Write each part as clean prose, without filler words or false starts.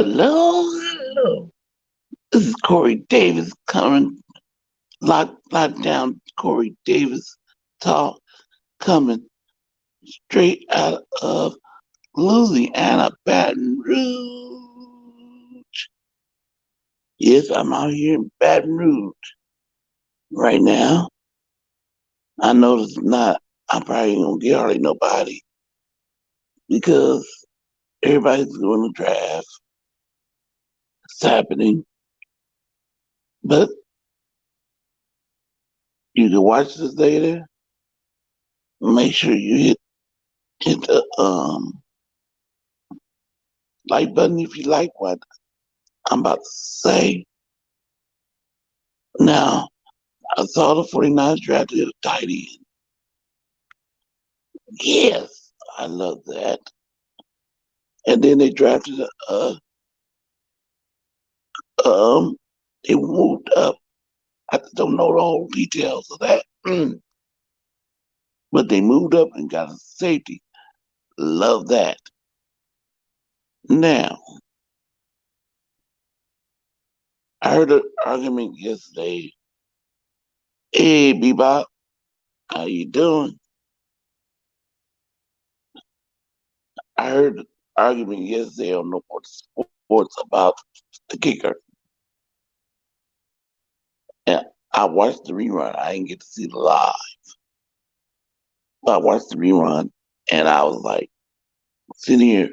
Hello, hello. This is Corey Davis coming, locked down Corey Davis talk coming straight out of Louisiana, Baton Rouge. Yes, I'm out here in Baton Rouge right now. I know it's not, I'm probably ain't gonna get hardly nobody because everybody's going to draft. It's happening. But you can watch this later. Make sure you hit the like button if you like what I'm about to say. Now, I saw the 49ers drafted a tight end. Yes, I love that. And then they drafted um, they moved up. I don't know the whole details of that, but they moved up and got a safety. Love that. Now, I heard an argument yesterday. Hey, Bebop, how you doing? I heard an argument yesterday on No More Sports about the kicker. And I watched the rerun. I didn't get to see the live. But I watched the rerun and I was like sitting here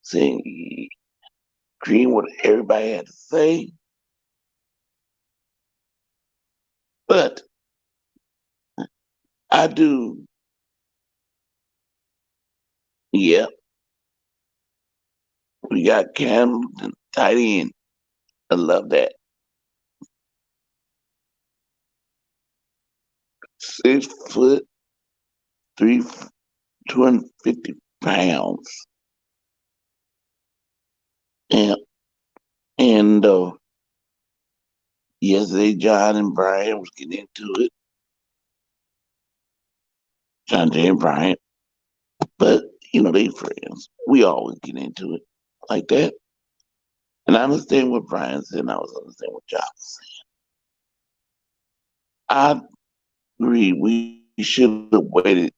saying, agreeing what everybody had to say. But I do, yeah, we got Cam and tight end. I love that. 6 foot, 250 pounds. And and yesterday John and Brian was getting into it. John J and Brian. But they friends. We always get into it like that. And I understand what Brian said, and I was understand what John was saying. I agree. We should have waited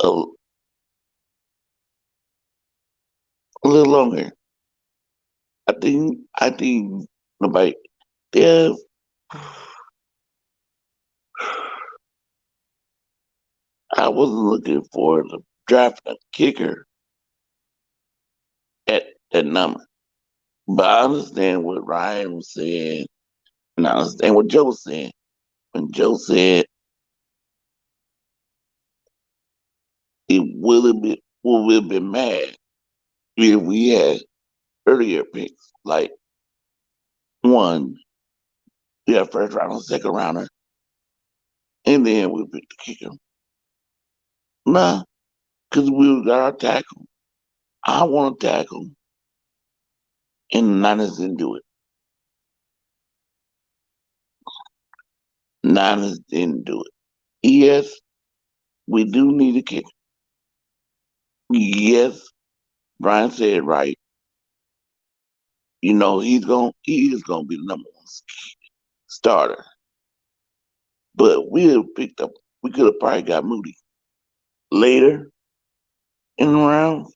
a, a little longer. I think nobody there. I wasn't looking for the draft a kicker at that number. But I understand what Ryan was saying, and I understand what Joe was saying. When Joe said it would have been mad if we had earlier picks, like one, we had first rounder, second rounder, and then we picked the kicker. Nah, because we got our tackle. I want to tackle, and the Niners didn't do it. Niners didn't do it. Yes, we do need a kicker. Yes, Brian said it right. He is gonna be the number one starter. But we could have probably got Moody later in the round,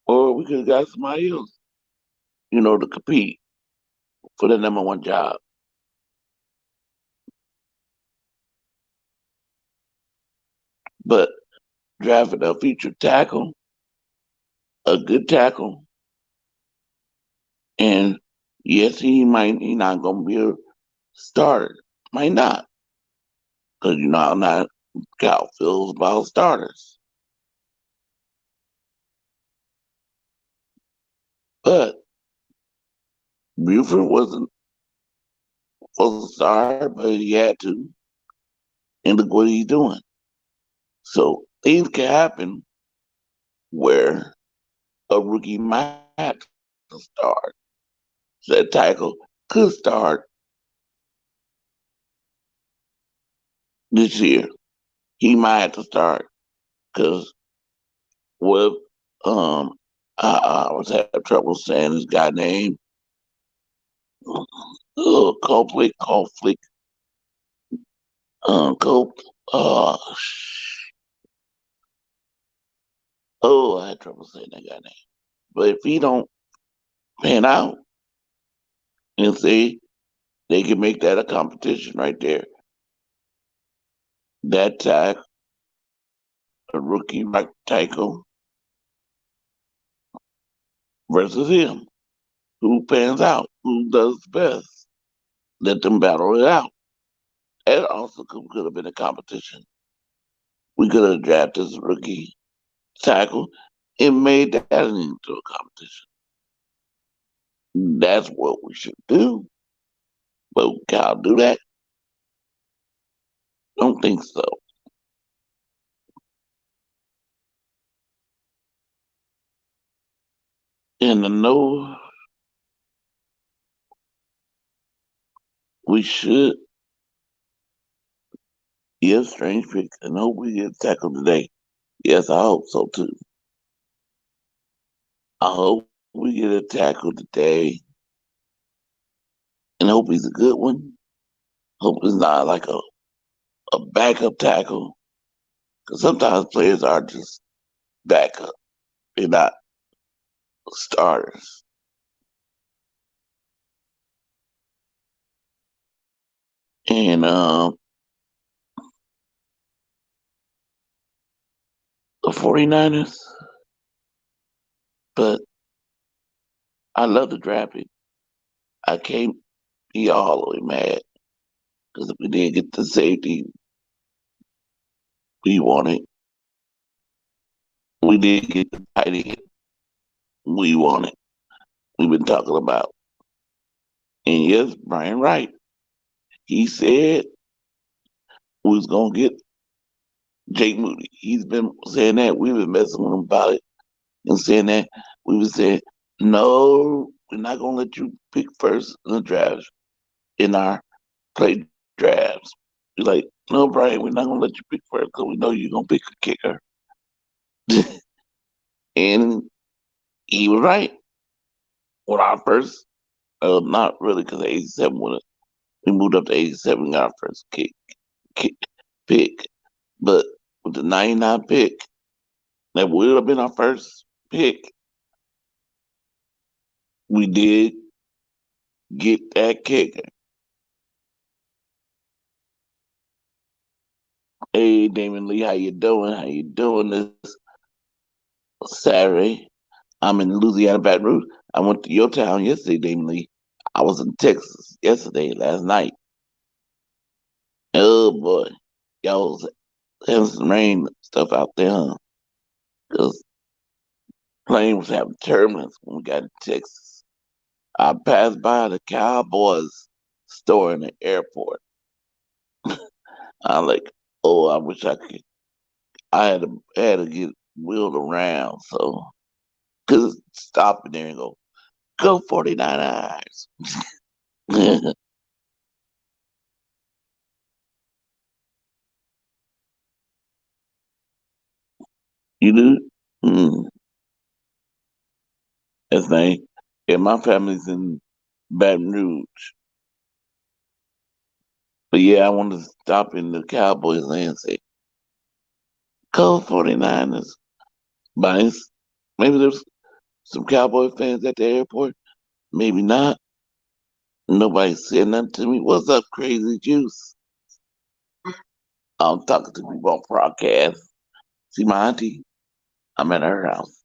or we could have got somebody else, to compete for the number one job. But drafted a future tackle, a good tackle, and yes, he not gonna be a starter. Might not. Because how not Cal feels about starters. But Buford was a star, but he had to. And look what he's doing. So things can happen where a rookie might have to start. So that tackle could start this year. He might have to start because with I was having trouble saying this guy name. Cope. Uh, I had trouble saying that guy name. But if he don't pan out and say they can make that a competition right there, that a rookie right tackle versus him, who pans out, who does best, let them battle it out. That also could have been a competition. We could have drafted this rookie tackle and made that into a competition. That's what we should do. But can I do that? Don't think so. And I know we should give strange picks and hope we get tackled today. Yes, I hope so too. I hope we get a tackle today and hope he's a good one. Hope it's not like a backup tackle. Because sometimes players are just backup. They're not starters. And the 49ers, but I love the draft pick. I can't be all the way mad because if we didn't get the safety we wanted, we did get the tight end we wanted. We've been talking about. And yes, Brian Wright, he said we was gonna get Jake Moody. He's been saying that. We've been messing with him about it and saying that. We were saying, no, we're not gonna let you pick first in the draft in our play drafts. We're like, no, Brian, we're not gonna let you pick first because we know you're gonna pick a kicker. And he was right. With our first, not really because 87 when we moved up to 87 and got our first kick pick. But with the 99 pick, that would have been our first pick. We did get that kicker. Hey, Damon Lee, how you doing? How you doing this Saturday? I'm in Louisiana, Baton Rouge. I went to your town yesterday, Damon Lee. I was in Texas yesterday, last night. Oh boy, y'all was having some rain stuff out there, huh? Because plane was having turbulence when we got to Texas. I passed by the Cowboys store in the airport. I'm like, oh, I wish I could. I had to get wheeled around, so could stop in there and go 49ers. You do? Mm, that's nice. Yeah, my family's in Baton Rouge. But yeah, I want to stop in the Cowboys land and say, go 49ers. But maybe there's some Cowboy fans at the airport. Maybe not. Nobody said nothing to me. What's up, Crazy Juice? I'm talking to people on broadcast. See my auntie? I'm at her house.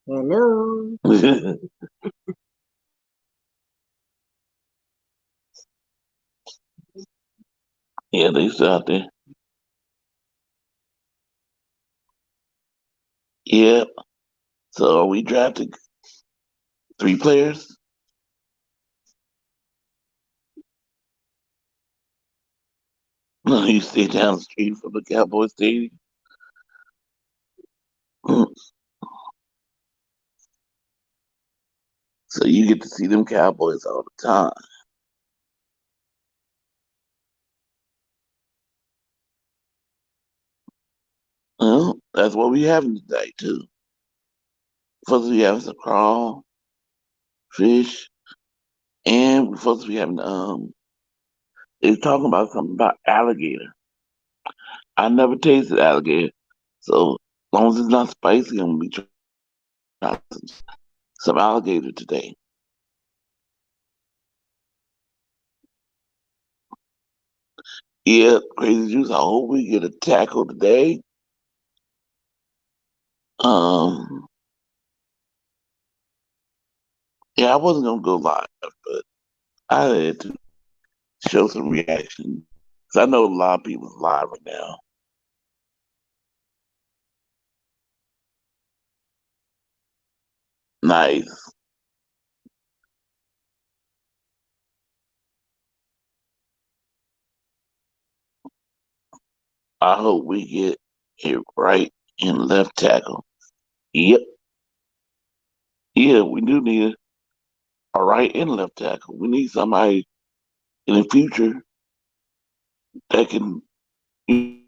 Hello. Yeah, they still out there. Yeah. So are we drafting 3 players? No, you stay down the street from the Cowboy Stadium. So you get to see them Cowboys all the time. Well, that's what we having today too. Supposed to be having some crawl, fish, and we're supposed to be having they was talking about something about alligator. I never tasted alligator, so as long as it's not spicy, I'm gonna be trying some alligator today. Yeah, crazy juice. I hope we get a tackle today. Um, yeah, I wasn't gonna go live, but I had to show some reaction. Cause I know a lot of people's live right now. Nice. I hope we get it right and left tackle. Yep. Yeah, we do need a right and left tackle. We need somebody in the future that can, you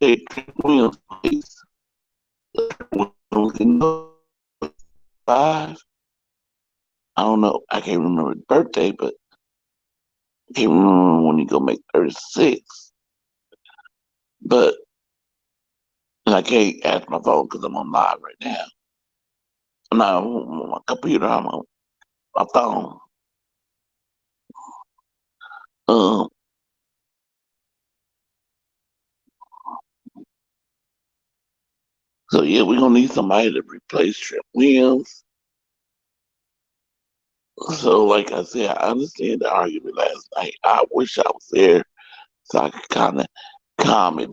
take Trent Williams' place. Williams can go 5. I don't know. I can't remember his birthday, but I can't remember when he gonna make 36. But and I can't ask my phone because I'm on live right now. I'm not on my computer. I'm on my phone. Um. So yeah, we're gonna need somebody to replace Trent Williams. So like I said, I understand the argument last night. I wish I was there so I could kind of calm it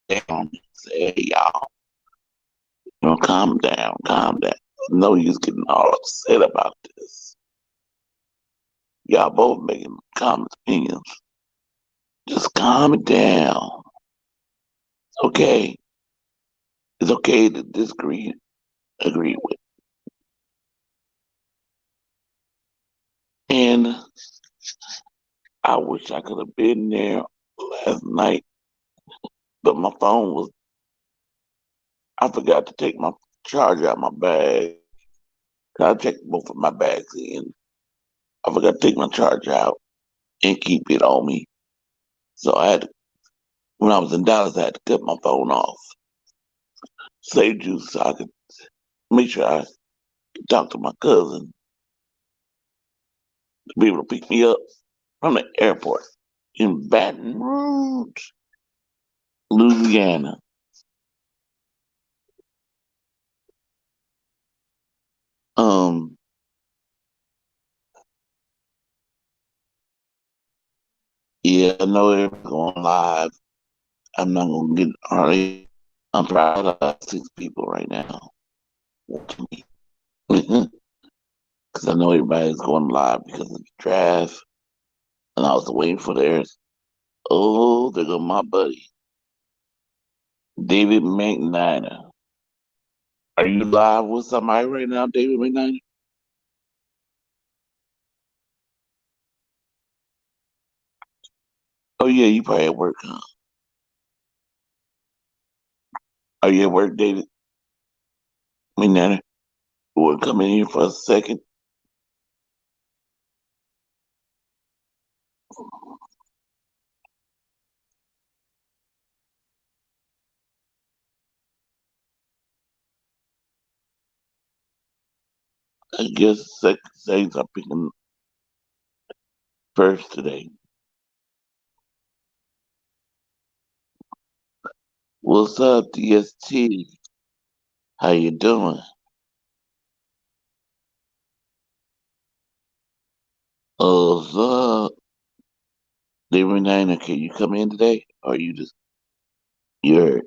down and say, hey, y'all, calm down, calm down. I know you're getting all upset about this. Y'all both making common opinions. Just calm it down. Okay. It's okay to disagree, agree with. And I wish I could have been there last night, but my phone was, I forgot to take my charger out my bag. I checked both of my bags in. I forgot to take my charger out and keep it on me. So I had to, when I was in Dallas, I had to cut my phone off, save juice so I could make sure I could talk to my cousin to be able to pick me up from the airport in Baton Rouge, Louisiana. Um, yeah, I know everybody's going live. I'm not gonna get hardly. I'm probably about 6 people right now watching me because I know everybody's going live because of the draft, and I was waiting for theirs. Oh, there go my buddy, David McNiner. Are you live with somebody right now, David McNiner? Oh yeah, you probably at work, huh? Are you at work, David McNiner? We'll come in here for a second. I guess second Saints are picking first today. What's up, DST? How you doing? What's up? David McNiner, can you come in today? Or you're you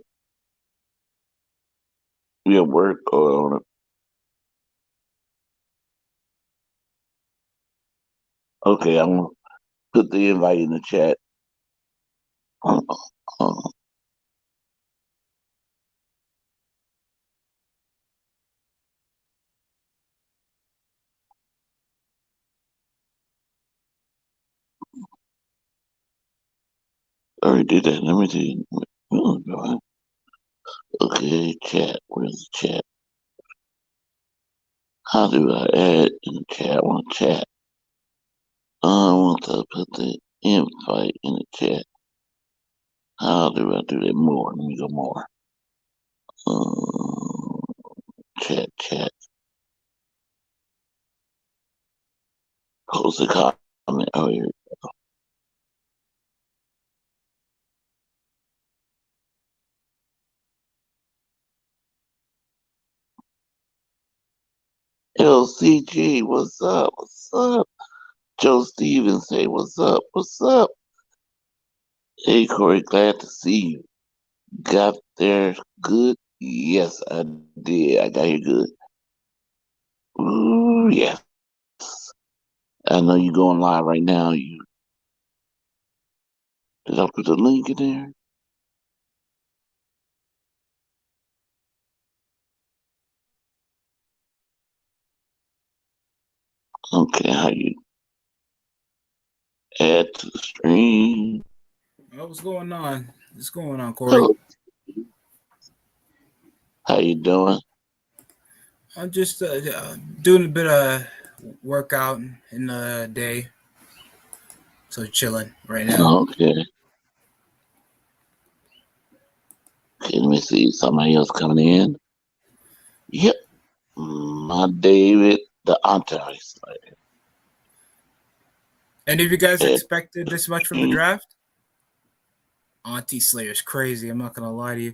at work or on okay, I'm gonna put the invite in the chat. Uh, uh, I already did that. Let me see. Oh, God. Okay, chat. Where's the chat? How do I add in the chat? I want to chat. I want to put the invite in the chat. How do I do that more? Let me go more. Chat. Post a comment. Oh, here. LCG, what's up? What's up? Joe Stevens, say, what's up? What's up? Hey, Corey, glad to see you. Got there good? Yes, I did. I got here good. Ooh, yes. I know you're going live right now. Did I put the link in there? Okay, how you add to the stream? What's going on? What's going on, Corey? Hello. How you doing? I'm just doing a bit of workout in the day, so chilling right now. Okay. Okay, let me see. Somebody else coming in. Yep. My David, the Antares. Any of you guys Ed. expected this much from the draft? Auntie Slayer's crazy. I'm not gonna lie to you.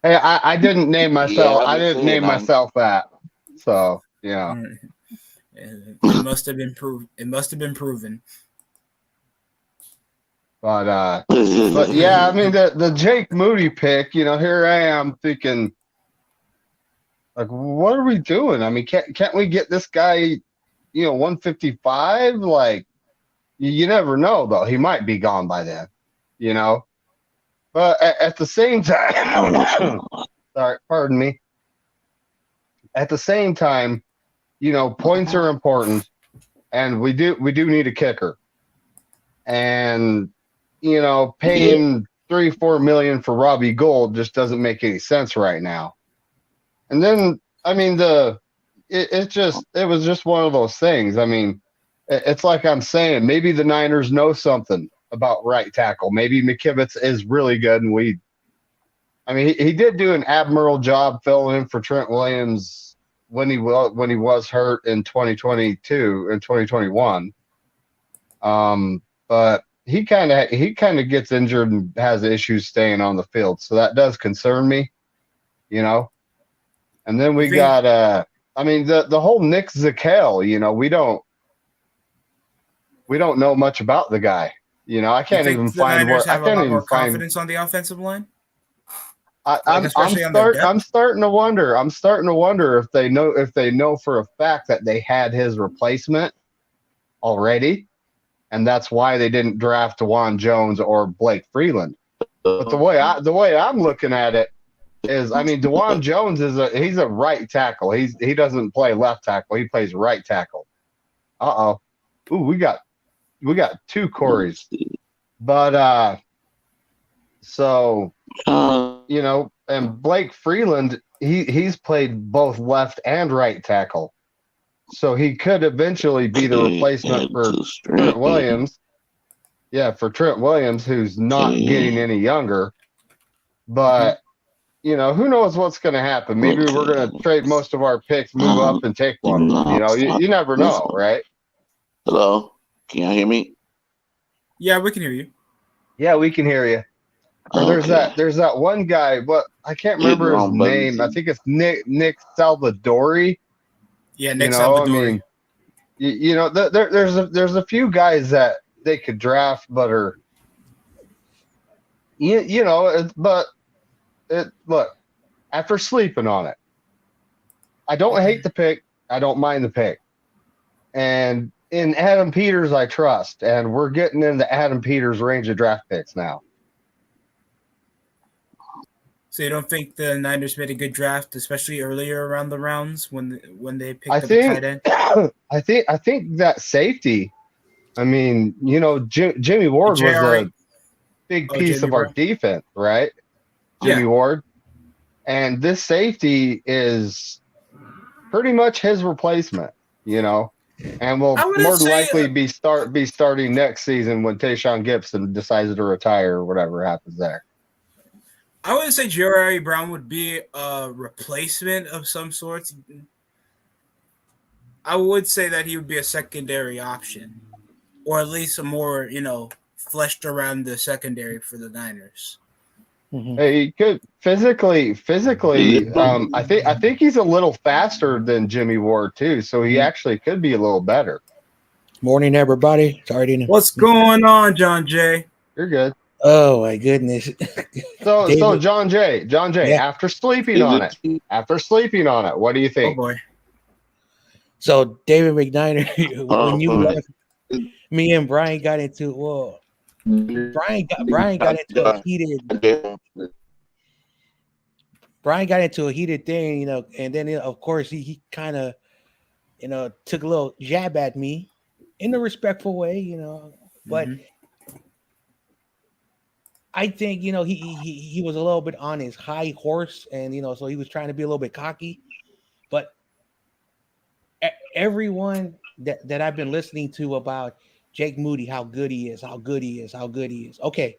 Hey, I didn't name myself. Yeah, I've I been didn't saying name myself that. So yeah. It must have been proved. It must have been proven. But yeah, I mean the Jake Moody pick. Here I am thinking, like, what are we doing? I mean, can't we get this guy? 155. Like, you never know though. He might be gone by then. You know. But at the same time, sorry, pardon me. At the same time, points are important, and we do need a kicker. And paying 3-4 million for Robbie Gould just doesn't make any sense right now. And then I mean it was just one of those things. I mean, it's like I'm saying, maybe the Niners know something about right tackle. Maybe McKivitz is really good, and he did do an admirable job filling in for Trent Williams when he was hurt in 2022 and 2021. But he kind of gets injured and has issues staying on the field, so that does concern me. And then we got the whole Nick Zakel. We don't know much about the guy. I can't even find Niners where I have a can't lot even more find. confidence on the offensive line. I'm starting to wonder. I'm starting to wonder if they know for a fact that they had his replacement already, and that's why they didn't draft DeJuan Jones or Blake Freeland. But the way I'm looking at it is, I mean, DeJuan Jones he's a right tackle. He doesn't play left tackle. He plays right tackle. Ooh, we got two Corys. But so and Blake Freeland, he's played both left and right tackle. So he could eventually be the replacement for Trent Williams. Yeah, for Trent Williams, who's not getting any younger. But, who knows what's going to happen? Maybe we're going to trade most of our picks, move up, and take one. You never know, right? Hello? Can you hear me? Yeah, we can hear you. Yeah, we can hear you. Or there's that one guy, but I can't remember his name. I think it's Nick Salvadori. Yeah, Nick Salvadori. There's a few guys that they could draft, but are look, after sleeping on it, I don't hate the pick. I don't mind the pick. And in Adam Peters, I trust. And we're getting into Adam Peters' range of draft picks now. So you don't think the Niners made a good draft, especially earlier around the rounds when they picked up a tight end? I think that safety. I mean, Jimmy Ward was big Oh, piece Jamie of our Brown. defense, right? Yeah, Jimmy Ward. And this safety is pretty much his replacement, you know, and I will wouldn't more than say. likely be starting next season when Tayshawn Gibson decides to retire or whatever happens there. I wouldn't say Jerry Brown would be a replacement of some sorts. I would say that he would be a secondary option, or at least a more fleshed around the secondary for the Niners. Hmm. He could physically. I think he's a little faster than Jimmy Ward too, so he actually could be a little better. Morning, everybody. Sorry, didn't. What's going on, John Jay? You're good. Oh my goodness, So David. John Jay, Yeah. after sleeping on it, what do you Oh think? boy. So David McNiner, when you Um, left, me and Brian got into Brian got into a heated thing, and then of course he kind of took a little jab at me in a respectful way. But Mhm. I think he was a little bit on his high horse, and so he was trying to be a little bit cocky. But everyone that I've been listening to about Jake Moody, how good he is, how good he is, how good he is. Okay,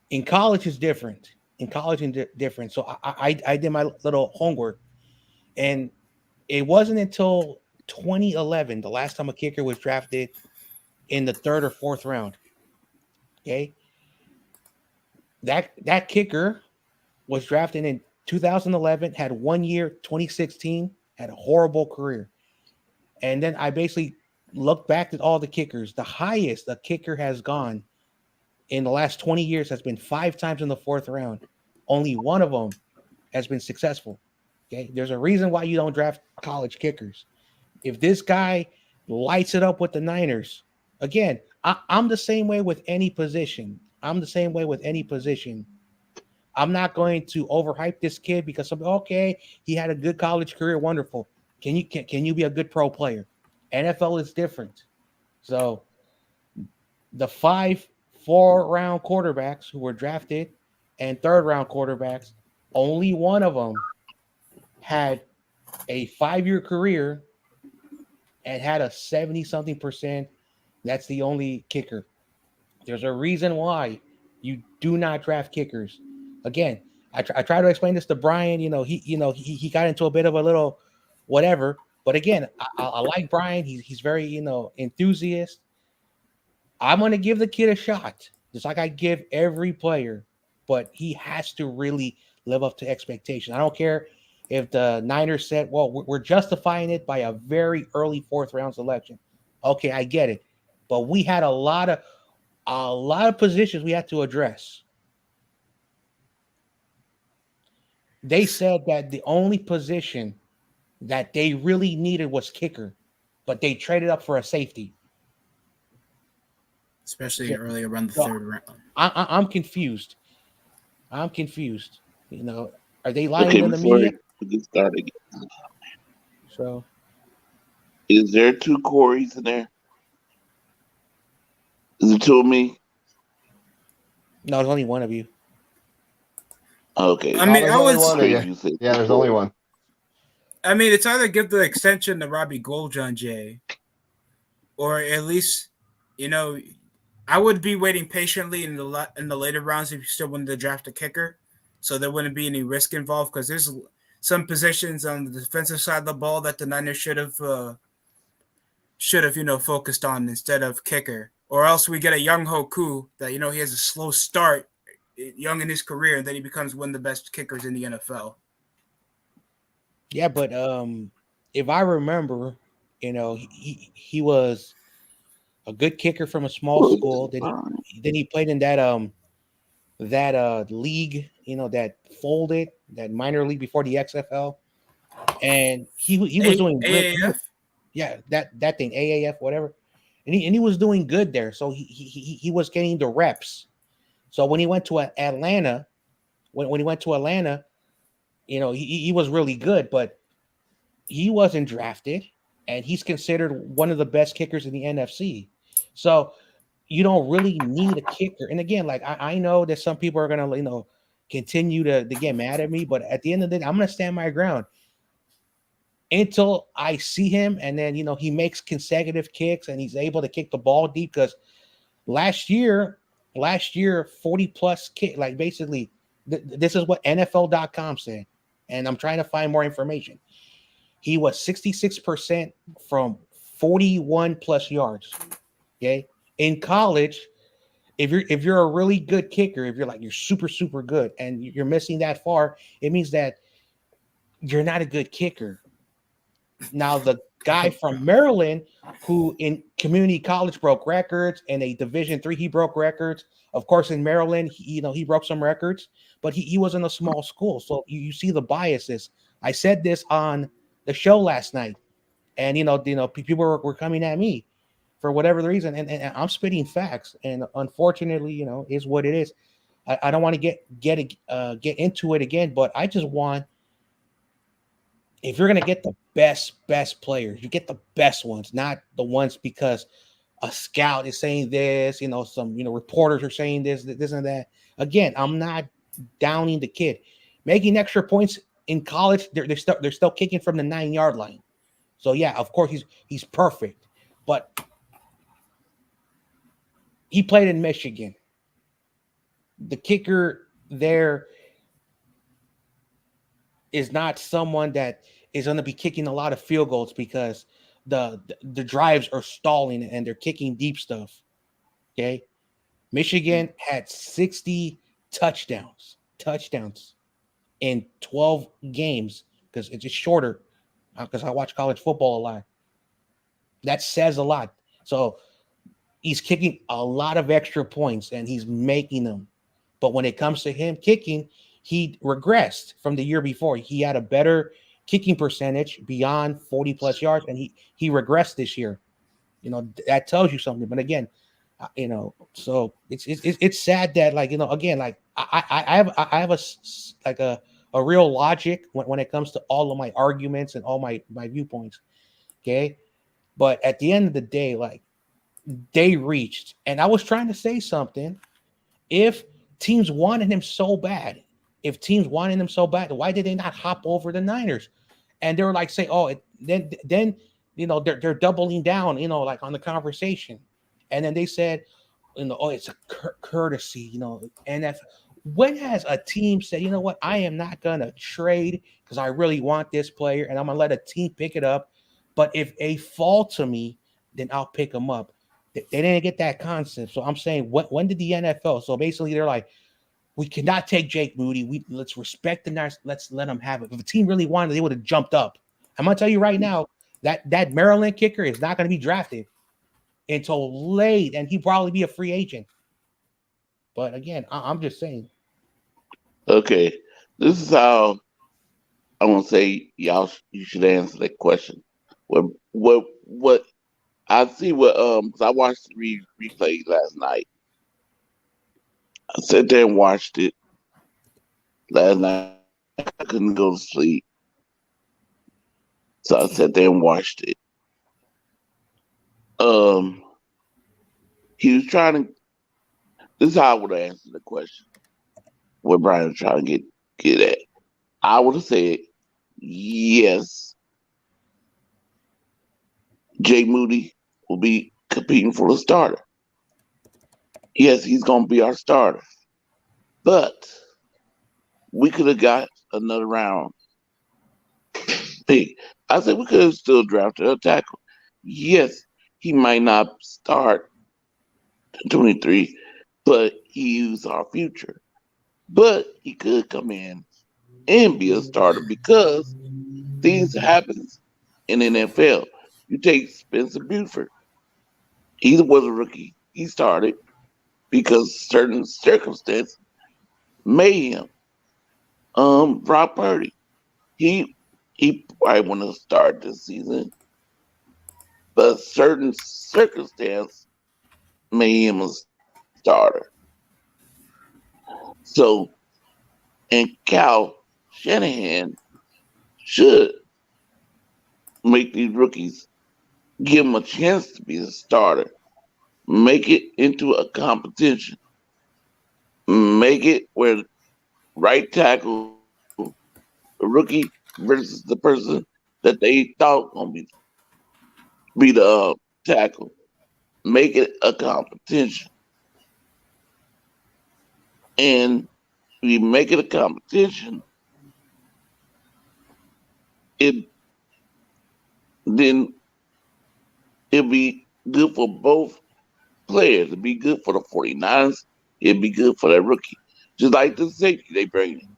in college is different. In college is different. So I did my little homework, and it wasn't until 2011, the last time a kicker was drafted in the third or fourth round. Okay, that kicker was drafted in 2011, had 1 year, 2016, had a horrible career. And then I basically looked back at all the kickers. The highest a kicker has gone in the last 20 years has been 5 times in the fourth round. Only one of them has been successful. Okay. There's a reason why you don't draft college kickers. If this guy lights it up with the Niners, again, I'm the same way with any position. I'm the same way with any position. I'm not going to overhype this kid because okay, he had a good college career, wonderful. Can you be a good pro player? NFL is different. So the 4 round quarterbacks who were drafted and third round quarterbacks, only one of them had a 5 year career and had a 70 something percent. That's the only kicker. There's a reason why you do not draft kickers. Again, I try to explain this to Brian. He got into a bit of a little whatever. But again, I like Brian. He's very enthusiast. I'm gonna give the kid a shot, just like I give every player. But he has to really live up to expectations. I don't care if the Niners said, "Well, we're justifying it by a very early fourth round selection." Okay, I get it, but we had a lot of positions we had to address. They said that the only position that they really needed was kicker, but they traded up for a safety. Especially So, early around the so third round. I'm confused. I'm confused. Are they lying okay, to the before media? we get started, So is there two Corys in there? Is it two of me? no, there's only one of you. Okay, I Oh, mean, there's I only would. one of you. strange you said Yeah, two there's only Corys. one. I mean, it's either give the extension to Robbie Gould, John Jay, or at least, you know, I would be waiting patiently in the later rounds if you still wanted to draft a kicker, so there wouldn't be any risk involved because there's some positions on the defensive side of the ball that the Niners should have focused on instead of kicker, or else we get a young Hoku that he has a slow start, young in his career, and then he becomes one of the best kickers in the NFL. Yeah, but if I remember, he was a good kicker from a small Well, school. Then he fine. then he played in that league, that folded, that minor league before the XFL, and he was doing good. AAF. Yeah, that thing, AAF, whatever, and he was doing good there. So he was getting the reps. So when he went to Atlanta, when he went to Atlanta, he was really good, but he wasn't drafted, and he's considered one of the best kickers in the NFC. So you don't really need a kicker. And again, like I know that some people are gonna continue to get mad at me, but at the end of the day, I'm gonna stand my ground until I see him, and then he makes consecutive kicks and he's able to kick the ball deep. Because last year, 40 plus kick, like basically, this is what NFL.com said, and I'm trying to find more information. He was 66% from 41 plus yards. Okay, in college, if you're a really good kicker, if you're super good, and you're missing that far, it means that you're not a good kicker. Now, the guy from Maryland who in community college broke records, and a Division 3 he broke records. Of course, in Maryland, he broke some records, but he was in a small school, so you see the biases. I said this on the show last night, and people were coming at me for whatever the reason, and I'm spitting facts, and unfortunately, is what it is. I don't want to get into it again, but I just want, if you're gonna get the best players, you get the best ones, not the ones because a scout is saying this, some reporters are saying this and that. Again, I'm not downing the kid. Making extra points in college, they're still kicking from the 9 yard line. So yeah, of course he's perfect, but he played in Michigan. The kicker there is not someone that is going to be kicking a lot of field goals because the drives are stalling and they're kicking deep stuff. Okay, Michigan had 60 touchdowns in 12 games, because it's just shorter, because I watch college football a lot. That says a lot. So he's kicking a lot of extra points and he's making them. But when it comes to him kicking, he regressed from the year before. He had a better kicking percentage beyond 40 plus yards, and he regressed this year. That tells you something. But again, so it's sad that, like, again, like I have a real logic when it comes to all of my arguments and all my viewpoints. Okay, but at the end of the day, like, they reached, and I was trying to say something. If teams wanted him so bad, why did they not hop over the Niners? And they were like, say, oh, then they're doubling down, like, on the conversation. And then they said, oh, it's a courtesy, and that's, when has a team said, you know what, I am not gonna trade because I really want this player and I'm gonna let a team pick it up, but if they fall to me, then I'll pick them up. They didn't get that concept. So I'm saying, when did the NFL? So basically, they're like, we cannot take Jake Moody. Let's respect the Niners. Let's let them have it. If a team really wanted, they would have jumped up. I'm gonna tell you right now that Maryland kicker is not going to be drafted until late, and he'd probably be a free agent. But again, I'm just saying. Okay, this is how I want to say you should answer that question. What I see what 'cause I watched the replay last night. I sat there and watched it last night. I couldn't go to sleep, so I sat there and watched it. Um, he was trying to. This is how I would have answered the question. What Brian was trying to get at. I would have said yes. Jay Moody will be competing for the starter. Yes, he's going to be our starter. But we could have got another round pick. I said we could have still drafted a tackle. Yes, he might not start 23, but he's our future. But he could come in and be a starter because things happen in the NFL. You take Spencer Buford. He was a rookie. He started because certain circumstances made him. Brock Purdy. He probably wouldn't have started this season, but certain circumstance made him a starter. So, and Cal Shanahan should make these rookies give them a chance to be a starter. Make it into a competition. Make it where right tackle, the rookie versus the person that they thought gonna be the tackle. Make it a competition, and we make it a competition. It then it'll be good for both players. It'd be good for the 49ers. It'd be good for that rookie. Just like the safety they bring in.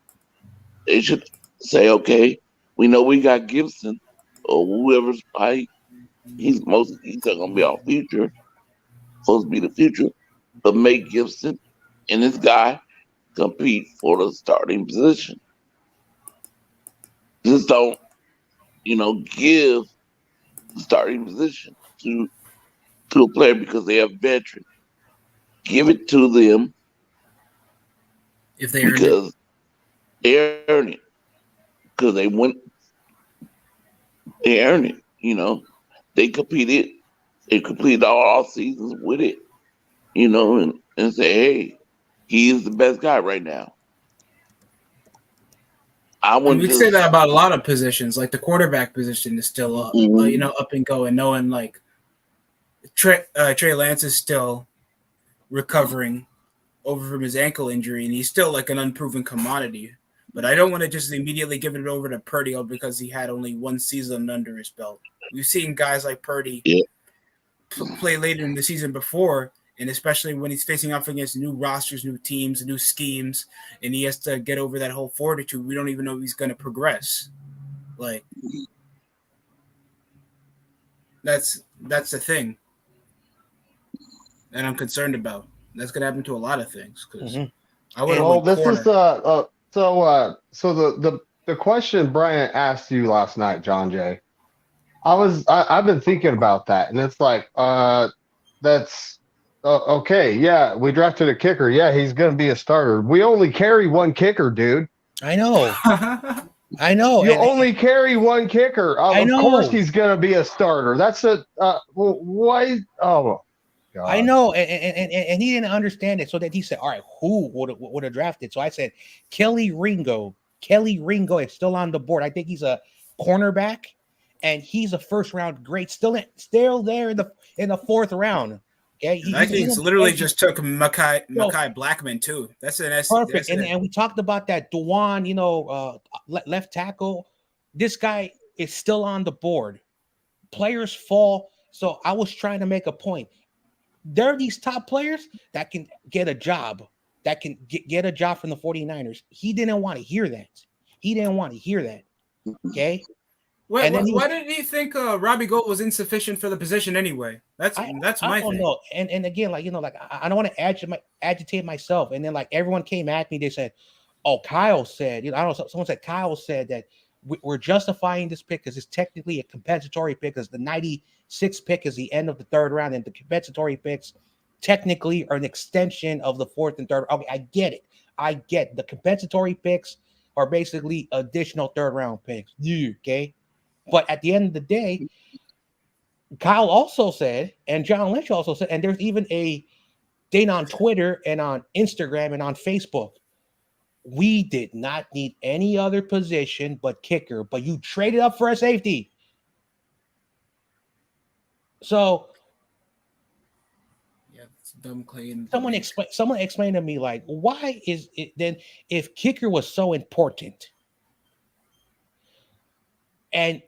They should say, okay, we know we got Gibson or whoever's probably he's not gonna be our future, supposed to be the future, but make Gibson and this guy compete for the starting position. Just don't, give the starting position to a player because they are veterans. Give it to them if they earned it. because they earn it. Because they earn it. They competed. They completed all seasons with it. And say, hey, he is the best guy right now. I And wouldn't we'd say just. that about a lot of positions. Like the quarterback position is still Mhm. up and going. Knowing like Trey Lance is still recovering over from his ankle injury, and he's still like an unproven commodity. But I don't want to just immediately give it over to Purdy because he had only one season under his belt. We've seen guys like Purdy Yeah. play later in the season before, and especially when he's facing off against new rosters, new teams, new schemes, and he has to get over that whole fortitude. We don't even know if he's going to progress. Like that's the thing that I'm concerned about. That's going to happen to a lot of things because I would have Well, went this is corner. so the question Brian asked you last night, John Jay. I've been thinking about that, and it's like that's okay. Yeah, we drafted a kicker. Yeah, he's going to be a starter. We only carry one kicker, dude. I know. I know. You And only carry one kicker. I Of course, know. he's going to be a starter. That's a why? Oh I God. know, and he didn't understand it. So that he said, "All right, who would have drafted?" So I said, "Kelly Ringo. Kelly Ringo is still on the board. I think he's a cornerback, and he's a first round great. Still there in the fourth round. Okay, Vikings he's literally and just took so Makai Blackman too. That's an S. perfect. That's a And we talked about that Dewan, left tackle. This guy is still on the board. Players fall. So I was trying to make a point. There are these top players that can get a job, that can get a job from the 49ers. He didn't want to hear that. He didn't want to hear that. Okay. And then Why did he think Robbie Gold was insufficient for the position anyway? That's I my don't thing. know. And again, like I don't want to agitate myself. And then like everyone came at me, they said, "Oh, Kyle said, I don't know." Someone said Kyle said that we're justifying this pick because it's technically a compensatory pick, because the 96th pick is the end of the third round, and the compensatory picks technically are an extension of the fourth and third. Okay, I get it. I get the compensatory picks are basically additional third round picks. Yeah, okay. But at the end of the day, Kyle also said, and John Lynch also said, and there's even a thing on Twitter and on Instagram and on Facebook. We did not need any other position but kicker, but you traded up for a safety. So Yeah, it's dumb claim. someone explain to me, like, why is it then, if kicker was so important and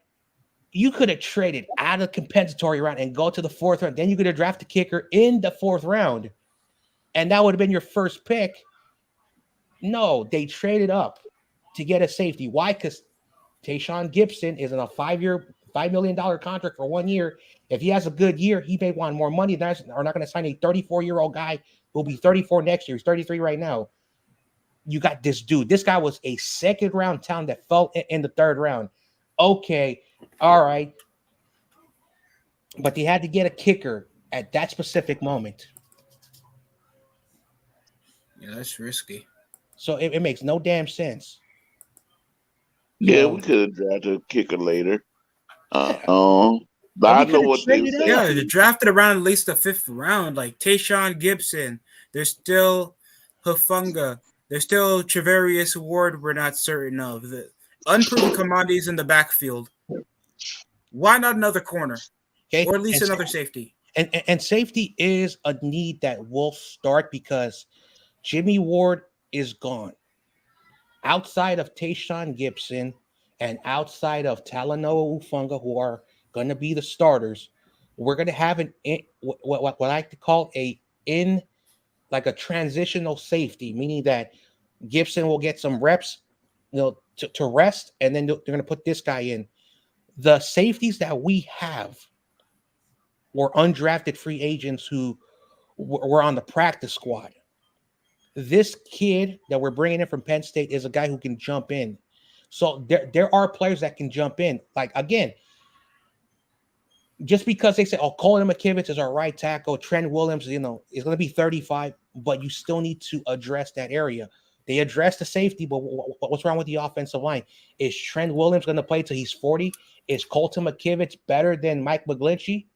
you could have traded out of compensatory round and go to the fourth round, then you could have drafted kicker in the fourth round, and that would have been your first pick. No, they traded up to get a safety. Why? Because Tayshaun Gibson is in a $5 million contract for 1 year. If he has a good year, he may want more money. They're not going to sign a 34-year-old guy who'll be 34 next year. He's 33 right now. You got this dude. This guy was a second round talent that fell in the third round. Okay, all right. But they had to get a kicker at that specific moment. Yeah, that's risky. So it makes no damn sense. Yeah, So we could have drafted a kicker later. yeah, Uh, But And I we know could have what they were traded saying Yeah, up. they too. drafted around at least the fifth round, like Tayshawn Gibson. There's still Hufunga. There's still Treverius Ward. We're not certain of the unproven commodities in the backfield. Why not another corner Okay, or at least another safety? and safety is a need that will start because Jimmy Ward is gone. Outside of Tayshawn Gibson and outside of Talanoa Ufunga, who are going to be the starters, we're going to have what I like to call in like a transitional safety, meaning that Gibson will get some reps, to rest, and then they're going to put this guy in. The safeties that we have were undrafted free agents who were on the practice squad. This kid that we're bringing in from Penn State is a guy who can jump in. So there are players that can jump in. Like, again, just because they say, oh, Colin McKivitz is our right tackle, Trent Williams, is going to be 35, but you still need to address that area. They address the safety, but what's wrong with the offensive line? Is Trent Williams going to play till he's 40? Is Colton McKivitz better than Mike McGlinchey?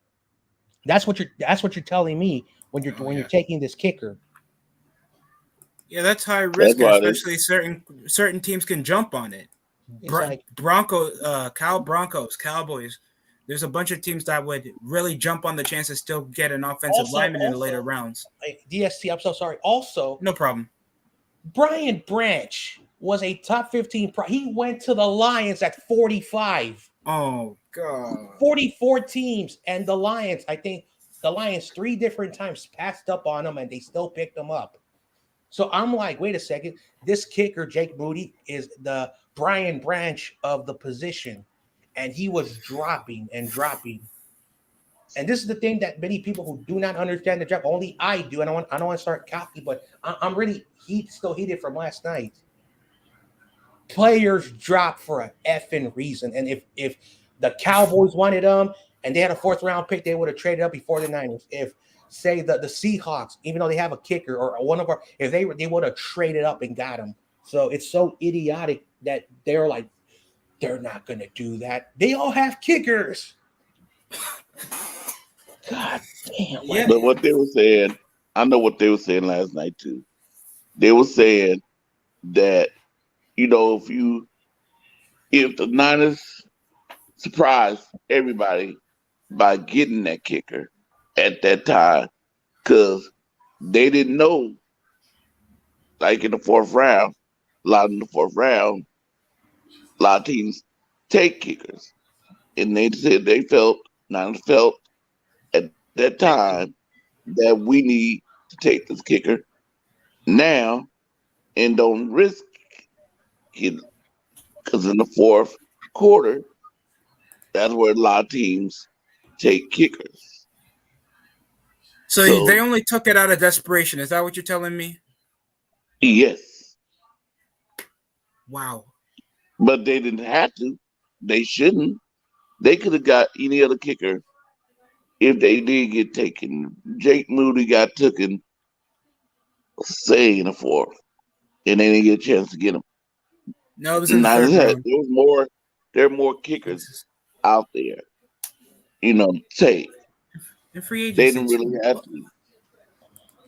That's what you're telling me when you're taking this kicker. Yeah, that's high That's risk, and why they. especially certain teams can jump on it. It's like Broncos, Cowboys. There's a bunch of teams that would really jump on the chance to still get an offensive lineman in the later rounds. DST, I'm so sorry. Also, No problem. Brian Branch was a top 15. He went to the Lions at 45. Oh, God. 44 teams. And the Lions, I think the Lions 3 different times passed up on him and they still picked him up. So I'm like, wait a second. This kicker, Jake Moody, is the Brian Branch of the position. And he was dropping and dropping. And this is the thing that many people who do not understand the draft, only I do. I don't want to start cocky, but I'm really still heated from last night. Players drop for a effing reason. And if the Cowboys wanted them and they had a 4th round pick, they would have traded up before the Niners. If say the Seahawks, even though they have a kicker or one of our, if they would have traded up and got him. So it's so idiotic that they're like, they're not going to do that. They all have kickers. God damn. Yeah. But what they were saying, I know what they were saying last night too. They were saying that if the Niners surprise everybody by getting that kicker at that time, because they didn't know, like in the 4th round, a lot in the 4th round, a lot of teams take kickers, and they said Niners felt at that time that we need to take this kicker now and don't risk it, because in the 4th quarter, that's where a lot of teams take kickers. So they So only took it out of desperation. Is that what you're telling me? yes, Wow. but they didn't have to. They shouldn't. They could have got any other kicker if they did get taken. Jake Moody got taken, say in the 4th, and they didn't get a chance to get him. No, it was in the Niners third had round. there are more kickers out there, to take. In free They agency didn't really too. have to.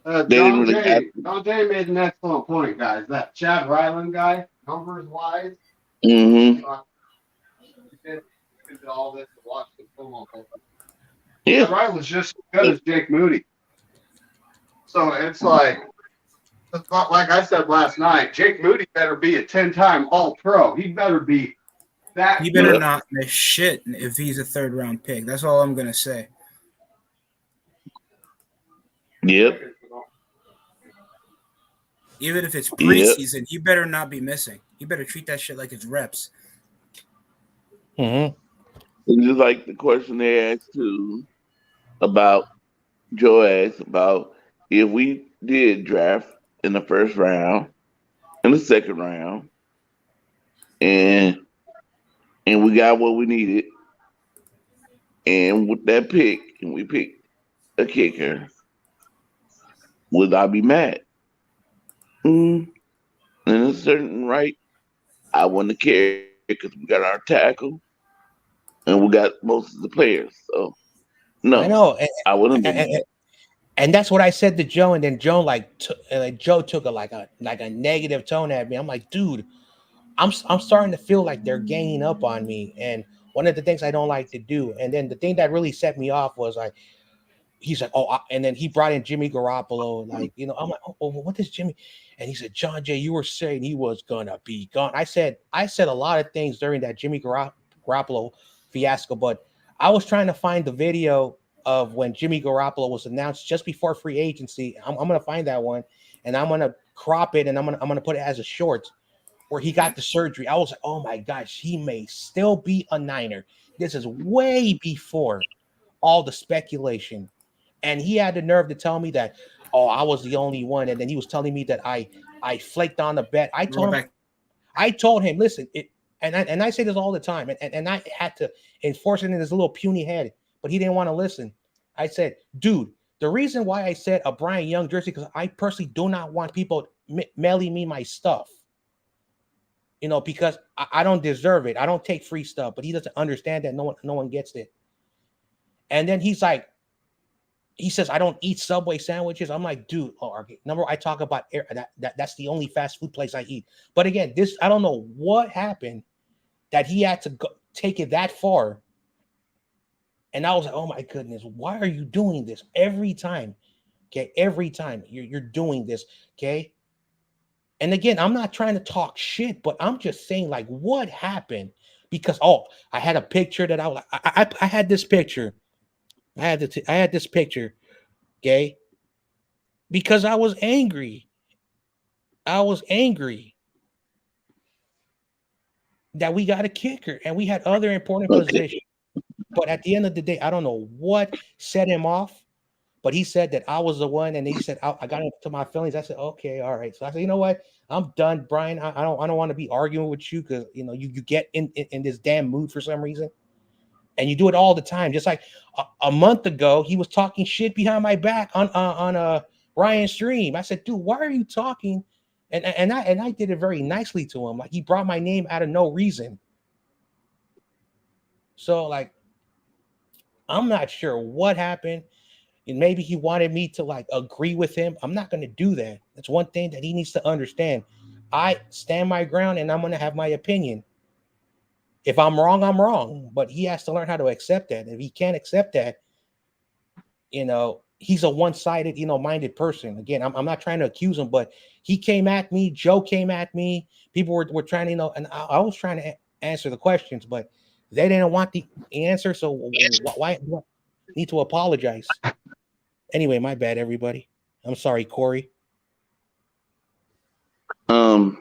They didn't John really have Jay, to. John Jay made an excellent point, guys. That Chad Ryland guy, numbers wise, Mm-hmm. did all this to watch the film on both. Yeah. Chad Ryland's just as good as Jake Moody. So it's like I said last night, Jake Moody better be a 10-time All-Pro. He better be that. He better Yep. not miss shit if he's a 3rd round pick. That's all I'm gonna say. Yep. Even if it's Yep. preseason, he better not be missing. He better treat that shit like it's reps. Mm-hmm. It's just like the question they asked too about Joe asked about if we did draft in the 1st round, in the 2nd round, and we got what we needed, and with that pick, and we picked a kicker, would I be mad? In a certain right, I wouldn't care because we got our tackle, and we got most of the players. So I no, know, I wouldn't be and, mad. and that's what I said to Joe, and then Joe Joe took a negative tone at me. I'm like, dude, I'm starting to feel like they're ganging up on me, and one of the things I don't like to do, and then the thing that really set me off was like he's like, and then he brought in Jimmy Garoppolo, like, I'm like, oh, what is Jimmy? And he said, John Jay, you were saying he was gonna be gone. I said a lot of things during that Jimmy Garoppolo fiasco, but I was trying to find the video of when Jimmy Garoppolo was announced just before free agency. I'm gonna find that one, and I'm gonna crop it, and I'm gonna put it as a short where he got the surgery. I was like, oh my gosh, he may still be a Niner. This is way before all the speculation. And he had the nerve to tell me that, oh, I was the only one. And then he was telling me that I flaked on the bet. Quarterback. I told him, listen, and I say this all the time, and I had to enforce it in his little puny head, but he didn't want to listen. I said, dude, the reason why I said a Brian Young jersey, because I personally do not want people mailing me my stuff. Because I don't deserve it. I don't take free stuff, but he doesn't understand that no one gets it. And then he says, I don't eat Subway sandwiches. I'm like, dude, number I talk about that's the only fast food place I eat. But again, I don't know what happened that he had to take it that far. And I was like, oh my goodness, why are you doing this every time? Okay, every time you're doing this, okay? And again, I'm not trying to talk shit, but I'm just saying, like, what happened? Because I had a picture that I was like, I had this picture. I had this picture, okay? Because I was angry. I was angry that we got a kicker and we had other important Okay. positions. But at the end of the day, I don't know what set him off. But he said that I was the one, and he said I got into my feelings. I said, okay, all right. So I said, you know what? I'm done, Brian. I don't want to be arguing with you because you get in this damn mood for some reason, and you do it all the time. Just like a month ago, he was talking shit behind my back on Ryan's stream. I said, dude, why are you talking? And I did it very nicely to him. Like he brought my name out of no reason. So like, I'm not sure what happened. And maybe he wanted me to like agree with him. I'm not going to do that. That's one thing that he needs to understand. I stand my ground and I'm going to have my opinion. If I'm wrong, I'm wrong. But he has to learn how to accept that. If he can't accept that, he's a one-sided, minded person. Again, I'm not trying to accuse him, but he came at me. Joe came at me. People were trying to, and I was trying to answer the questions, but they didn't want the answer. So why do I need to apologize? Anyway, my bad, everybody. I'm sorry, Corey. Um,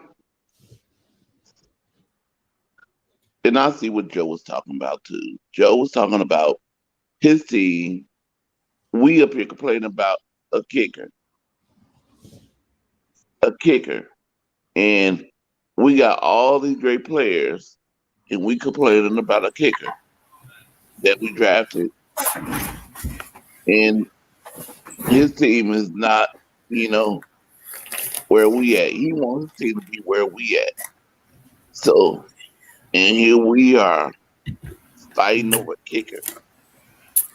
and I see what Joe was talking about too. Joe was talking about his team. We up here complaining about a kicker, a kicker, and we got all these great players, and we complaining about a kicker that we drafted, and his team is not, you know, where we at. He wants his team to be where we at. So, and here we are fighting over a kicker,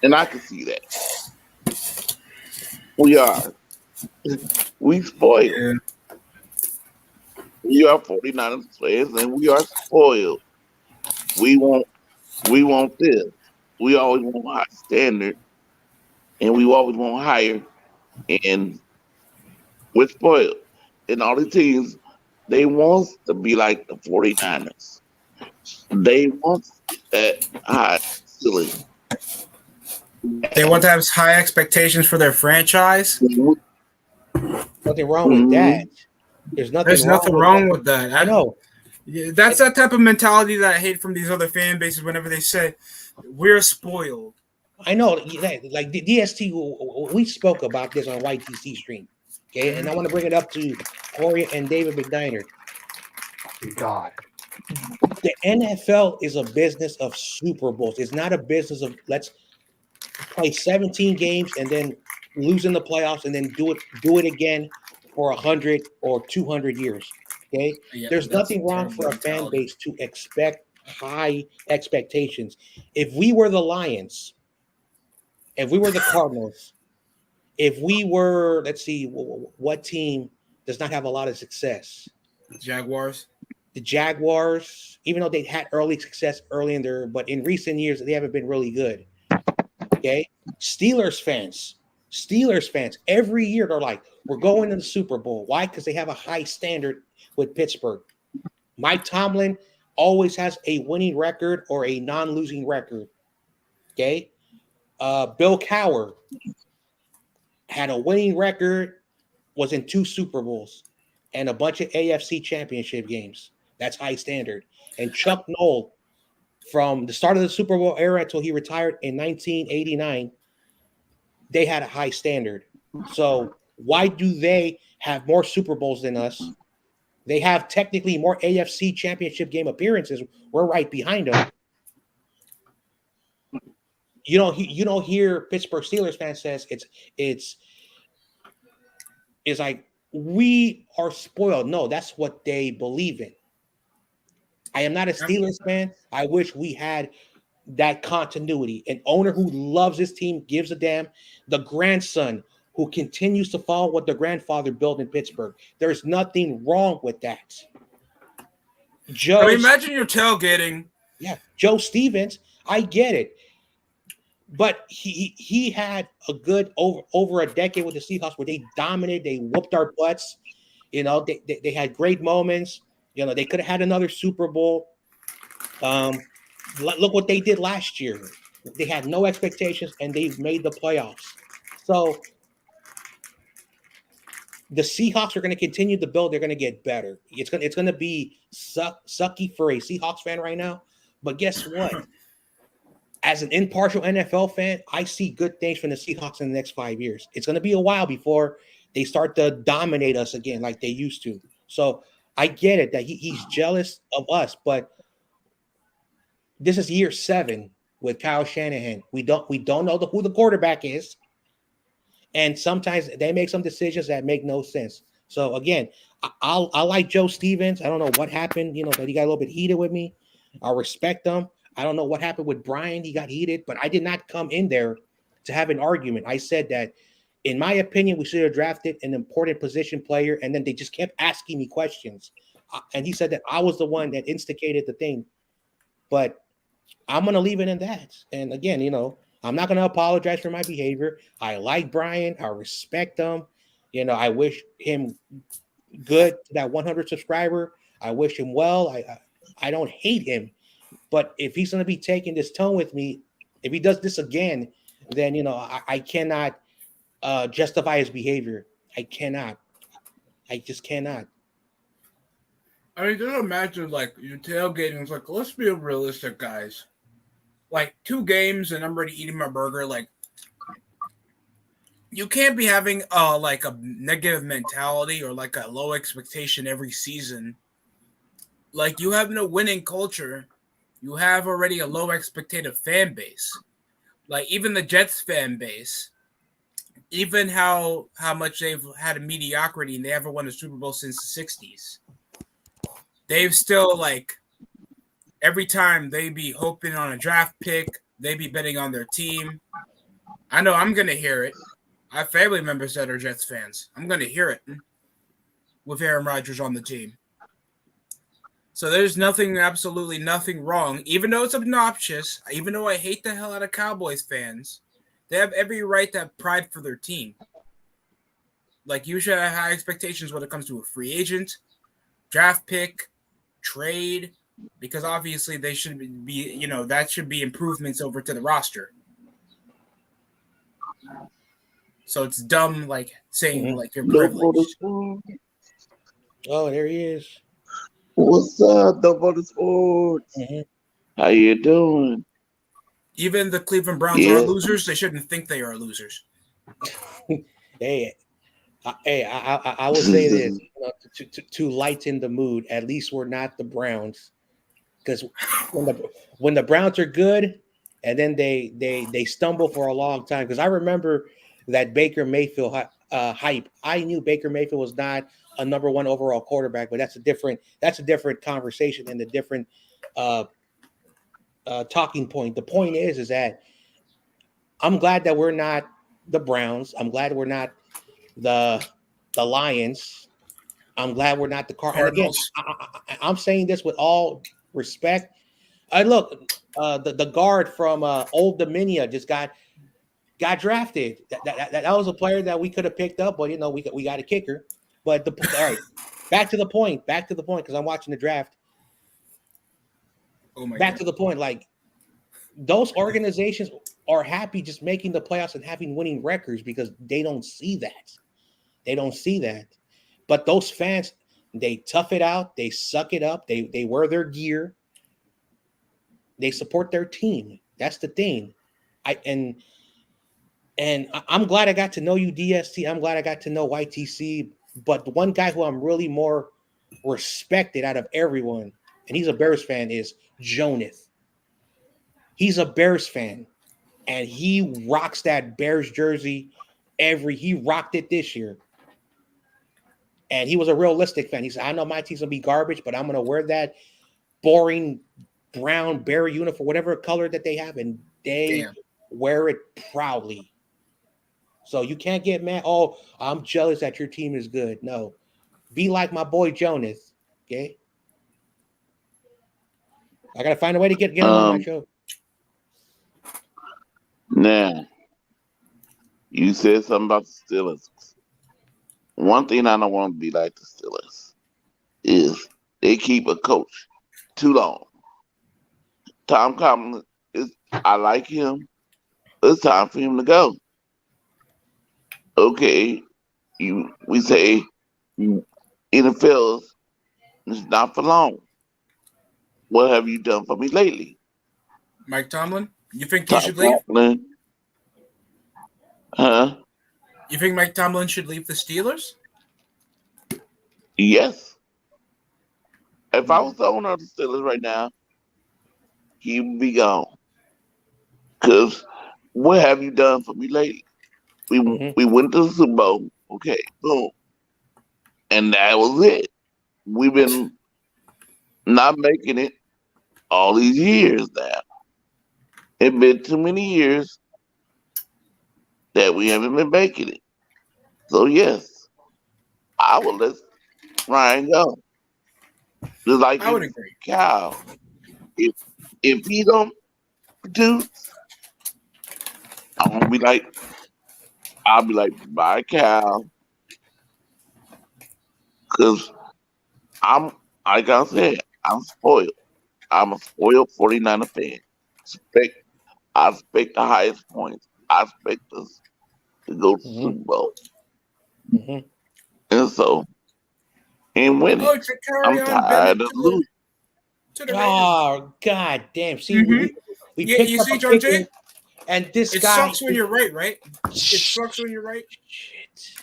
and I can see that we are. We spoiled. Yeah. We are 49ers players, and we are spoiled. We want, we want this. We always want high standard, and we always want higher. And we're spoiled. And all the teams, they want to be like the 49ers. They want that high ceiling. They want to have high expectations for their franchise. Nothing wrong with Mm-hmm. that. There's nothing There's wrong nothing with wrong that. with that. I know. Yeah, that's that type of mentality that I hate from these other fan bases whenever they say we're spoiled. I know. Like the DST, we spoke about this on YTC stream. Okay. And I want to bring it up to Corey and David McDiner. God. The NFL is a business of Super Bowls. It's not a business of let's play 17 games and then lose in the playoffs and then do it again for 100 or 200 years. Okay, Yeah, there's that's nothing wrong terrible for a fan mentality. base to expect high expectations. If we were the Lions, if we were the Cardinals, if we were, let's see, what team does not have a lot of success? Jaguars. The Jaguars, even though they had early success early in their, but in recent years they haven't been really good. Okay, Steelers fans, every year they're like, we're going to the Super Bowl. Why? Because they have a high standard with Pittsburgh. Mike Tomlin always has a winning record or a non-losing record. Okay, Bill Cowher had a winning record, was in 2 Super Bowls and a bunch of AFC championship games. That's high standard. And Chuck Noll, from the start of the Super Bowl era until he retired in 1989, they had a high standard. So why do they have more Super Bowls than us? They have technically more AFC championship game appearances. We're right behind them. You don't hear Pittsburgh Steelers fans says it's like we are spoiled. No, that's what they believe in. I am not a Steelers fan. I wish we had that continuity. An owner who loves his team, gives a damn. The grandson who continues to follow what the grandfather built in Pittsburgh. There's nothing wrong with that. I mean, imagine you're tailgating. Yeah, Joe Stevens, I get it. But he had a good over a decade with the Seahawks where they dominated, they whooped our butts. You know, they had great moments. You know, they could have had another Super Bowl. Look what they did last year. They had no expectations and they made the playoffs. So the Seahawks are going to continue to build. They're going to get better. It's going to be sucky for a Seahawks fan right now. But guess what? As an impartial NFL fan, I see good things from the Seahawks in the next 5 years. It's going to be a while before they start to dominate us again like they used to. So I get it that he's jealous of us, but this is year 7 with Kyle Shanahan. We don't know who the quarterback is, and sometimes they make some decisions that make no sense. So again, I like Joe Stevens. I don't know what happened, that he got a little bit heated with me. I respect him. I don't know what happened with Brian. He got heated, but I did not come in there to have an argument. I said that, in my opinion, we should have drafted an important position player, and then they just kept asking me questions. And he said that I was the one that instigated the thing. But I'm going to leave it in that. And again, I'm not going to apologize for my behavior. I like Brian. I respect him. I wish him good to that 100 subscriber. I wish him well. I don't hate him. But if he's going to be taking this tone with me, if he does this again, then, I cannot justify his behavior. I cannot. I just cannot. I mean, just imagine, you're tailgating. It's like, let's be realistic, guys. 2 games and I'm already eating my burger. You can't be having a negative mentality or a low expectation every season. You have no winning culture. You have already a low expectative fan base. Even the Jets fan base, even how much they've had a mediocrity and they haven't won a Super Bowl since the 60s. They've still every time they be hoping on a draft pick, they be betting on their team. I know I'm going to hear it. I have family members that are Jets fans. I'm going to hear it with Aaron Rodgers on the team. So there's absolutely nothing wrong, even though it's obnoxious, even though I hate the hell out of Cowboys fans, they have every right to have pride for their team. You should have high expectations when it comes to a free agent, draft pick, trade, because obviously they should be, that should be improvements over to the roster. So it's dumb, saying, you're privileged. Oh, there he is. What's up, the Motorsports? Mm-hmm. How you doing? Even the Cleveland Browns are losers. They shouldn't think they are losers. Hey, I would say this to lighten the mood. At least we're not the Browns, because when the Browns are good, and then they stumble for a long time. Because I remember that Baker Mayfield hype. I knew Baker Mayfield was not a number 1 overall quarterback, but that's a different conversation and a different talking point. The point is that I'm glad that we're not the Browns. I'm glad we're not the Lions. I'm glad we're not the And again, Cardinals. I'm saying this with all respect. I look, the guard from Old Dominion just got drafted. That was a player that we could have picked up, but we got a kicker. But all right, back to the point, because I'm watching the draft. Oh my Back God. to the point, like those organizations are happy just making the playoffs and having winning records because they don't see that. They don't see that. But those fans, they tough it out, they suck it up, they wear their gear, they support their team. That's the thing. I'm glad I got to know you, DST. I'm glad I got to know YTC. But the one guy who I'm really more respected out of everyone, and he's a Bears fan, is Jonath. He's a Bears fan, and he rocks that Bears jersey he rocked it this year. And he was a realistic fan. He said, I know my team's gonna be garbage, but I'm gonna wear that boring brown Bear uniform, whatever color that they have, and they wear it proudly. So you can't get mad. Oh, I'm jealous that your team is good. No, be like my boy Jonas. Okay, I gotta find a way to get him on my show. Now, you said something about the Steelers. One thing I don't want to be like the Steelers is they keep a coach too long. Tom Coughlin I like him. It's time for him to go. Okay, we say NFL is not for long. What have you done for me lately? Mike Tomlin, you think he Tom should leave? Coughlin, huh? You think Mike Tomlin should leave the Steelers? Yes. If I was the owner of the Steelers right now, he would be gone. Because what have you done for me lately? We went to the Super Bowl. Okay, boom. And that was it. We've been not making it all these years now. It's been too many years that we haven't been making it. So yes, I will let Ryan go. Just like I would agree. Cal. If he don't produce, I'll be like, bye, Cal, because I'm like I said, I'm spoiled. I'm a spoiled 49er fan. Expect I expect the highest points. I expect us to go to Super Bowl. And so, and winning. Oh, I'm tired of losing. Oh, God damn. See, we picked up see, a John kicker, Jay? and this It guy. sucks when you're right, right? It sucks when you're right. Shit.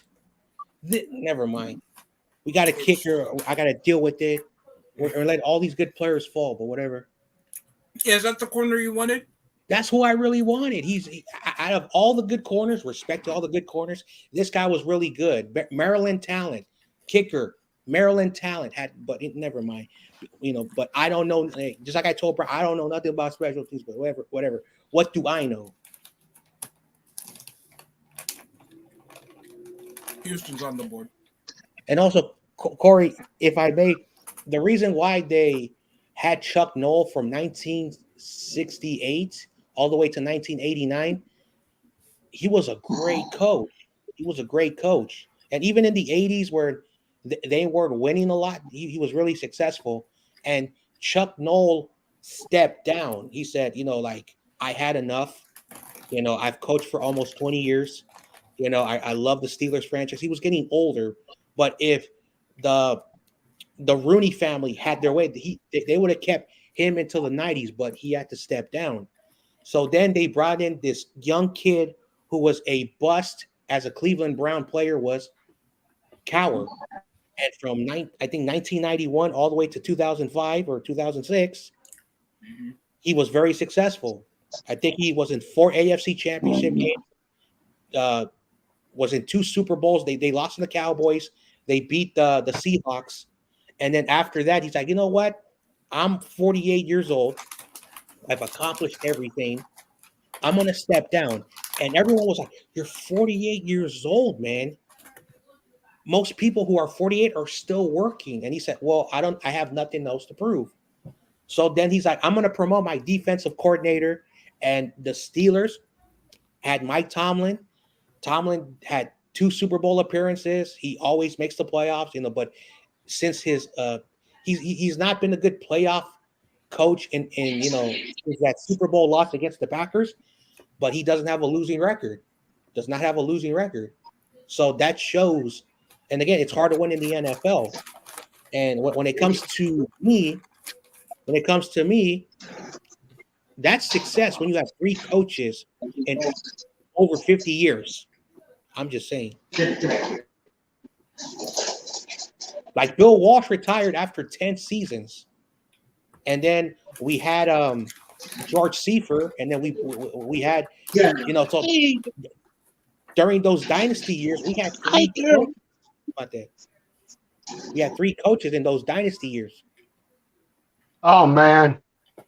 Never mind. We got a kicker. I got to deal with it. Or let all these good players fall, but whatever. Yeah, is that the corner you wanted? That's who I really wanted. Out of all the good corners, respect to all the good corners, this guy was really good. Maryland talent, kicker, Maryland talent but never mind. But I don't know. Just like I told Brian, I don't know nothing about special teams, but whatever. What do I know? Houston's on the board. And also, Corey, if I may, the reason why they had Chuck Noll from 1968 all the way to 1989, he was a great coach. And even in the 80s where they weren't winning a lot, he was really successful. And Chuck Noll stepped down. He said, I had enough. I've coached for almost 20 years. I love the Steelers franchise. He was getting older, but if the Rooney family had their way, they would have kept him until the 90s, but he had to step down. So then they brought in this young kid who was a bust as a Cleveland Brown player, was Cowher. And from, I think, 1991 all the way to 2005 or 2006, he was very successful. I think he was in 4 AFC championship games, was in 2 Super Bowls. They lost to the Cowboys. They beat the Seahawks. And then after that, he's like, you know what? I'm 48 years old. I've accomplished everything. I'm gonna step down. And everyone was like, "You're 48 years old, man. Most people who are 48 are still working." And he said, "Well, I have nothing else to prove." So then he's like, "I'm gonna promote my defensive coordinator." And the Steelers had Mike Tomlin. Tomlin had 2 Super Bowl appearances. He always makes the playoffs, but since his he's not been a good playoff coach in since that Super Bowl loss against the Packers, but he doesn't have a losing record. Does not have a losing record. So that shows, and again, it's hard to win in the NFL. And when it comes to me, that's success when you have 3 coaches in over 50 years. I'm just saying. Like Bill Walsh retired after 10 seasons. And then we had George Seifert, and then we had, so during those dynasty years, we had 3 coaches. About that. We had 3 coaches in those dynasty years. Oh man, I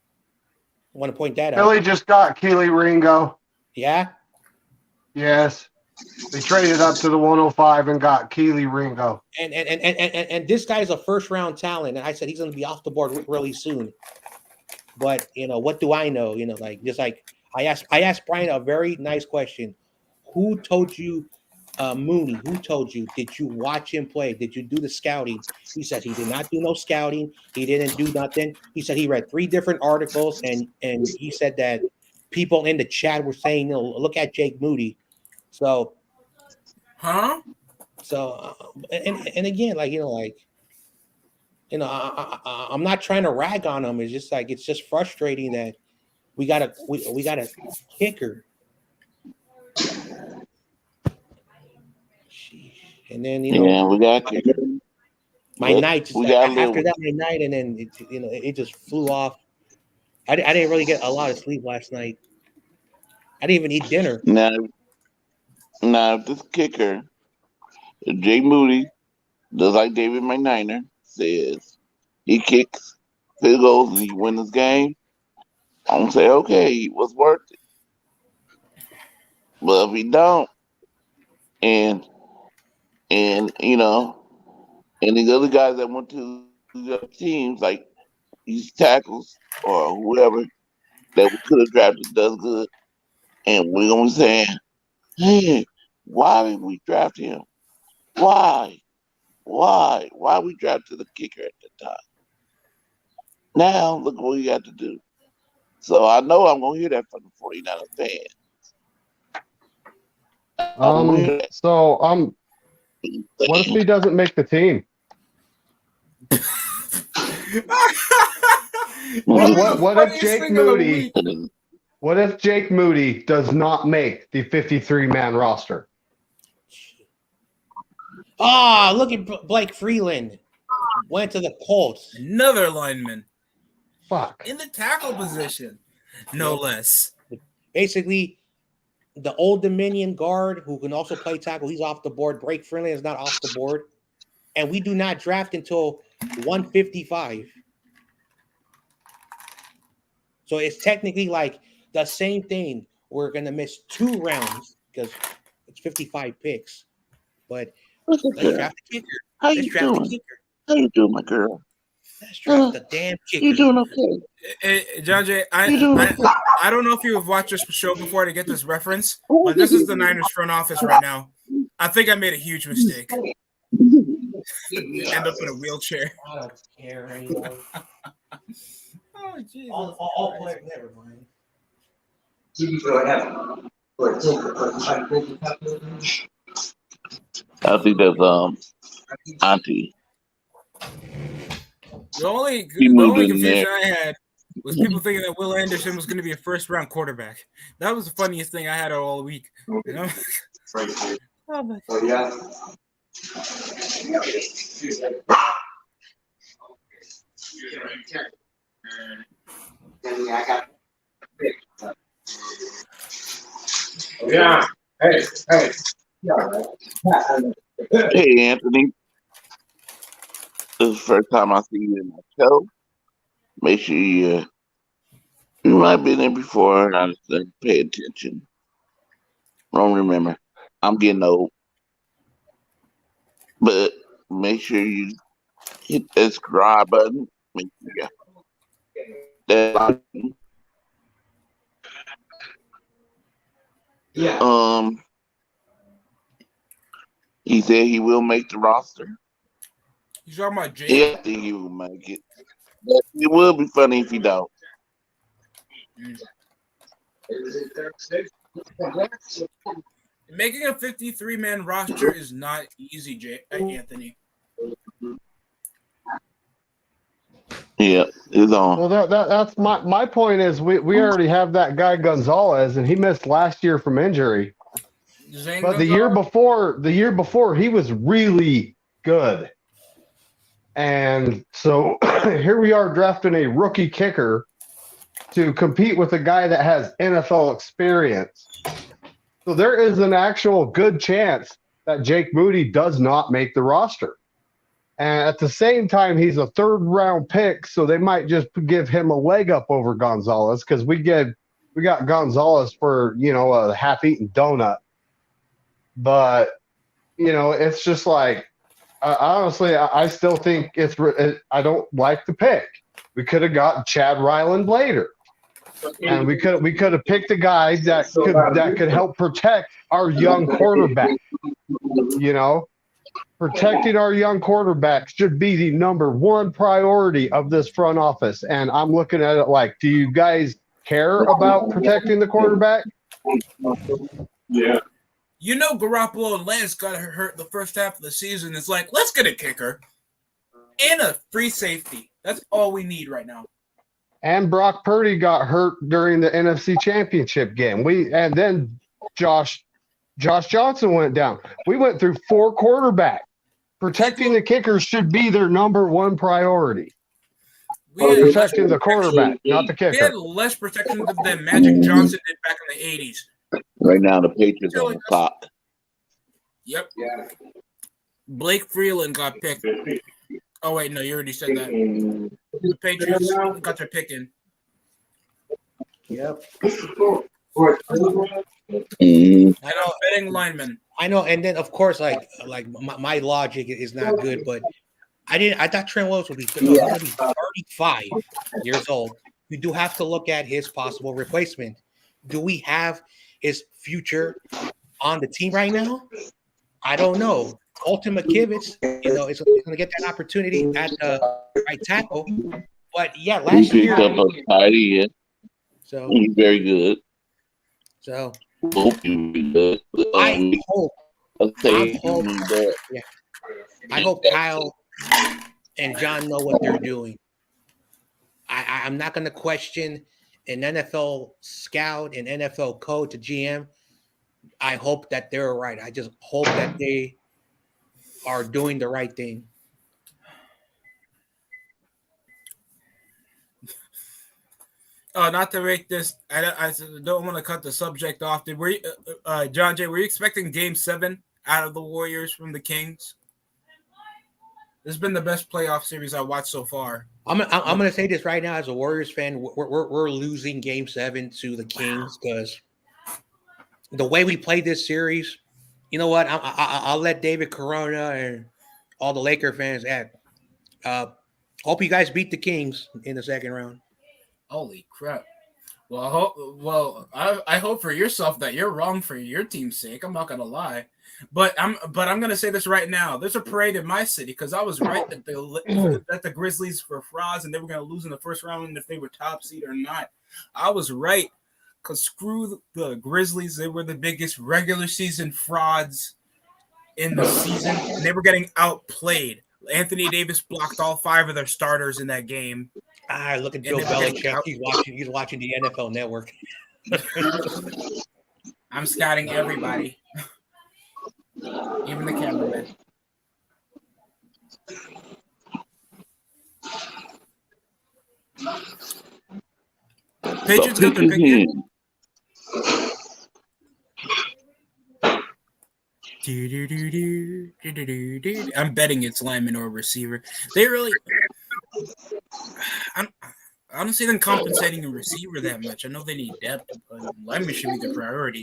want to point that out. Philly just got Keely Ringo. Yeah. Yes, they traded up to the 105 and got Keely Ringo. And this guy's a first-round talent, and I said he's going to be off the board really soon. But what do I know? I asked Brian a very nice question. Who told you, Mooney? Who told you? Did you watch him play? Did you do the scouting? He said he did not do no scouting. He didn't do nothing. He said he read 3 different articles, and he said that people in the chat were saying, look at Jake Moody. So, and again, I'm not trying to rag on him. It's just frustrating that we got a kicker. And then we got kicker. My night after that, my night, and then it just flew off. I didn't really get a lot of sleep last night. I didn't even eat dinner. Now if this kicker, Jay Moody, just like David McNiner says, he kicks field goals and he wins this game, I'm gonna say, okay, it was worth it. But if he don't, and and the other guys that went to the other teams, like these tackles or whoever that we could have drafted does good, and we're gonna be saying, hey, why did we draft him? Why we drafted the kicker at the time? Now look what we got to do. So I know I'm gonna hear that from the 49ers fans. What if he doesn't make the team? What if Jake Moody? What if Jake Moody does not make the 53-man roster? Look at Blake Freeland. Went to the Colts. Another lineman. Fuck. In the tackle position, no less. Basically, the Old Dominion guard who can also play tackle, he's off the board. Blake Freeland is not off the board. And we do not draft until 155. So it's technically like the same thing. We're going to miss 2 rounds because it's 55 picks. But let's draft the kicker. How you doing, my girl? Let's draft the damn kicker. You doing okay? John Jay, I don't know if you have watched this show before to get this reference, but this is the Niners front office right now. I think I made a huge mistake. End up in a wheelchair. I don't care anymore. Oh, Jesus. All players, never mind. I think that's Auntie. The only confusion I had was people thinking that Will Anderson was going to be a first-round quarterback. That was the funniest thing I had all week. Oh my God. Yeah. Yeah. Hey. Hey, Anthony. This is the first time I see you in my show. Make sure you You might have been there before, and I just didn't pay attention. I don't remember. I'm getting old. But make sure you hit that subscribe button. Make sure you that like button. Yeah. He said he will make the roster. You talking about Jake? Yeah, I think he will make it. But it will be funny if he don't. Making a 53-man roster is not easy, Anthony. Yeah, it's on. Well, that's my point is we already have that guy Gonzalez, and he missed last year from injury. But the year before he was really good. And so here we are drafting a rookie kicker to compete with a guy that has NFL experience. So there is an actual good chance that Jake Moody does not make the roster. And at the same time, he's a third-round pick, so they might just give him a leg up over Gonzalez because we got Gonzalez for, a half-eaten donut. But, it's just like, honestly, I still think I don't like the pick. We could have got Chad Ryland later. And we could have picked a guy that could help protect our young quarterback. Protecting our young quarterback should be the number one priority of this front office. And I'm looking at it like, do you guys care about protecting the quarterback? Yeah. Garoppolo and Lance got hurt the first half of the season. It's like, let's get a kicker and a free safety. That's all we need right now. And Brock Purdy got hurt during the NFC Championship game. And then Josh Johnson went down. We went through 4 quarterbacks. Protecting the kickers should be their number one priority. Protecting the quarterback, not the kicker. We had less protection than Magic Johnson did back in the 80s. Right now, the Patriots on the clock. Yep. Yeah. Blake Freeland got picked. Oh, wait, no, you already said that. The Patriots got their pick in. Yep. Mm-hmm. I know, betting lineman. I know, and then of course, like my logic is not good, but I thought Trent Williams would be 35 years old. We do have to look at his possible replacement. Do we have his future on the team right now? I don't know. Colton McKivitz, is going to get that opportunity at the right tackle. But yeah, last year picked up a tight end. So He's very good. So Hope you be good. I hope Kyle and John know what they're doing. I'm not going to question an NFL scout, an NFL coach, a GM. I hope that they're right. I just hope that they are doing the right thing. Not to make this, I don't want to cut the subject off. Were you, John Jay, were you expecting Game 7 out of the Warriors from the Kings? This has been the best playoff series I watched so far. I'm going to say this right now as a Warriors fan. We're losing Game 7 to the Kings because the way we played this series, you know what? I'll let David Corona and all the Laker fans add. Hope you guys beat the Kings in the second round. Holy crap! Well, I hope for yourself that you're wrong for your team's sake. I'm not gonna lie, but I'm gonna say this right now. There's a parade in my city because I was right that the Grizzlies were frauds and they were gonna lose in the first round if they were top seed or not. I was right because screw the Grizzlies. They were the biggest regular season frauds in the season, and they were getting outplayed. Anthony Davis blocked all 5 of their starters in that game. Look at Bill Belichick. He's watching the NFL Network. I'm scouting everybody, even the cameraman. Patriots got their pick in. I'm betting it's lineman or receiver. They really. I don't see them compensating a receiver that much. I know they need depth, but linemen should be the priority.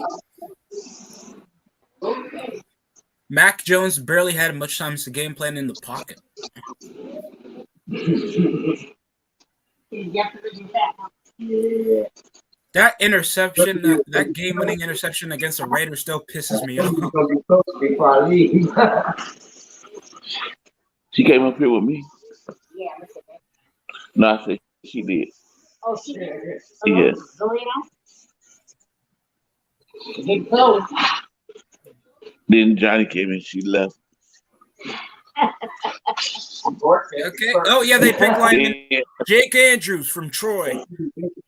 Mac Jones barely had much time as the game plan in the pocket. That interception, that game-winning interception against the Raiders still pisses me off. Before I leave. She came up here with me. No, I said she did. Oh, she did. Yeah. Then Johnny came and she left. Okay. Oh, yeah, they picked lineman Jake Andrews from Troy.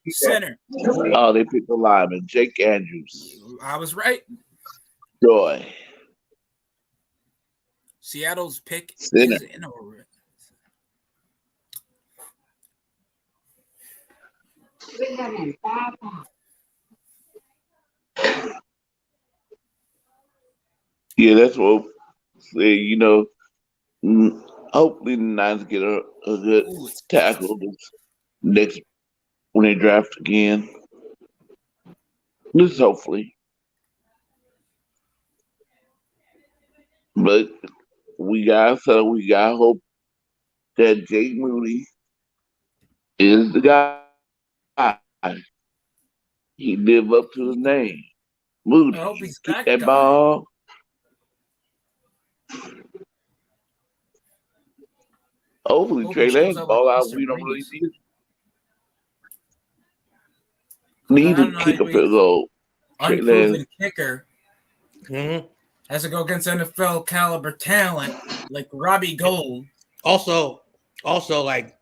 Center. Oh, they picked the lineman, Jake Andrews. I was right. Joy. Seattle's pick Center. is in over. Yeah, that's what say, hopefully the Niners get a good tackle this next when they draft again. Just hopefully. But we gotta hope that Jake Moody is the guy. He live up to his name. Moody. I hope he's Kick that that guy. ball. Hopefully Hope Trey he shows Lance up ball like out. Mr. We don't really Breeze. need I don't to know kick a how field goal. Trey Unproven Lance. kicker Mhm. has to go against NFL caliber talent like Robbie Gold. Also, like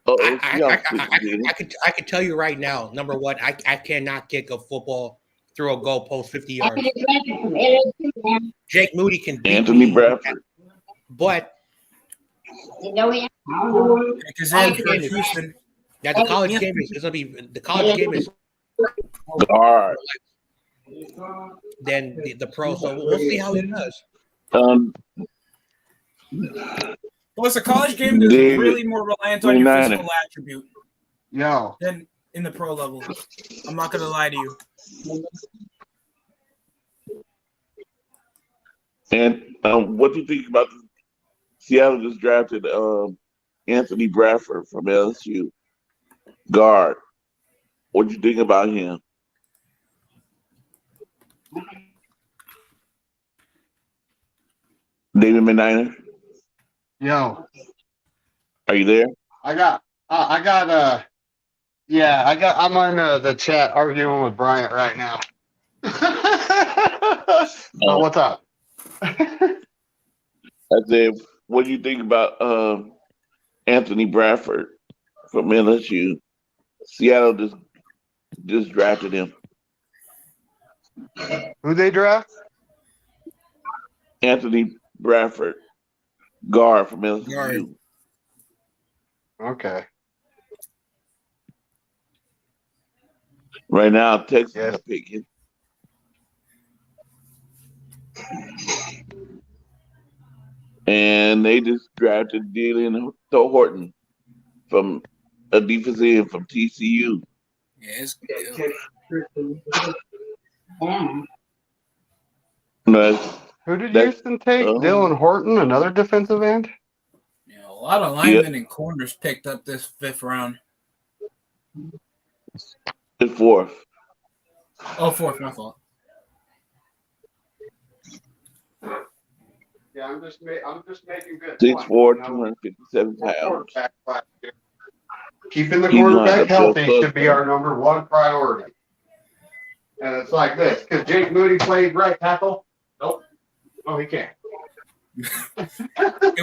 I could tell you right now. Number one, I cannot kick a football through a goalpost 50 yards. Jake Moody can beat Anthony me, Bradford. but Because in for Houston, yeah, the college game is gonna be the college game is Guard. than the pro. So we'll see how he does. Um, plus a college game is David, really more reliant on your 29er. physical attribute Yo, than in the pro level. I'm not gonna lie to you. And what do you think about Seattle just drafted Anthony Bradford from LSU, guard? What do you think about him? David Meniner, yo, are you there? I'm on the chat arguing with Bryant right now. Oh, what's up? I said, what do you think about Anthony Bradford from LSU? Seattle just drafted him. Who they draft? Anthony Bradford, guard from LSU. Guard. Okay. Right now, Texas Yes. is picking. And they just drafted Dylan Horton from a defensive end from TCU. Yes. But, Who did That- Houston take? Dylan Horton, another defensive end? Yeah, a lot of linemen and corners picked up this fifth round. the fourth. Oh, fourth, my fault. Yeah, I'm just making good 6'4", 257 pounds. Keeping the He's not quarterback the healthy best should be our number one priority. And it's like this, because Jake Moody played right tackle. Nope. Oh, he can't.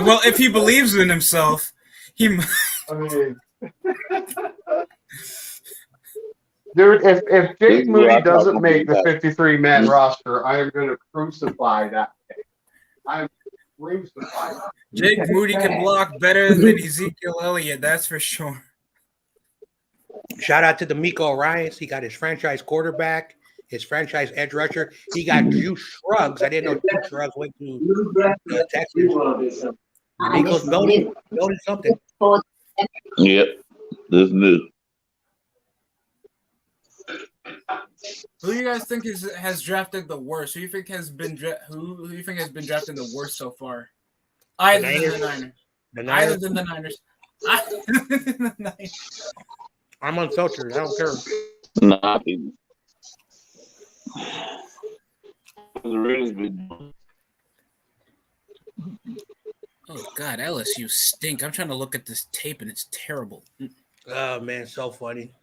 Well, if he believes in himself, he. I mean, dude, if Jake Moody doesn't make the 53-man roster, I am going to crucify that thing. I'm crucified. Jake Moody can block better than Ezekiel Elliott, that's for sure. Shout out to D'Amico Ryans. He got his franchise quarterback, his franchise edge rusher. He got Drew Shrugs. I didn't know Drew Shrugs went to Texas. D'Amico's building something. Yep. This new. Who do you guys think has drafted the worst? Who do you think has been who do you think has been drafting the worst so far? Either than the Niners. The Either Niners. than the Niners. Either than the Niners. I'm unfiltered. I don't care. Nah, I think the Raiders been. Oh God, LSU stink. I'm trying to look at this tape and it's terrible. Oh man, so funny.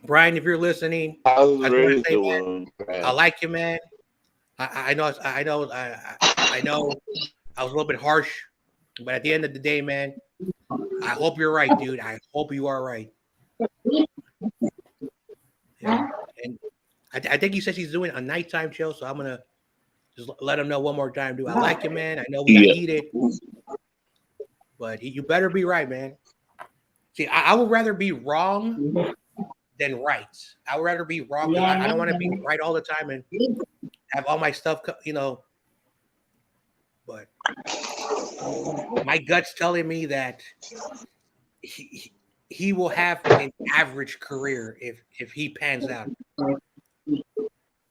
Brian, if you're listening, How's I the just want Raiders to say, man, doing? I like you, man. I know, I know, I was a little bit harsh, but at the end of the day, man, I hope you're right, dude. I hope you are right. Yeah, and I think he says he's doing a nighttime show, so I'm gonna just let him know one more time, dude. I like you, man. I know we got Yeah. heated, but you better be right, man. See, I would rather be wrong than right. I would rather be wrong. I don't want to be right all the time and have all my stuff, but my gut's telling me that he will have an average career if he pans out.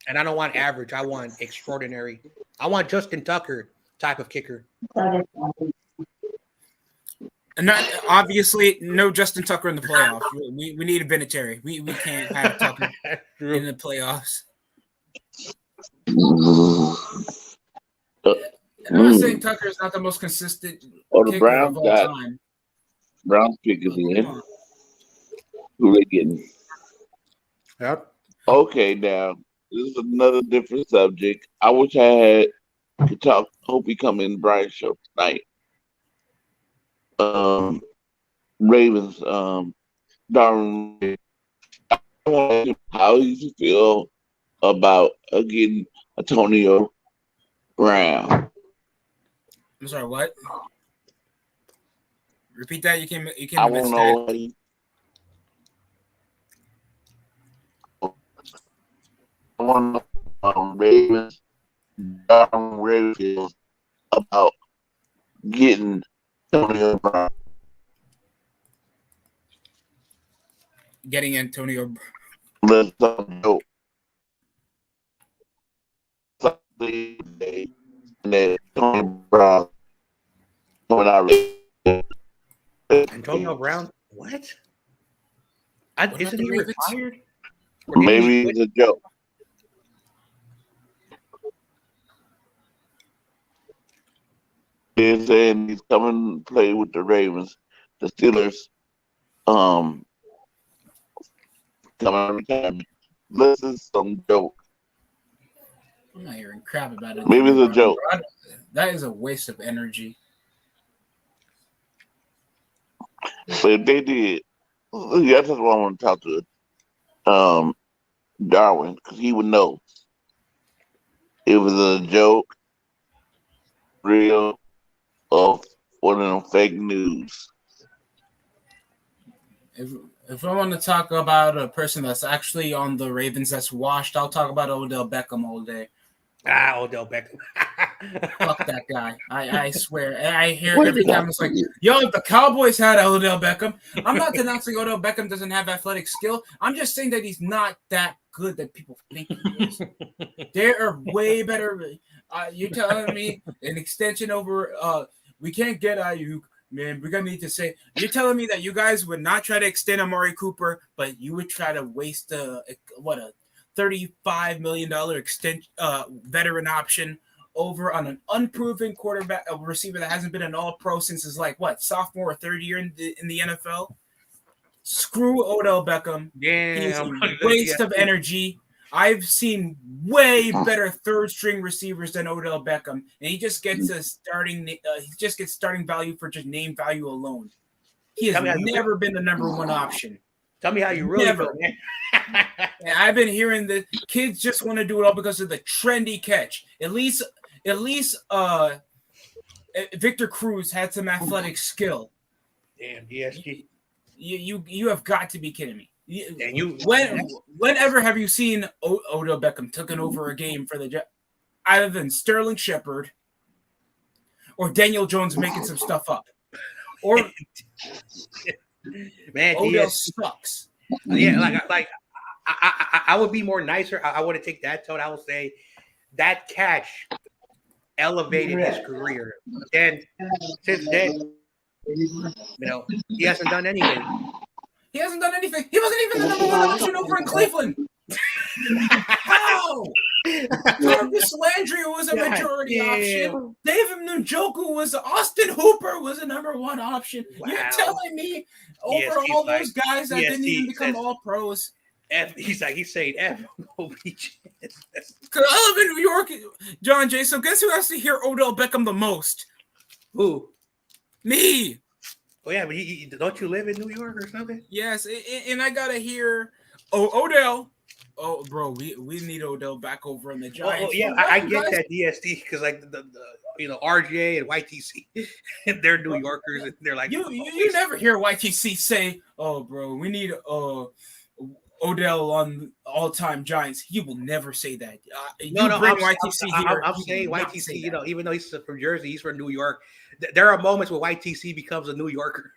And I don't want average. I want extraordinary. I want Justin Tucker type of kicker. And not obviously no Justin Tucker in the playoffs. We need a Vinatieri. We can't have Tucker in the playoffs. I'm not saying Tucker is not the most consistent the kicker Browns of all got time. Browns pick is in. Who they getting? Yep. Okay, now this is another different subject. I wish could talk. Hope he come in Brian's show tonight. Ravens. Darwin. I want to ask him how you feel about getting Antonio Brown. I'm sorry, what? Repeat that. You came I in want to mid-stack. know. I want to know Ravens. Darwin Ravens feels about getting Antonio Brown. Getting Antonio. Let's go. Sunday, and then Antonio Brown coming out. Antonio Brown? What? Isn't he Ravens? retired? Maybe it's a joke. They're saying he's coming to play with the Ravens. The Steelers, coming out of retirement. This is some joke. I'm not hearing crap about it. Maybe it's a joke. That is a waste of energy. But if they did, that's what I want to talk to Darwin, because he would know if it was a joke, real, or one of them fake news. If I want to talk about a person that's actually on the Ravens that's washed, I'll talk about Odell Beckham all day. Odell Beckham. Fuck that guy. I swear. I hear every time it's like, yo, if the Cowboys had Odell Beckham, I'm not denouncing Odell Beckham doesn't have athletic skill. I'm just saying that he's not that good that people think he is. There are way better. You're telling me an extension over we can't get Ayuk. Man, we're gonna need to say you're telling me that you guys would not try to extend Amari Cooper, but you would try to waste a $35 million veteran option over on an unproven quarterback, a receiver that hasn't been an All-Pro since his sophomore or third year in the NFL. Screw Odell Beckham. He's a waste of energy. I've seen way better third-string receivers than Odell Beckham, and he just gets starting value for just name value alone. He has never been the number one option. Tell me how you really feel, man. And I've been hearing that kids just want to do it all because of the trendy catch. At least Victor Cruz had some athletic skill. Damn, DSG. You have got to be kidding me. Whenever have you seen Odell Beckham taking over a game for the Jets, other than Sterling Shepard or Daniel Jones making some stuff up, or Man, Odell DS, sucks. yeah, I would be more nicer. I wouldn't take that tone. I would say that catch elevated his career. Then since then, he hasn't done anything. He hasn't done anything. He wasn't even the number one option over in Cleveland. How? Jarvis Landry was a majority option. David Njoku was Austin Hooper was a number one option. Wow. You're telling me over all those guys that didn't even become all pros. He's saying F OBJ. Because I live in New York, John Jay. So guess who has to hear Odell Beckham the most? Who? Me. Oh yeah, but don't you live in New York or something? Yes, and I gotta hear Odell. Oh, bro, we need Odell back over in the Giants. Oh yeah, I get that DST because like the RJ and YTC, they're New Yorkers and they're like you never hear YTC say, "Oh, bro, we need Odell on all-time Giants." He will never say that. I'm saying YTC. Even though he's from Jersey, he's from New York. There are moments where YTC becomes a New Yorker.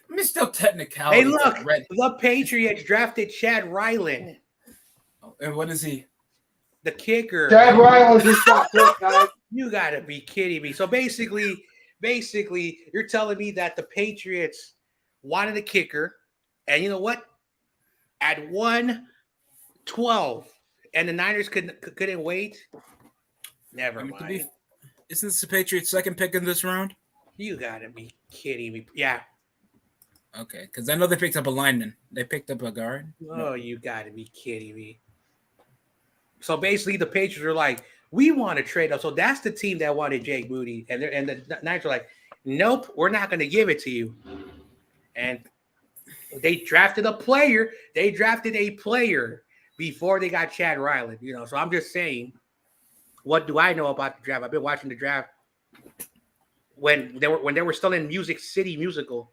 I mean, still technicality. Hey, look, the Patriots drafted Chad Ryland. And what is he? The kicker. Chad Ryland just got picked, guys. You gotta be kidding me. So basically, you're telling me that the Patriots wanted a kicker, and you know what? At 112, and the Niners couldn't wait. Never mind. Isn't this the Patriots' second pick in this round? You gotta be kidding me. Yeah. Okay, because I know they picked up a lineman. They picked up a guard. Oh, you gotta be kidding me. So basically, the Patriots are like, we want to trade up. So that's the team that wanted Jake Moody, and the Niners are like, nope, we're not going to give it to you. And they drafted a player. They drafted a player before they got Chad Ryland. So I'm just saying, what do I know about the draft? I've been watching the draft when they were still in Music City Musical,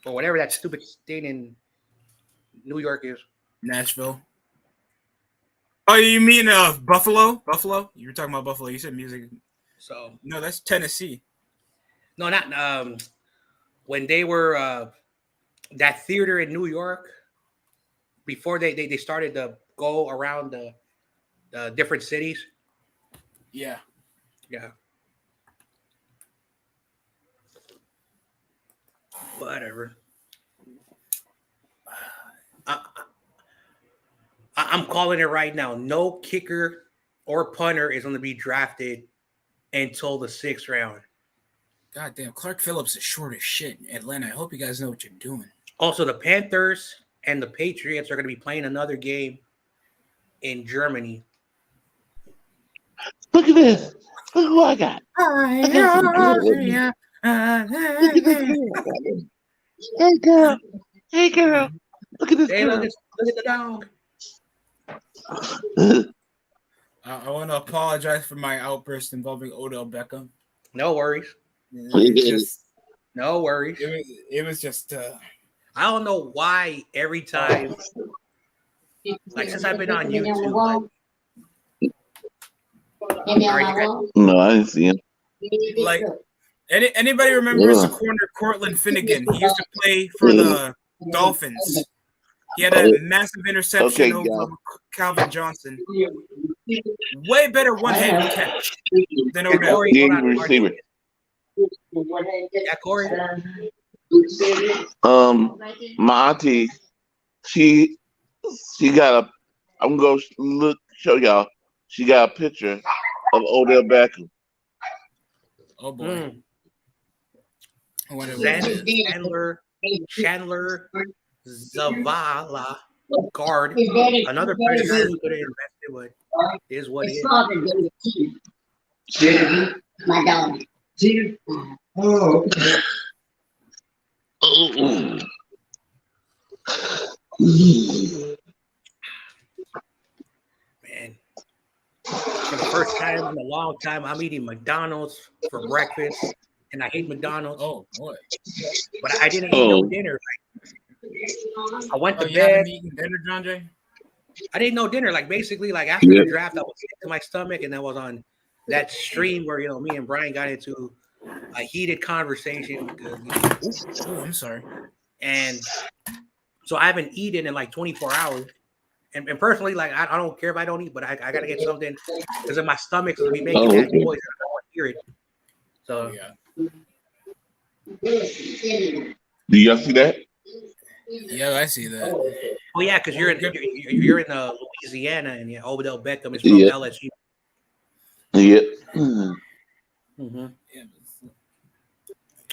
or whatever that stupid thing in New York is. Nashville. Oh, you mean Buffalo? Buffalo? You were talking about Buffalo. You said music. So no, that's Tennessee. No, not when they were that theater in New York before they started to go around the different cities. Yeah. Whatever. I'm calling it right now. No kicker or punter is going to be drafted until the 6th round. God damn, Clark Phillips is short as shit in Atlanta. I hope you guys know what you're doing. Also, the Panthers and the Patriots are going to be playing another game in Germany. Look at this. Look who I got. Hey, girl. Hey, girl. Look at this girl. Look at the dog. I want to apologize for my outburst involving Odell Beckham. No worries. No worries. It was just. I don't know why every time, like since I've been on YouTube. No, I didn't see him. Like, anybody remembers the corner Cortland Finnegan? He used to play for the Dolphins. He had a massive interception over Calvin Johnson. Way better one-handed catch than Odell. Receiver. Yeah, Corey. My auntie, she got I'm gonna show y'all. She got a picture of Odell Beckham. Oh boy. Chandler Zavala guard. Another player that could have invested with is what it is. My dog. Oh, okay. Man, for the first time in a long time, I'm eating McDonald's for breakfast, and I hate McDonald's. Oh boy! But I didn't eat no dinner. I went to bed. You haven't eaten dinner, John Jay? I didn't know dinner. Like basically, like after the draft, I was sick to my stomach, and I was on that stream where me and Brian got into a heated conversation. Oh, I'm sorry. And so I haven't eaten in like 24 hours. And personally, like I don't care if I don't eat, but I got to get something because my stomach's to be making Oh, that okay. noise. I don't want to hear it. So Do y'all see that? Yeah, I see that. oh yeah, because you're in Louisiana, and yeah, Odell Beckham is from Yeah. LSU. Yeah. Mm-hmm.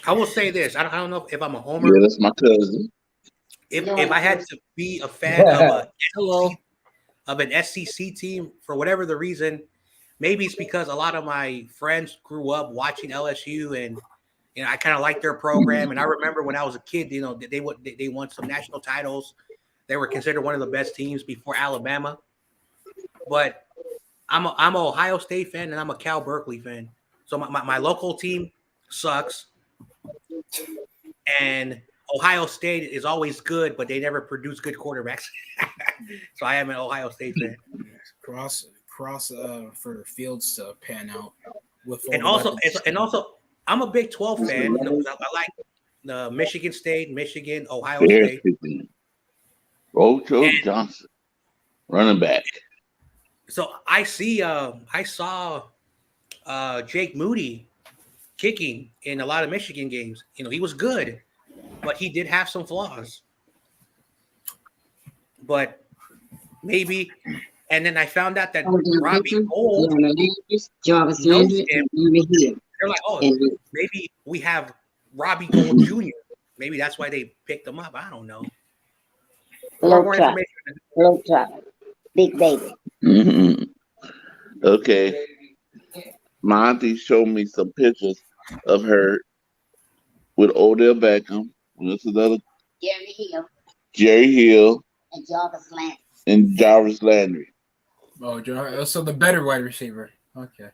I will say this: I don't know if I'm a homer. Yeah, that's my cousin. If I had to be a fan of Hello. an SEC team for whatever the reason, maybe it's because a lot of my friends grew up watching LSU, and I kind of like their program. And I remember when I was a kid, they won some national titles. They were considered one of the best teams before Alabama. But I'm an Ohio State fan and I'm a Cal Berkeley fan. So my local team sucks, and Ohio State is always good, but they never produce good quarterbacks. So I am an Ohio State fan. Cross for Fields to pan out with all And the also, weapons. I'm a Big 12 fan. I like the Michigan State, Michigan, Ohio Bears State. picking Rojo And Johnson, running back. so I saw Jake Moody kicking in a lot of Michigan games. He was good, but he did have some flaws. But maybe, and then I found out that Robbie Gold Jarvis knows Landry, him. and Jimmy Hill. They're like, oh, And maybe we have Robbie Gold Jr. Maybe that's why they picked him up. I don't know. More Globetrot, information. Globetrot, Big Baby. Mm-hmm. Okay. My auntie showed me some pictures of her with Odell Beckham. This is another Jeremy Hill Jerry Hill and Jarvis Landry. and Jarvis Landry. Oh, so the better wide receiver. Okay.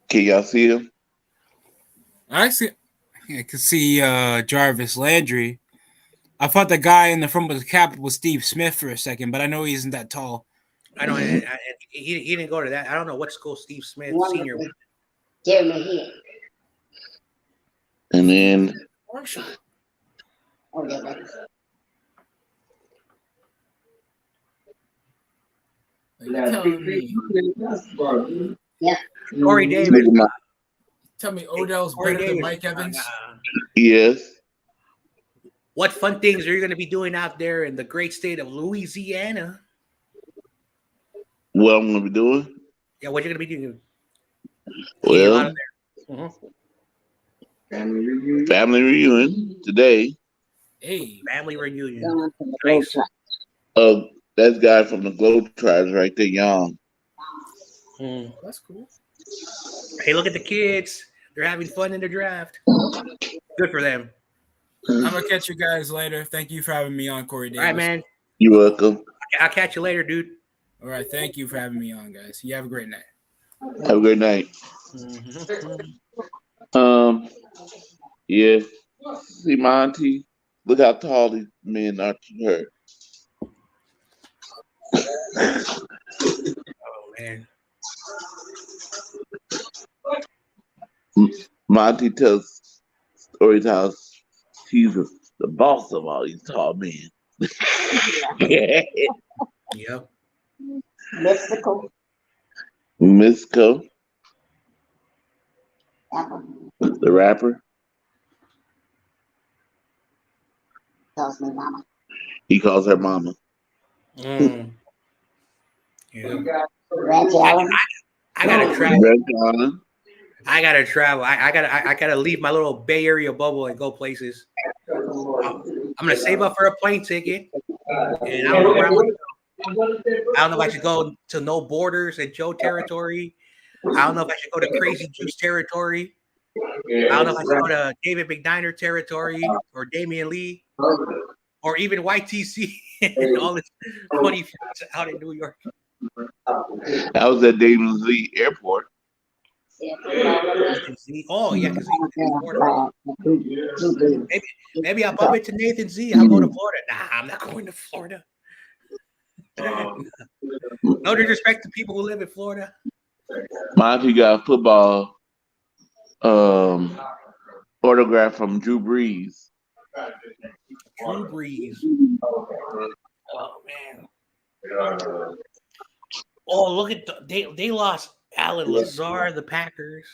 Can y'all see him? I could see Jarvis Landry. I thought the guy in the front of the cap was Steve Smith for a second, but I know he isn't that tall. I know, and he didn't go to that. I don't know what school Steve Smith Senior went. Jeremy Hill. And then Marshall. Oh, yeah, that's yeah. Corey look Davis. at my Tell me Odell's Corey better than Davis. Mike Evans. yes. What fun things are you going to be doing out there in the great state of Louisiana? What I'm gonna be doing? Yeah, what you going to be doing? Came out Well, of there. family reunion today. Hey, Family reunion. Going to the Nice. Globetrot. That guy from the Globetrotters right there, young. that's cool. Hey, look at the kids. They're having fun in the draft. Good for them. I'm gonna catch you guys later. Thank you for having me on, Corey Davis. All right, man. You're welcome. I'll catch you later, dude. All right, thank you for having me on, guys. You have a great night. Have a great night. Yeah. See, my auntie, look how tall these men are to her. Oh, man. My auntie tells stories how she's the boss of all these tall men. Yep. Mexico. Misco, Apple. the rapper, Tells me mama. he calls her mama. Yeah. Ranch Allen. I gotta travel. Red Donna. I gotta travel. I gotta leave my little Bay Area bubble and go places. I'm gonna save up for a plane ticket, and I don't know where I'm gonna go. I don't know if I should go to No Borders and Joe territory. I don't know if I should go to Crazy Juice territory. I don't know if I should go to David McDiner territory or Damian Lee or even YTC and all this funny friends out in New York. I was at Damon's Lee Airport. Nathan Z. Oh yeah, because maybe I'll bump into Nathan Z. I'll go to Florida. Nah, I'm not going to Florida. No disrespect to people who live in Florida. Monty got a football um, autograph from Drew Brees. Drew Brees. Oh man. Oh, look at they lost Alan Lazard, the Packers.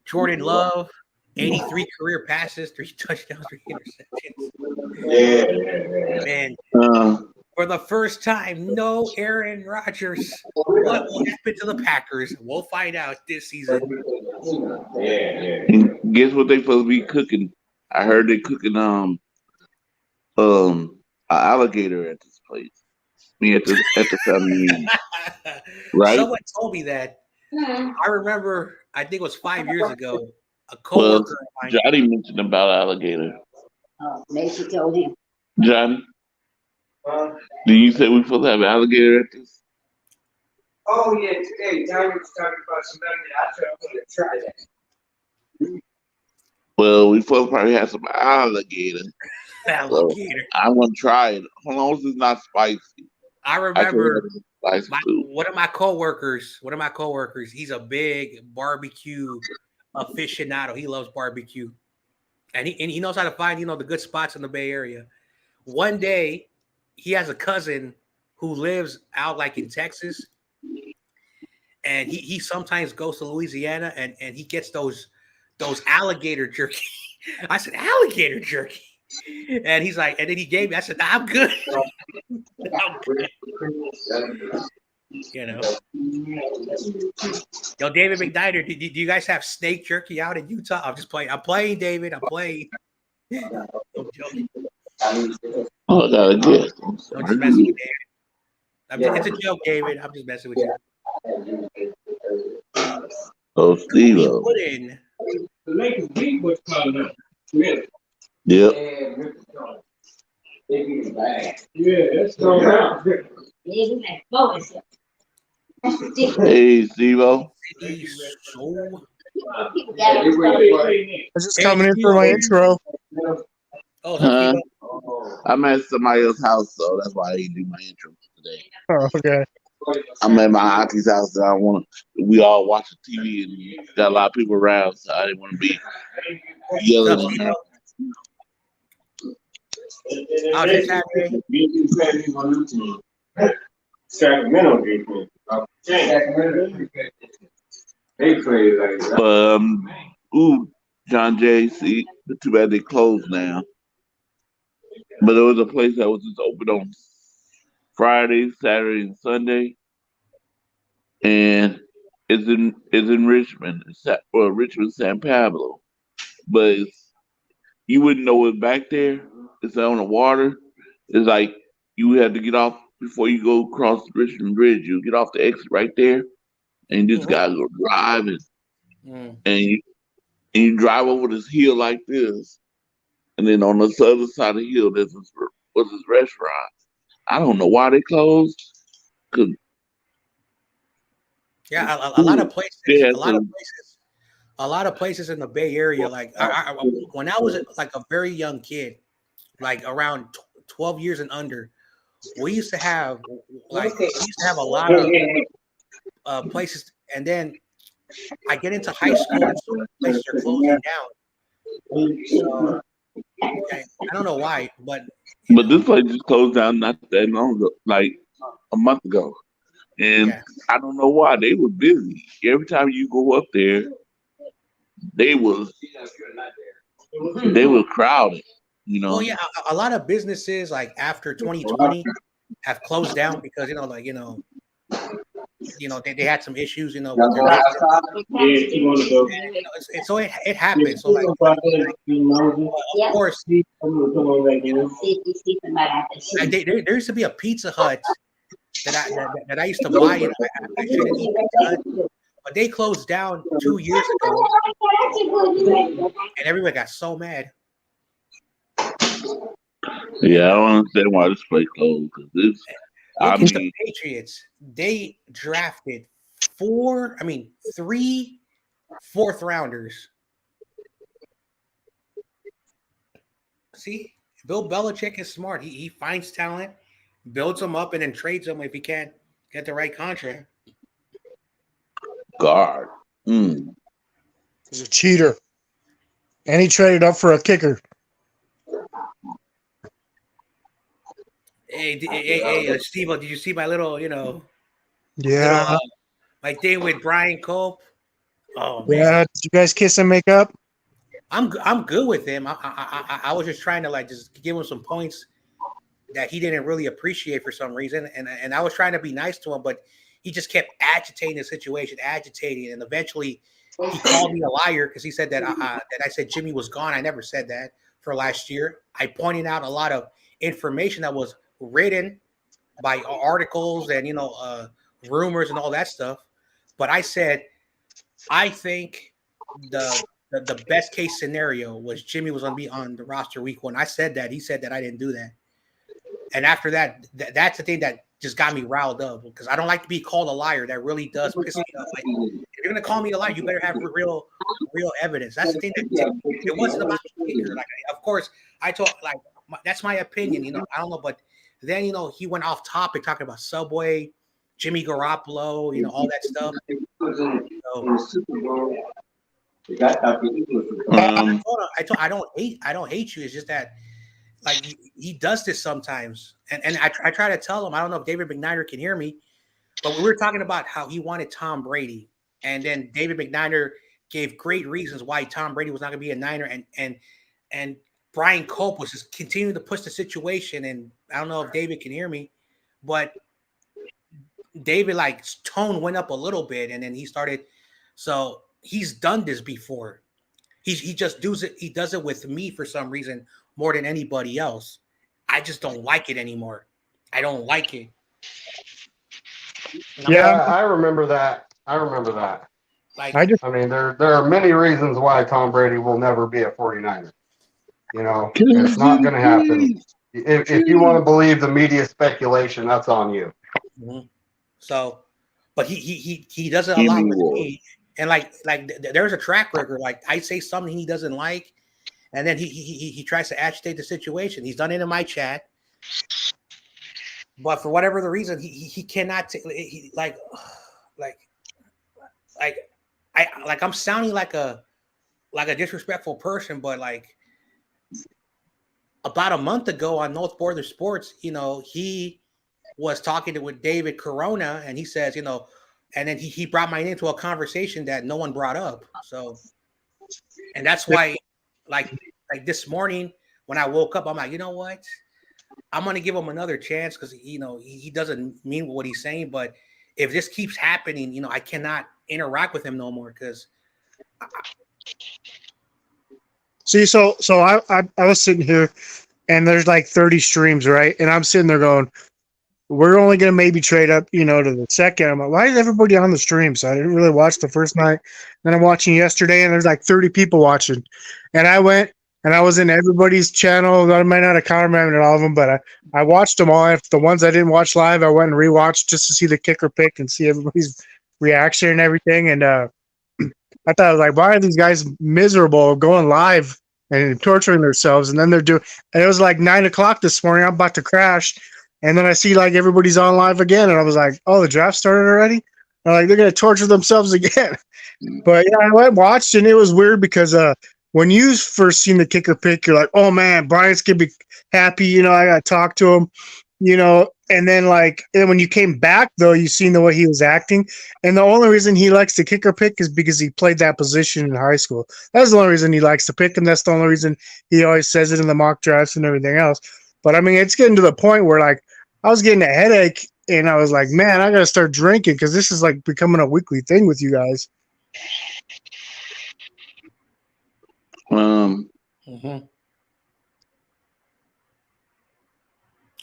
Jordan Love, 83 career passes, 3 touchdowns, 3 interceptions. Man, for the first time, no Aaron Rodgers. What will happen to the Packers? We'll find out this season. And guess what they supposed to be cooking? I heard they cooking an alligator at this place. Me at the family reunion, right? Someone told me that. I remember, I think it was 5 years ago, a Well, coworker of mine. Johnny mentioned about alligator. Oh, maybe she told him. Johnny, do you say we supposed to have alligator at this? Oh yeah, today Johnny was talking about some alligator. I said I'm gonna try that. Well, we supposed to probably have some alligator. Alligator. So I'm gonna try it. As long as it's not spicy. I I can remember have spicy too. one of my coworkers, he's a big barbecue aficionado. He loves barbecue. And he knows how to find, the good spots in the Bay Area. One day, he has a cousin who lives out like in Texas. And he sometimes goes to Louisiana and he gets those alligator jerky. I said, alligator jerky. And he's like, and then he gave me, I said, I'm good. I'm good. Yo, David McNider, do you guys have snake jerky out in Utah? I'm just playing. I'm playing, David. I'm playing. I'm joking. Oh, I gotta guess. I'm just messing with David. It's a joke, David. I'm just messing with you. Oh, Steve. We put in. The Lakers beat what's called up. Really? Yep. Yeah, that's going out. Hey, Steve-O. So. I was just coming in for my intro. Oh, Huh? I'm at somebody else's house, so that's why I didn't do my intro today. Oh, okay. I'm at my auntie's house, and I want to. We all watch the TV, and got a lot of people around, so I didn't want to be yelling on her. Oh, this Saturday. Sacramento defense. They play like that. John Jay, see, too bad they closed now. But there was a place that was just open on Friday, Saturday, and Sunday, and it's in Richmond, Richmond, San Pablo. But you wouldn't know it back there. It's on the water. It's like you had to get off before you go across the Richmond Bridge. You get off the exit right there, and you just gotta go driving, and you drive over this hill like this, and then on the other side of the hill there's this restaurant. I don't know why they closed. Yeah, a lot of places. A lot of places in the Bay Area. Like when I was like a very young kid, like around 12 years and under, we used to have a lot of places. And then I get into high school, and so many places are closing down. So I don't know why, but this place just closed down not that long ago, like a month ago. And I don't know why. They were busy. Every time you go up there, they were crowded. Well, yeah, a lot of businesses like after 2020 have closed down because they had some issues, with their business. So it happens. So like, of course, there used to be a Pizza Hut that I used to buy. I shouldn't eat Pizza Hut, but they closed down 2 years ago, and everyone got so mad. Yeah, I don't understand why this place closed. Look at the Patriots. They drafted 3 fourth rounders. See, Bill Belichick is smart. He finds talent, builds them up, and then trades them if he can't get the right contract. Guard. Mm. He's a cheater. And he traded up for a kicker. Hey, Steve, did you see my little, Yeah. my thing with Brian Cope? Oh man, Yeah. Did you guys kiss and make up? I'm good with him. I was just trying to like just give him some points that he didn't really appreciate for some reason, and I was trying to be nice to him, but he just kept agitating the situation, agitating, and eventually he called me a liar because he said that I said Jimmy was gone. I never said that for last year. I pointed out a lot of information that was written by articles and rumors and all that stuff, but I said I think the best case scenario was Jimmy was going to be on the roster week 1. I said that. He said that I didn't do that. And after that, that's the thing that just got me riled up because I don't like to be called a liar. That really does piss me off. Like, if you're going to call me a liar, you better have real evidence. That's the thing that it wasn't about the kicker. Like, of course, I told like that's my opinion. I don't know, but then he went off topic talking about Subway, Jimmy Garoppolo, all that stuff. So, I don't hate you. It's just that like he does this sometimes, and I try to tell him. I don't know if David McNider can hear me, but we were talking about how he wanted Tom Brady, and then David McNider gave great reasons why Tom Brady was not going to be a Niner, and Brian Cope was just continuing to push the situation. And I don't know if David can hear me, but David like tone went up a little bit, and then he started. So he's done this before. He just does it. He does it with me for some reason more than anybody else. I just don't like it anymore. I don't like it. Yeah. I remember that. Like I just I mean, there are many reasons why Tom Brady will never be a 49er. It's not going to happen. If you want to believe the media speculation, that's on you. mhm. So, but he does it a lot Jimmy with Ward. me, and there's a track record. Like I say something he doesn't like, and then he tries to agitate the situation. He's done it in my chat, but for whatever the reason, he cannot like like I'm sounding like a disrespectful person, but like about a month ago on North Border Sports, he was talking with David Corona, and he says, and then he brought my name to a conversation that no one brought up. So, and that's why, like this morning when I woke up, I'm like, you know what? I'm gonna give him another chance because he doesn't mean what he's saying. But if this keeps happening, I cannot interact with him no more because see. So I was sitting here, and there's like 30 streams, right? And I'm sitting there going, we're only going to maybe trade up, to the second. I'm like, why is everybody on the stream? So I didn't really watch the first night. Then I'm watching yesterday, and there's like 30 people watching. And I went and I was in everybody's channel. I might not have commented all of them, but I watched them all. If the ones I didn't watch live, I went and rewatched just to see the kicker pick and see everybody's reaction and everything. And I thought, I was like, why are these guys miserable going live and torturing themselves? And then and it was like 9 o'clock this morning. I'm about to crash. And then I see like everybody's on live again. And I was like, oh, the draft started already? And like, they're going to torture themselves again. But yeah, I went and watched, and it was weird because when you first seen the kicker pick, you're like, oh man, Bryant's going to be happy. I got to talk to him, and then and when you came back though, you seen the way he was acting. And the only reason he likes the kicker pick is because he played that position in high school. That's the only reason he likes to pick him. That's the only reason he always says it in the mock drafts and everything else. But I mean, it's getting to the point where like I was getting a headache, and I was like, man, I got to start drinking because this is like becoming a weekly thing with you guys.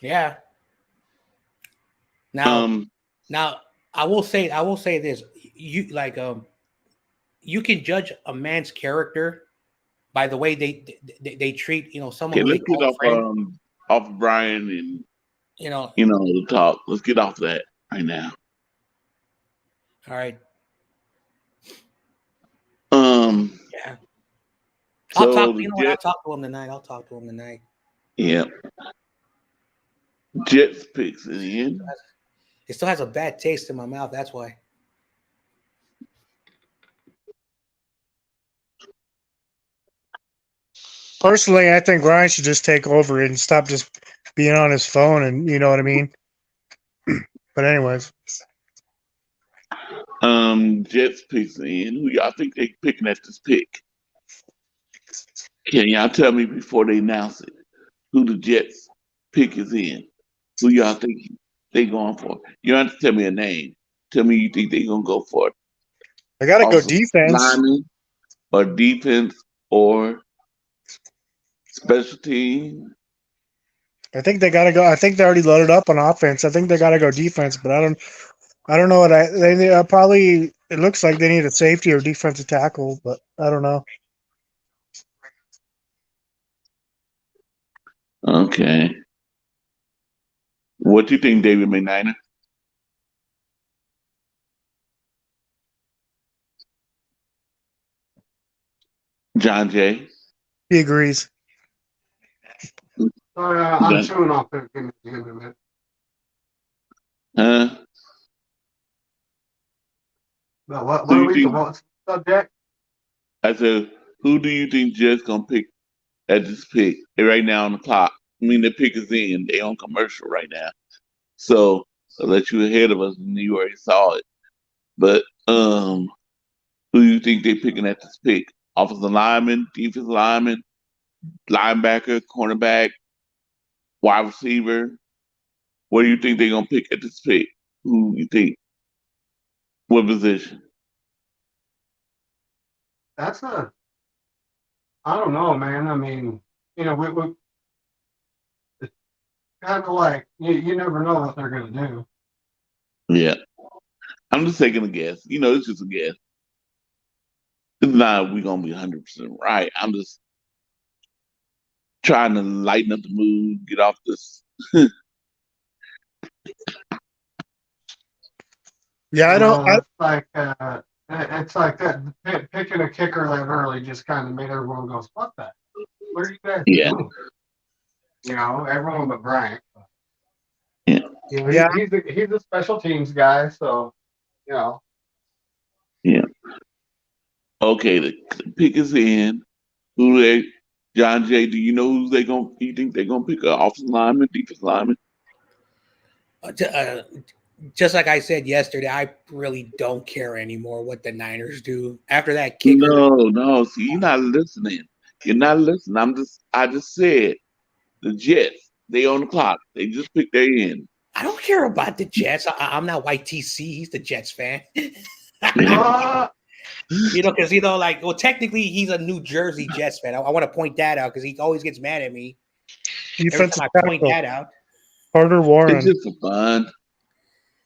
yeah. Now I will say this: you you can judge a man's character by the way they treat someone Okay, who they let's get call friend. off Brian and All the talk. Let's get off that right now. right. Yeah. I'll talk. I'll talk to him tonight. Yeah. Jets picks in the end. It still has a bad taste in my mouth. That's why. Personally, I think Ryan should just take over and stop just being on his phone, and you know what I mean. But anyways, Jets picks in. Who y'all think they picking at this pick? Can y'all tell me before they announce it who the Jets pick is in? Who y'all think they going for? You don't have to tell me a name. Tell me you think they gonna go for it. I got to go Also, defense. lineman or defense or special team. I think they got to go. I think they already loaded up on offense. I think they got to go defense, but I don't know what they probably. It looks like they need a safety or defensive tackle, but I don't know. Okay. What do you think, David McNiner? John Jay? He agrees. I'm chewing off it. Give me a minute. Huh? No, what Who are you we? think? What's the subject? I said, who do you think Jets gonna pick at this pick? They're right now on the clock. I mean, the pick is in. They on commercial right now. So I'll let you ahead of us, and you already saw it. But who do you think they picking at this pick? Offensive lineman, defensive lineman, linebacker, cornerback, wide receiver. What do you think they're gonna pick at this pick? Who you think? What position? That's a. I don't know, man. I mean, we it's kind of like you never know what they're gonna do. Yeah, I'm just taking a guess. It's just a guess. It's not we gonna be 100% right. I'm just trying to lighten up the mood, get off this. Yeah, I don't. It's like it's like that picking a kicker that early just kind of made everyone go, "What the? What are you guys Yeah, doing?" Everyone but Bryant. yeah, Yeah, He's a special teams guy, so you know. yeah. Okay, the pick is in. Who they? John Jay, do you know who they gonna? You think they're gonna pick an offensive lineman, defensive lineman? Just like I said yesterday, I really don't care anymore what the Niners do after that kicker. No, no. See, you're not listening. You're not listening. I just said the Jets. They on the clock. They just picked their end. I don't care about the Jets. I'm not YTC. He's the Jets fan. Uh, Because like, well, technically he's a New Jersey Jets fan. I want to point that out because he always gets mad at me every defensive time I point tackle that out. Carter It's Warren. just for fun.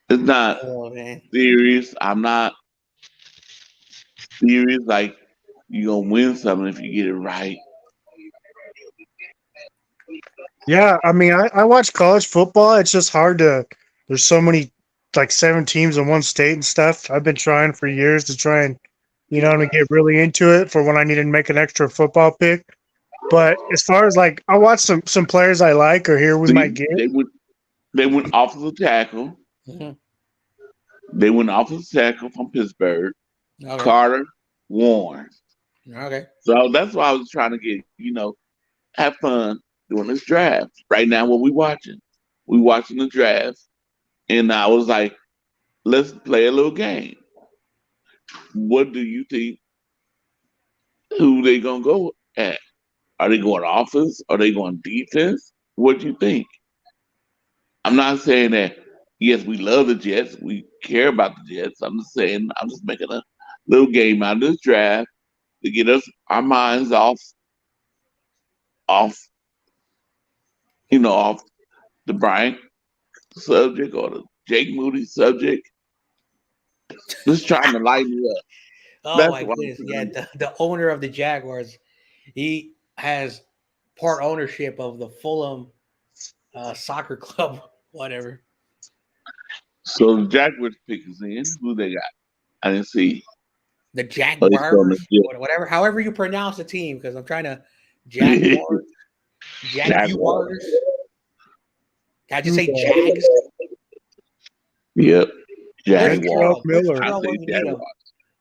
It's not Oh man, serious. I'm not serious. Like you're gonna win something if you get it right. Yeah, I mean, I watch college football. It's just hard to. There's so many, like 7 teams in one state and stuff. I've been trying for years to try and, to get really into it for when I need to make an extra football pick. But as far as like, I watch some players I like or here we might See, get. they went offensive tackle. mm-hmm. They went offensive tackle from Pittsburgh. Okay, Carter Warren. okay. So that's why I was trying to get, have fun doing this draft. Right now, what we watching? We watching the draft, and I was like, let's play a little game. What do you think? Who they gonna go at? Are they going offense? Are they going defense? What do you think? I'm not saying that. Yes, we love the Jets. We care about the Jets. I'm just saying. I'm just making a little game out of this draft to get us our minds off, off the Bryant subject or the Jake Moody subject. Just trying to lighten it up. Oh That's my what I'm goodness, yeah. trying to The owner of the Jaguars, he has part ownership of the Fulham soccer club, whatever. So the Jaguars pick is in. Who they got? I didn't see. The Oh, it's on the Jaguars, whatever, however you pronounce the team, because I'm trying to Jets. Jaguars, Jaguars. Jaguars. Can I just say Jags? Yep. Where's Jaguars. Ventrell Gerald? Where's Miller. I Gerald say when we need him? Jaguars.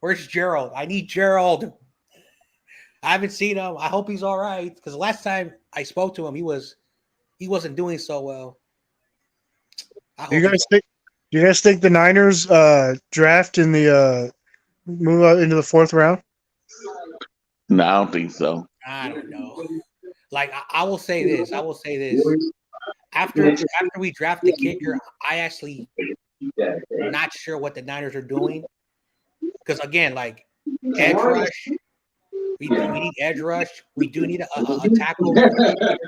Where's Gerald? I need Gerald. I haven't seen him. I hope he's all right. Because the last time I spoke to him, he wasn't doing so well. I Do you hope he's guys think? Do you guys think the Niners draft in the move out into the fourth round? No, I don't think so. I don't know. Like I will say this. I will say this. After we draft the kicker, I actually not sure what the Niners are doing. Because again, like edge rush, we need edge rush. We do need a tackle. The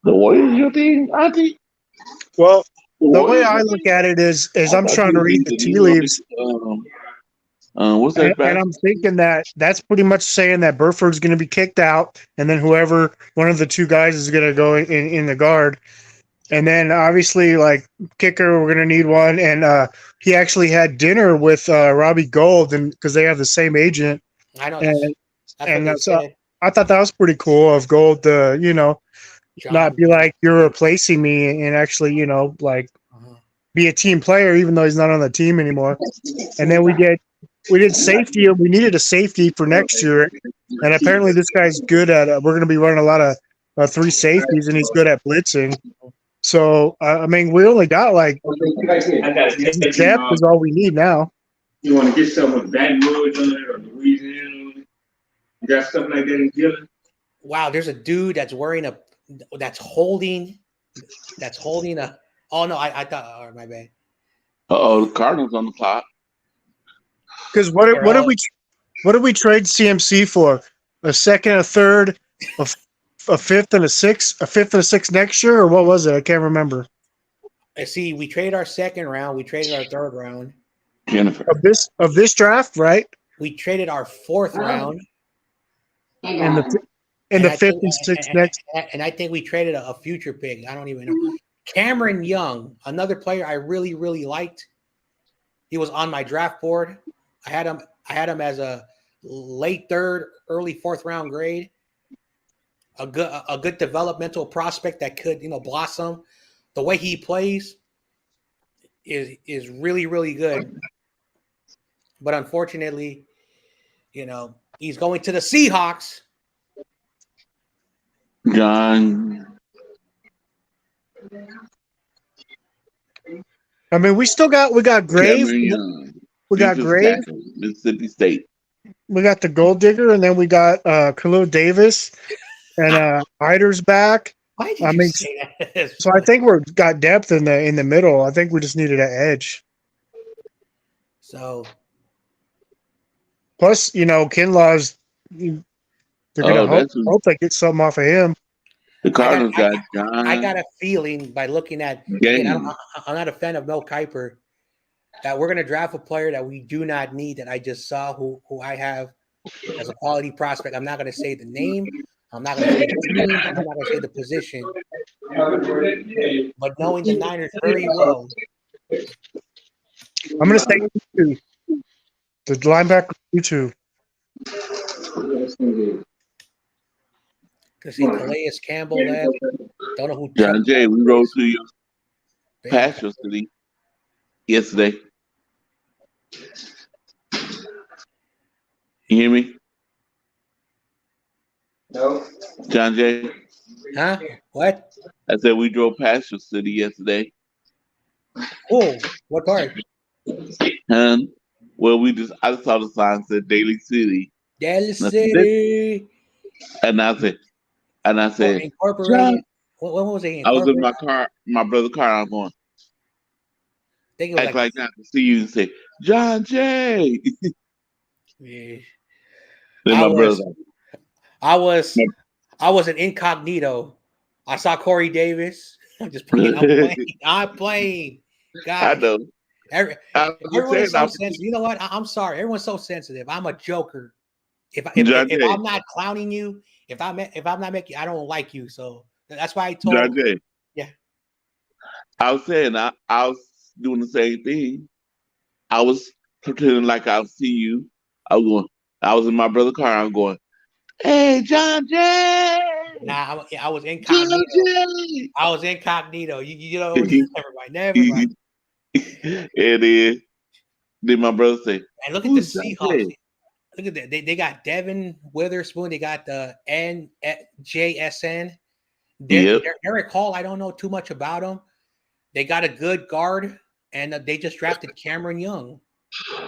Warriors, your thing, I think. Well, The the way Warriors, I your look thing. at it is I I'm thought trying you to was read the thinking tea you wanted, leaves, what's that and back? I'm thinking that that's pretty much saying that Burford's going to be kicked out, and then whoever one of the two guys is going to go in the guard, and then obviously like kicker, we're going to need one, and he actually had dinner with Robbie Gold, and because they have the same agent, I know and that's what they that's said. I thought that was pretty cool of Gold to not John. be like you're replacing me and actually like be a team player even though he's not on the team anymore. And then we did safety, and we needed a safety for next year, and apparently this guy's good at we're going to be running a lot of three safeties, and he's good at blitzing. So I mean we only got like I gotta take you. depth is all we need now. You want to get some with Baton Rouge on it or Louisiana on it? You got stuff like that in Gillette? Wow, there's a dude that's holding a. Oh no, I thought. Oh, my bad. The Cardinals on the clock. Because what did we trade CMC for? A second, a third, a fifth, and a sixth, next year, or what was it? I can't remember. I see. We traded our second round. We traded our third round. Jennifer. Of this draft, right? We traded our fourth round. And the fifth and sixth next. And I think we traded a future pick. I don't even know. Cameron Young, another player I really, really liked. He was on my draft board. I had him as a late third, early fourth round grade. A good developmental prospect that could, blossom. The way he plays is really, really good. But unfortunately, he's going to the Seahawks. John. I mean, we got Grave. Cameron Young. We got Defensive Grave. tackle, Mississippi State. We got the Gold Digger, and then we got Khalil Davis and Hyder's back. Why did you say that? So I think we've got depth in the middle. I think we just needed an edge. So plus, Kinlaw's. They're gonna hope they get something off of him. The Cardinals got John. I got a feeling by looking at. Again, I'm not a fan of Mel Kiper. That we're going to draft a player that we do not need. That I just saw who I have as a quality prospect. I'm not going to say the name. I'm not going to say the team. I'm not going to say the position. But knowing the Niners very well, I'm going to say you two. The linebacker, you two. Because see, Calais Campbell left. Don't know who. John Jay, we rode to your pasture city yesterday. You hear me? No. John Jay? Huh? What? I said we drove past your city yesterday. Oh, what part? Well, I just saw the sign said Daly City. Daly City. And I said, Incorporated. What was it? I was in my car, my brother's car. I'm going. Act like not to see you and say, John Jay. Yeah. Then my brother. I was an incognito. I saw Corey Davis. I'm just playing. I'm playing. God, I know. Everyone is so sensitive. You know what? I'm sorry. Everyone's so sensitive. I'm a joker. If I'm not clowning you, if I'm not making, I don't like you. So that's why I told. John Jay. Yeah. I was saying I was doing the same thing. I was pretending like I see you. I was in my brother's car. I'm going, hey, John Jay. Nah, I was incognito. I was incognito. You know, never mind. It is. Then my brother say, and look at the Seahawks. look at that. They got Devin Witherspoon. They got the NJSN. Yep. Derek Hall. I don't know too much about him. They got a good guard, and they just drafted Cameron Young.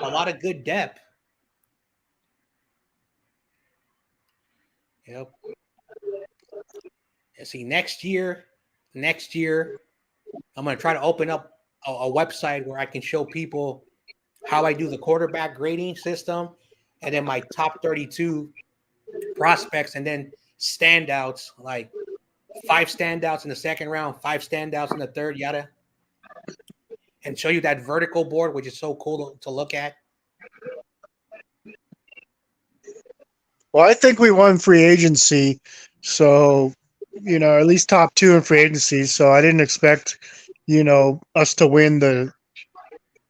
A lot of good depth. Yep. And see, next year, I'm going to try to open up a website where I can show people how I do the quarterback grading system, and then my top 32 prospects, and then standouts, like 5 standouts in the second round, 5 standouts in the third, yada, and show you that vertical board, which is so cool to look at. Well, I think we won free agency, so at least top 2 in free agency. So I didn't expect, us to win the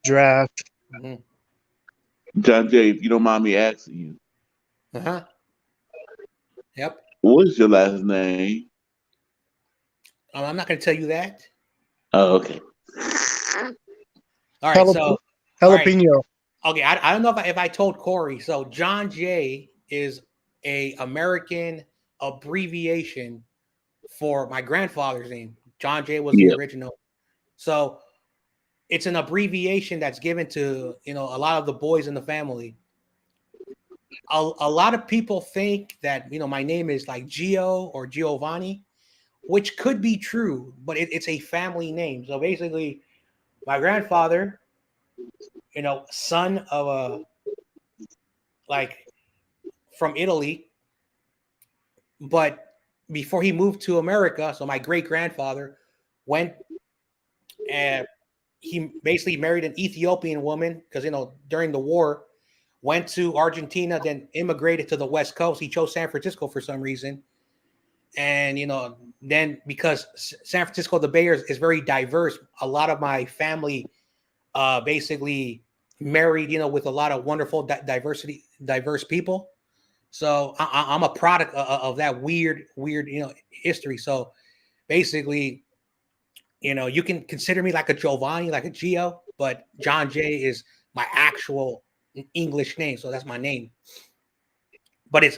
draft. Mm-hmm. John Jay, if you don't mind me asking you, Uh-huh. Yep. what's your last name? I'm not going to tell you that. Oh, okay. All right. So, Jalapeno. okay. I don't know if I told Corey. So John Jay is a American abbreviation for my grandfather's name. John Jay was the original. So it's an abbreviation that's given to, a lot of the boys in the family. A lot of people think that, my name is like Gio or Giovanni, which could be true, but it's a family name. So basically, my grandfather, son of from Italy, but before he moved to America, so my great grandfather went and he basically married an Ethiopian woman because, during the war, went to Argentina, then immigrated to the West Coast. He chose San Francisco for some reason. And, then because San Francisco, the Bay Area is very diverse, a lot of my family basically married, with a lot of wonderful diverse people. So I'm a product of that weird, history. So basically, you can consider me like a Giovanni, like a Gio, but John Jay is my actual English name. So that's my name. But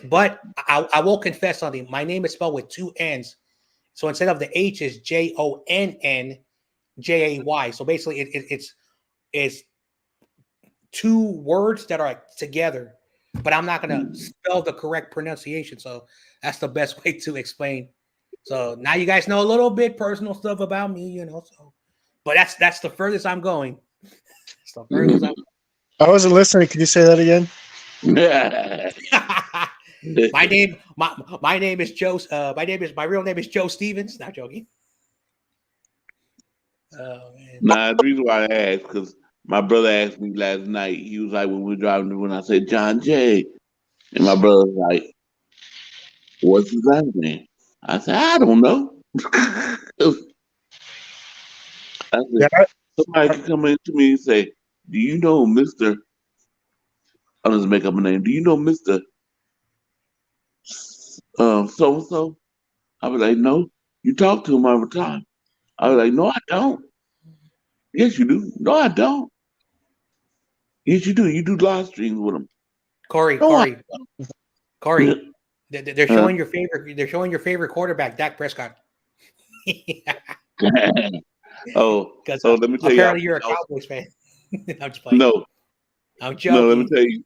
I will confess something. My name is spelled with 2 N's. So instead of the H is JONNJAY. So basically it's 2 words that are together, but I'm not going to spell the correct pronunciation. So that's the best way to explain. So now you guys know a little bit personal stuff about me, so, but that's the furthest I'm going. That's the furthest I wasn't listening. Can you say that again? my name is Joe. My real name is Joe Stevens. Not joking. Oh man. Nah, the reason why I asked because my brother asked me last night. He was like, when we were driving, when I said John Jay, and my brother was like, "What's his last name?" I said, "I don't know." I said, Yeah. somebody can come in to me and say, "Do you know Mister?" I'm just make up a name. Do you know Mister so and so? I was like, "No." You talk to him all the time. I was like, "No, I don't." Yes, you do. No, I don't. Yes, you do. You do live streams with him. Corey. They're Huh? showing your favorite. They're showing your favorite quarterback, Dak Prescott. Because Let me tell you. apparently you're a Cowboys fan. I'm just playing. No, I'm no. Let me joking. tell you.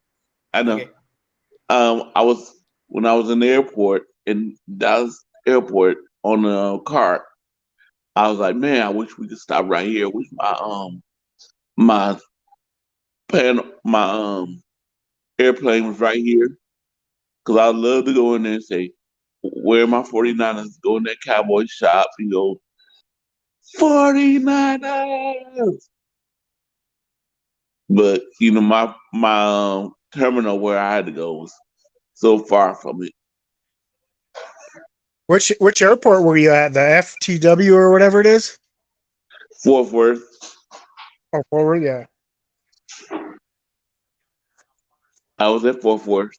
I know. Okay. When I was in the airport in Dallas Airport on the car. I was like, man, I wish we could stop right here. I wish my airplane was right here because I'd love to go in there and say, where are my 49ers? Go in that Cowboy shop and go 49ers. But my terminal where I had to go was so far from it. Which airport were you at? The FTW or whatever it is? Fort Worth. Oh, forward, yeah. I was at Fort Worth.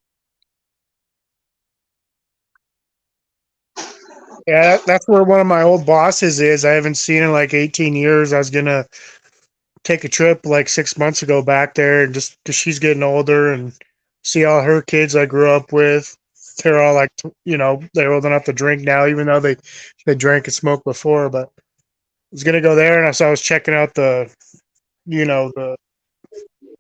Yeah, that's where one of my old bosses is. I haven't seen in like 18 years. I was gonna take a trip like 6 months ago back there, and just because she's getting older and see all her kids I grew up with. They're all like, they're old enough to drink now, even though they drank and smoked before. But I was gonna go there, and I was checking out the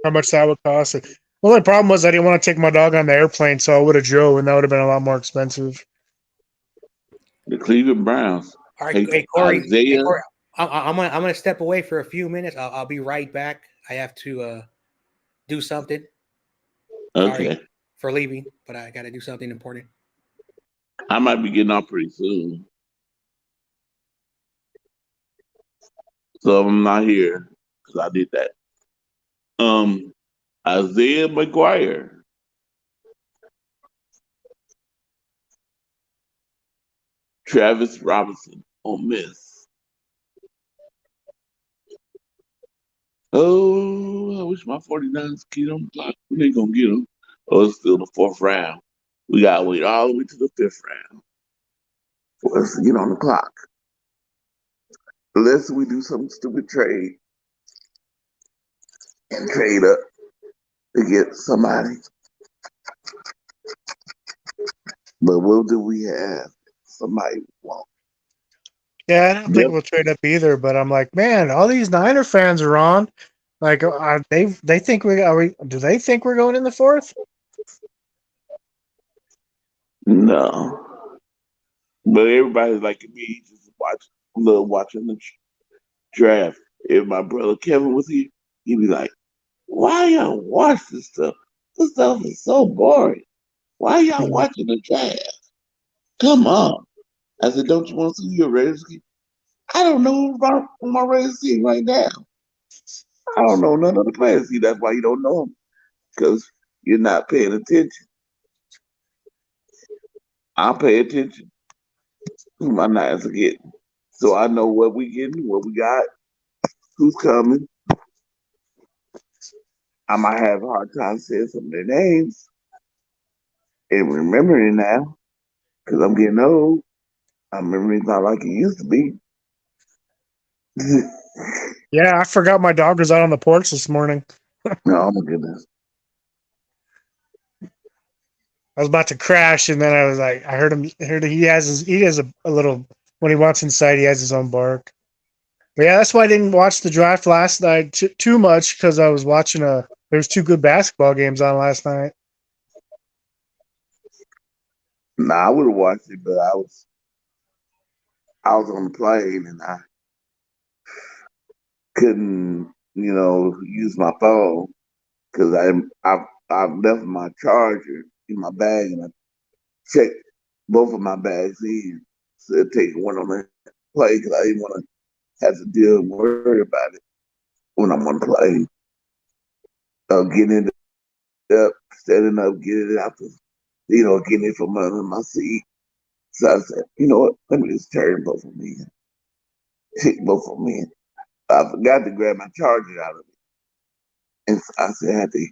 how much that would cost. The only problem was I didn't want to take my dog on the airplane, so I would have drove, and that would have been a lot more expensive. The Cleveland Browns. All right, Hey, hey Corey. Hey Isaiah. Corey, I'm gonna step away for a few minutes. I'll be right back. I have to do something. Sorry Okay. for leaving, but I got to do something important. I might be getting off pretty soon. So I'm not here because I did that. Um, Isaiah McGuire, Travis Robinson on Miss. Oh, I wish my 49ers could get on the clock. When they gonna get them? Oh, it's still the fourth round. We gotta wait all the way to the fifth round for us to get on the clock. Unless we do some stupid trade and trade up to get somebody. But what do we have? Somebody want. Yeah, I don't think Yep. we'll trade up either. But I'm like, man, all these Niner fans are on. Like, they think do they think we're going in the fourth? No. But everybody's like me, just love watching the draft. If my brother Kevin was here, he'd be like, why y'all watch this stuff? This stuff is so boring. Why y'all watching the draft? Come on. I said, don't you want to see your Raiders game? I don't know about my Raiders team right now. I don't know none of the players. See, that's why you don't know them. Because you're not paying attention. I pay attention to who my Niners are getting. So I know what we getting, what we got, who's coming. I might have a hard time saying some of their names and remembering now because I'm getting old. I remember it's not like it used to be. Yeah, I forgot my dog was out on the porch this morning. Oh my goodness. I was about to crash, and then I was like, I heard him. He has a little when he wants inside. He has his own bark. But yeah, that's why I didn't watch the draft last night too much because I was watching There's two good basketball games on last night. Nah, I would have watched it, but I was on the plane and I couldn't, use my phone because I left my charger in my bag and I checked both of my bags in. So take one on the plane because I didn't want to have to deal and worry about it when I'm on the plane. Getting it up, standing up, getting it out getting it from under my seat. So I said, you know what? Let me just turn both of them in. Take both of them in. I forgot to grab my charger out of it. And so I said I had to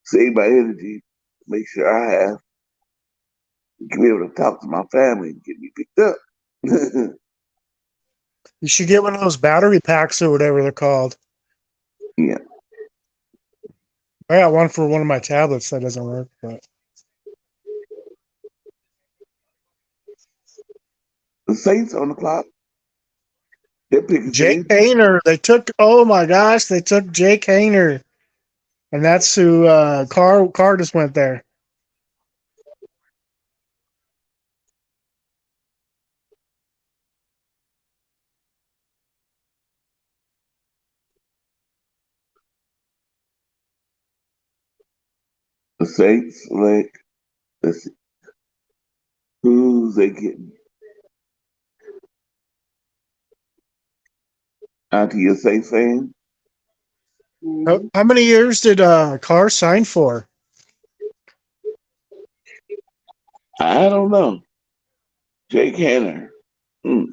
save my energy, make sure I have to be able to talk to my family and get me picked up. You should get one of those battery packs or whatever they're called. Yeah. I got one for one of my tablets that doesn't work, but The Saints on the clock. They're picking Jake Saints. Hayner. Oh my gosh, they took Jake Hayner, and that's who Carr just went there. The Saints, like, let's see, who's they getting? Auntie, a Saints fan? How many years did Carr sign for? I don't know. Jake Hanner. Hmm.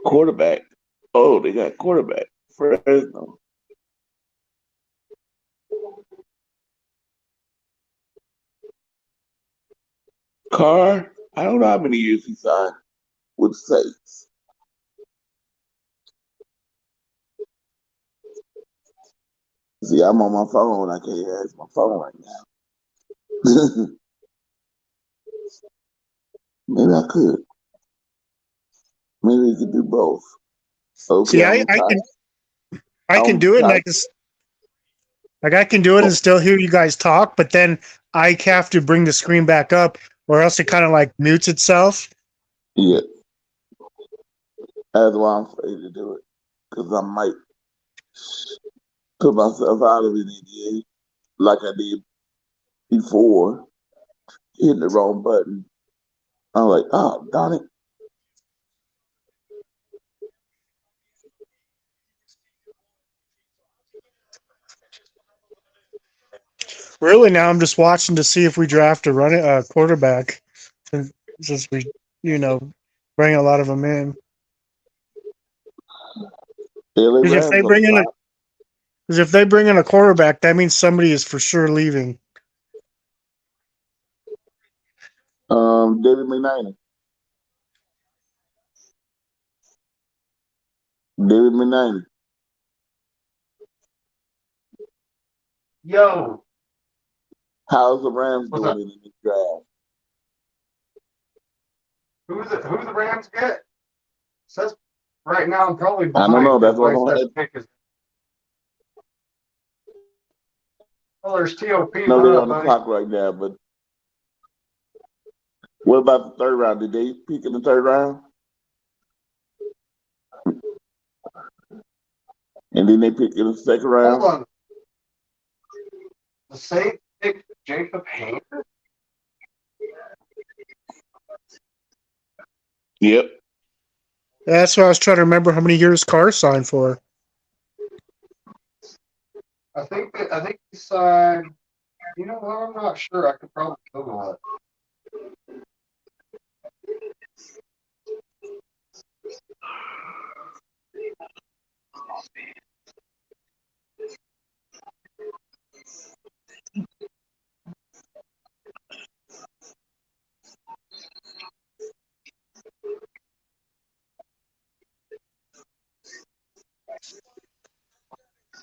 Quarterback. Oh, they got quarterback. Fresno. Carr. I don't know how many years he signed with the Saints. See, I'm on my phone. I can't ask my phone right now. Maybe I could. Maybe we could do both. Okay, See, I'm gonna try. I can I'm do it, and try. I can I can do it and still hear you guys talk, but then I have to bring the screen back up, or else it kind of like mutes itself. Yeah, that's why I'm afraid to do it because I might put myself out of an NDA like I did before, hitting the wrong button. I'm like, oh, darn it. Really, now I'm just watching to see if we draft a quarterback, since we, you know, bring a lot of them in. LA Because if they Rams on the bring in a clock. because if they bring in a quarterback, that means somebody is for sure leaving. David McKnight. David McKnight. Yo, How's the Rams what's up? doing in this draft? Who the Rams get? Says right now I'm probably I don't know. behind That's because what my I'm says gonna. pick is. Oh, there's TOP. No, What they're up, on the buddy? clock right now. But what about the third round? Did they pick in the third round? And then they pick in the second Hold round? on. The Saints picked Jacob Haynes. Yep. That's why I was trying to remember how many years Carr signed for. I think he signed. You know what? I'm not sure. I could probably Google it.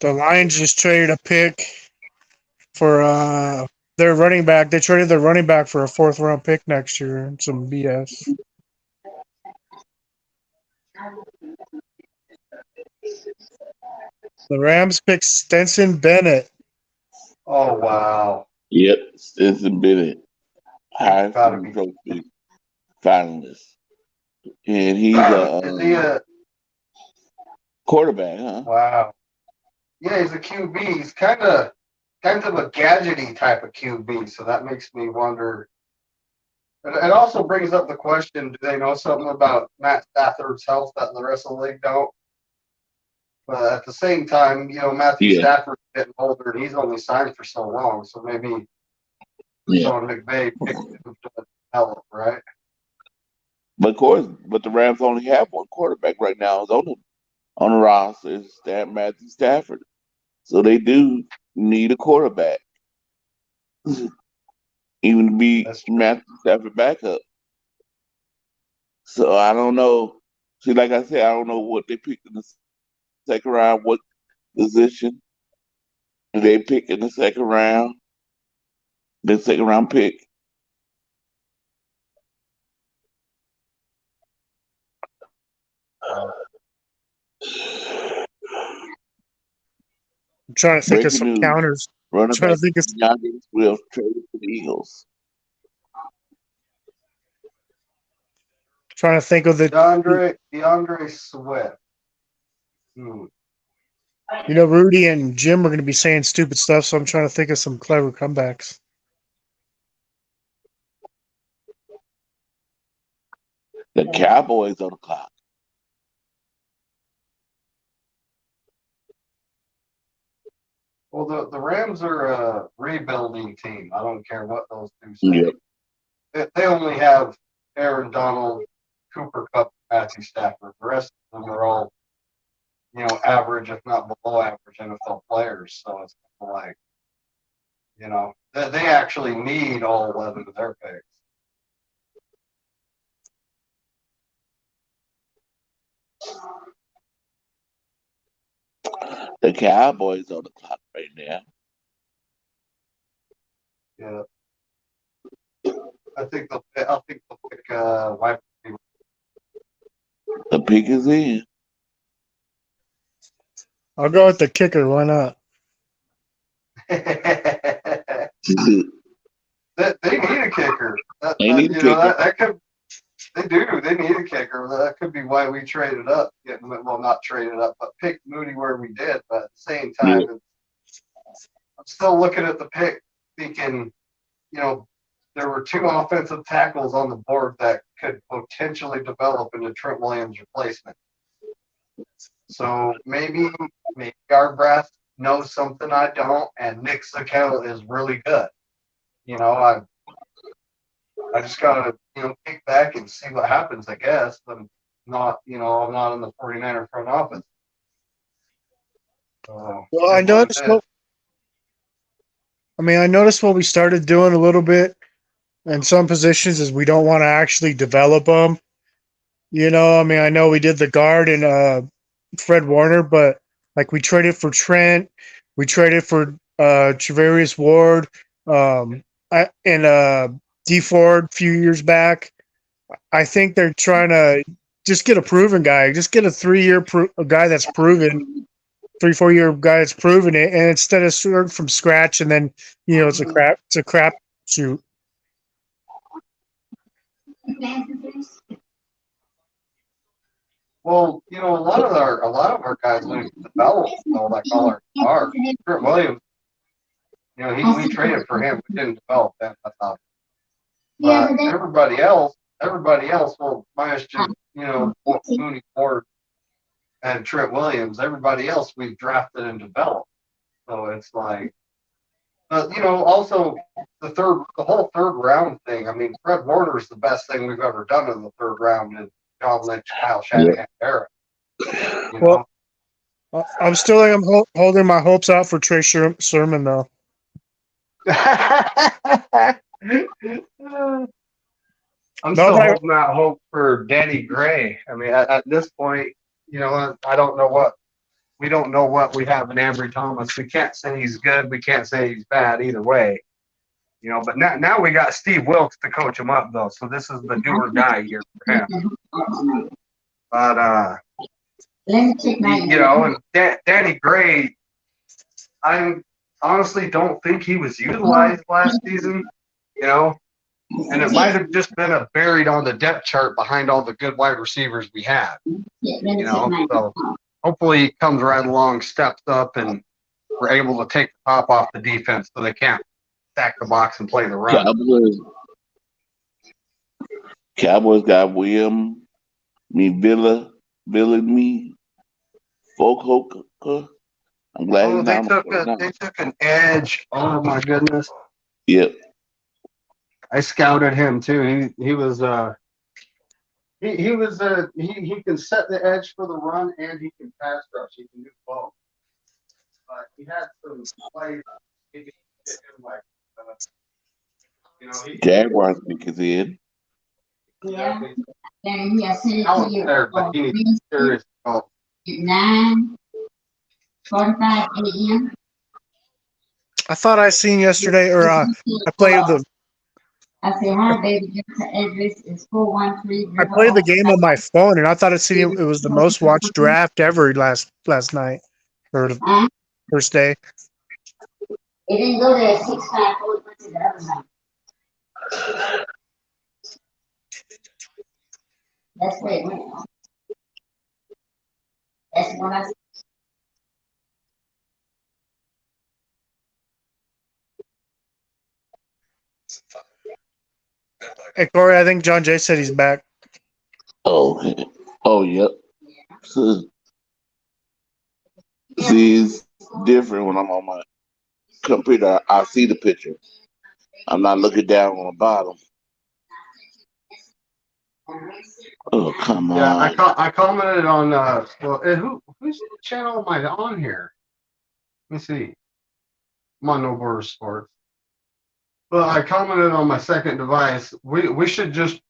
The Lions just traded a pick for their running back. They traded their running back for a fourth round pick next year. Some BS. The Rams picked Stenson Bennett. Oh wow, Yep. Stinson Bennett, he's got to Heisman be. Trophy finalist. And he's a Is he a quarterback, huh? wow? Yeah, he's a QB. He's kind of a gadgety type of QB. So that makes me wonder. It also brings up the question: do they know something about Matt Stafford's health that the rest of the league don't? But at the same time, you know, Matthew Yeah. Stafford's getting older and he's only signed for so long. So maybe Yeah. Sean McVay picked him to develop, right? But of course, but the Rams only have one quarterback right now is on the roster is Matthew Stafford. So they do need a quarterback, even to be That's true. Matthew Stafford backup. So I don't know. See, like I said, I don't know what they picked in the second round, what position they pick in the second round, the second round pick. I'm trying to think of Breaking some news: counters. running Trying back to think of DeAndre Swift traded to the Eagles. trying to think of the DeAndre Swift. Hmm. Rudy and Jim are going to be saying stupid stuff, so I'm trying to think of some clever comebacks. The Cowboys on the clock. Well, the Rams are a rebuilding team. I don't care what those two say. Yep. They only have Aaron Donald, Cooper Kupp, Matthew Stafford. The rest of them are all, you know, average, if not below average NFL players. So it's kind of like, you know, they actually need all 11 of their picks. The Cowboys on the clock right now. Yeah. I think they'll pick wide receiver. The pick is in. I'll go with the kicker. Why not? They need a kicker. They need a kicker. That could they do. They need a kicker. That could be why we traded up. Well, not traded up, but picked Moody where we did. But at the same time, Yeah. I'm still looking at the pick, thinking, there were two offensive tackles on the board that could potentially develop into Trent Williams' replacement. So maybe Garbrath knows something I don't, and Nick Sakel is really good. I just gotta kick back and see what happens. I guess I'm not in the 49er front office. Well, I noticed I noticed what we started doing a little bit in some positions is we don't want to actually develop them. I know we did the guard and Fred Warner, but like we traded for Trent, we traded for Travarius Ward, and D Ford a few years back. I think they're trying to just get a proven guy, just get a 3-year a guy that's proven, 3-4 year guy that's proven it, and instead of starting from scratch and then it's a crap shoot. Well, a lot of our guys we developed, like all our stars. Trent Williams, we traded for him. We didn't develop that. That's obvious. But everybody else, well, minus just Mooney Ford and Trent Williams, everybody else we've drafted and developed. So it's like, also the whole third round thing. I mean, Fred Warner is the best thing we've ever done in the third round in John Lynch, Kyle Shanahan era. Well, I'm still holding my hopes out for Trey Sermon though. I'm still holding out hope for Danny Gray. I mean, at this point, I don't know what we don't know what we have in Ambry Thomas. We can't say he's good. We can't say he's bad either way. But now we got Steve Wilkes to coach him up though, so this is the do or die year for him. But and Danny Gray, I honestly don't think he was utilized last season. And it might have just been buried on the depth chart behind all the good wide receivers we had. So hopefully he comes right along, steps up, and we're able to take the top off the defense so they can't stack the box and play the run. Cowboys got Villa me, Folk Hoker. I'm glad they took an edge. Oh my goodness. Yep. I scouted him too. He was he can set the edge for the run and he can pass rush. He can do both. But he had some plays. Jaguars pick is in. Yeah. And he has sent it to you. But he needs serious help. 9:45 a.m. I thought I seen yesterday, or I played the. I said, hi, baby. Your address is 413. I played the game on my phone, and I thought it was the most watched draft ever last night, or the first day. It didn't go there at 6:54. It went to the other night. That's where it went. That's what I said. Hey, Corey, I think John Jay said he's back. Oh, okay. Oh, yep. See, it's different when I'm on my computer. I see the picture. I'm not looking down on the bottom. Oh, come on. Yeah, I commented on whose channel am I on here? Let me see. I'm on No Border Sports. Well, I commented on my second device. We should just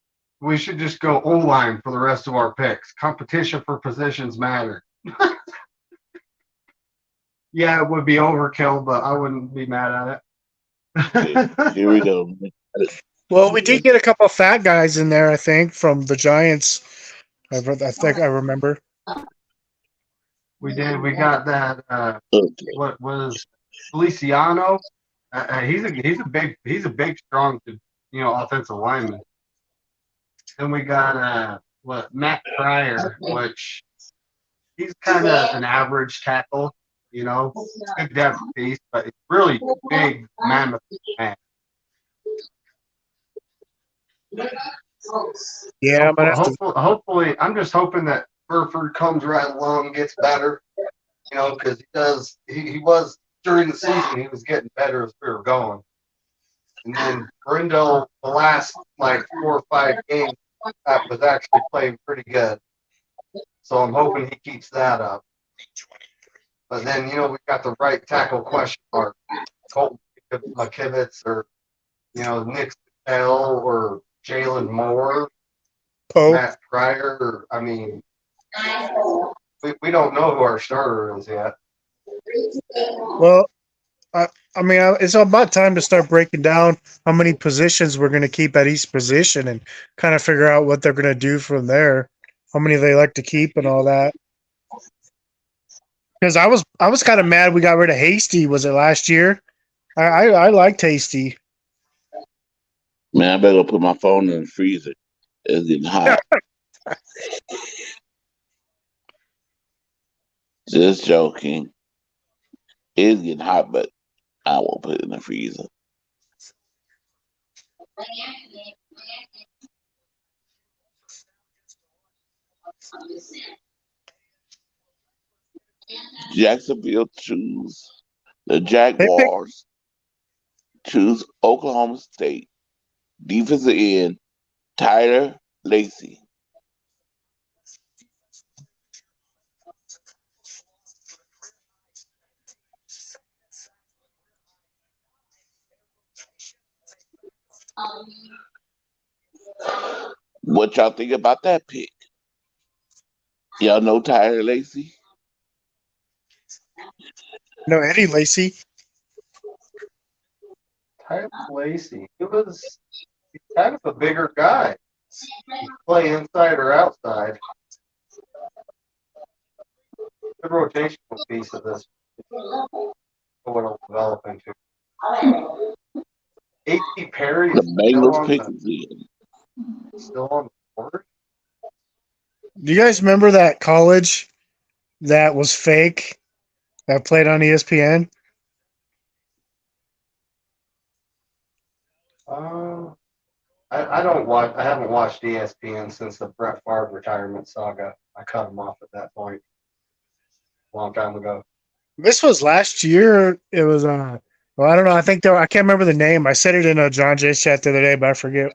go O-line for the rest of our picks. Competition for positions matter. Yeah, it would be overkill, but I wouldn't be mad Okay, at here we it. go. Well, we did get a couple of fat guys in there, I think, from the Giants. I think I remember. We did. We got that. Okay. What was Feliciano? He's a big strong offensive lineman. Then we got what Matt Pryor, which he's kind of an average tackle. Good depth piece, but it's really big mammoth man. Yeah, I'm gonna have to. Hopefully, I'm just hoping that Burford comes right along, and gets better. Because he does. He was during the season. He was getting better as we were going. And then Brindle, the last like 4 or 5 games, was actually playing pretty good. So I'm hoping he keeps that up. But then we've got the right tackle question mark: Colton McKivitz or Nick Bell or Jalen Moore, Poe. Matt Pryor. I mean, we don't know who our starter is yet. Well, I mean, it's about time to start breaking down how many positions we're going to keep at each position and kind of figure out what they're going to do from there. How many they like to keep and all that. Because I was kind of mad we got rid of Hasty. Was it last year? I liked Hasty. Man, I better go put my phone in the freezer. It's getting hot. Just joking. It's getting hot, but I won't put it in the freezer. Jacksonville the They picked. Jaguars choose Oklahoma State defensive end Tyler Lacey. What y'all think about that pick? Y'all know Tyler Lacey? No, Eddie Lacy. Tyler Lacey. He's kind of a bigger guy. Play inside or outside. Good rotational piece of this. What it'll develop into. A.T. Perry The is still Bengals on pick the again. board. Do you guys remember that college that was fake that played on ESPN? I don't watch. I haven't watched ESPN since the Brett Favre retirement saga. I cut him off at that point a long time ago. This was last year. It was well, I don't know. I think I can't remember the name. I said it in a John Jay's chat the other day, but I forget.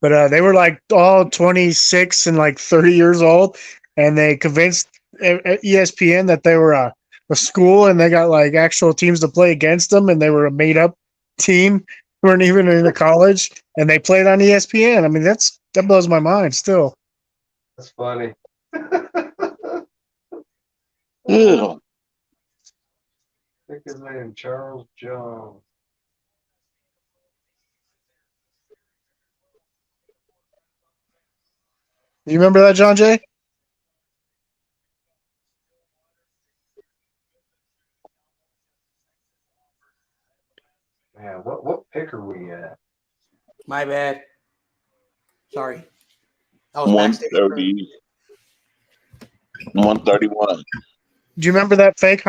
But they were like all 26 and like 30 years old, and they convinced ESPN that they were a school, and they got like actual teams to play against them, and they were a made up team. Weren't even in the college, and they played on ESPN. I mean, that blows my mind still. That's funny. Yeah. I think his name Charles Jones. You remember that, John Jay? Man, what pick are we at? My bad. Sorry. I was backstage. 130, 131. Do you remember that fake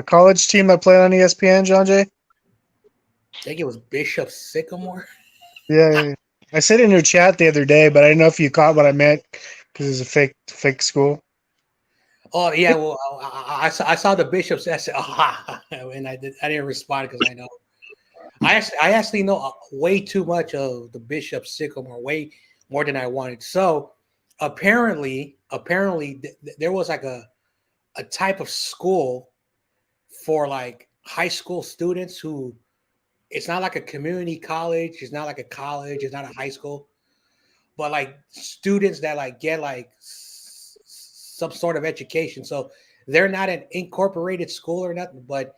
college team that played on ESPN, John Jay? I think it was Bishop Sycamore. Yeah. I said it in your chat the other day, but I didn't know if you caught what I meant because it's a fake school. Oh yeah, well I saw the Bishops. I said, and I didn't respond because I know I actually know way too much of the Bishop Sycamore, way more than I wanted. So apparently, there was like a type of school for like high school students who it's not like a community college, it's not like a college, it's not a high school, but like students that like get like some sort of education. So they're not an incorporated school or nothing, but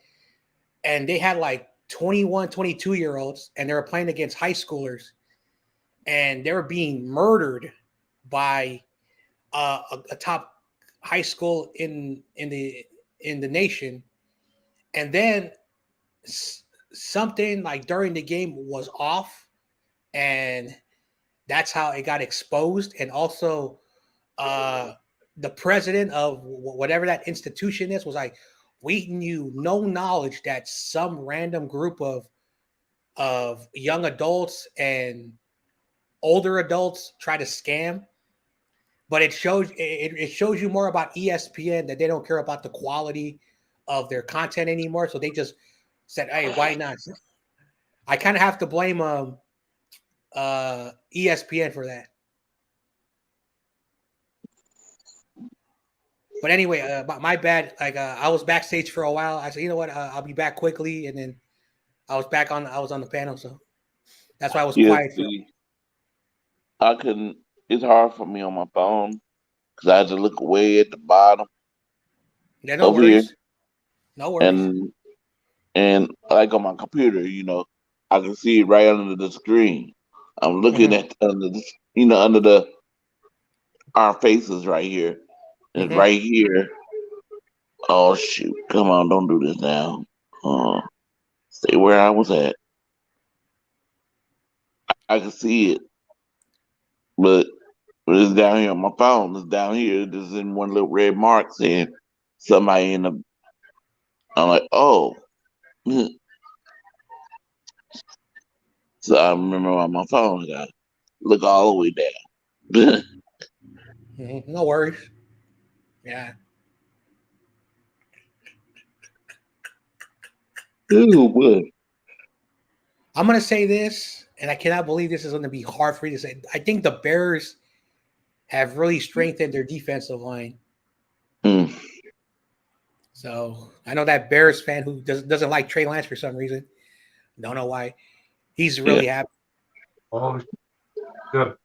and they had like 21, 22-year-olds, and they were playing against high schoolers, and they were being murdered by a top high school in the nation. And then something like during the game was off, and that's how it got exposed. And also, the president of whatever that institution is was like, we knew no knowledge that some random group of young adults and older adults try to scam. But it shows you more about ESPN, that they don't care about the quality of their content anymore. So they just said, "Hey, why not?" I kind of have to blame ESPN for that. But anyway, my bad. Like I was backstage for a while. I said, you know what? I'll be back quickly, and then I was on the panel, so that's why I was Yeah, quiet. see, I couldn't. It's hard for me on my phone because I had to look way at the bottom Yeah, no over here, worries. No worries. and like on my computer, I can see it right under the screen. I'm looking Mm-hmm. at under the, under the our faces right here, and Mm-hmm. right here. Oh shoot! Come on, don't do this now. Uh, Stay where I was at. I can see it, but it's down here on my phone. It's down here. This is in one little red mark saying somebody in the. I'm like, oh. So I remember on my phone, I got look all the way down. Mm-hmm. No worries. Yeah. Ooh, boy. I'm gonna say this, and I cannot believe this is gonna be hard for you to say. I think the Bears have really strengthened their defensive line. Mm, So I know that Bears fan who doesn't like Trey Lance for some reason. Don't know why. He's yeah. really happy. Oh, the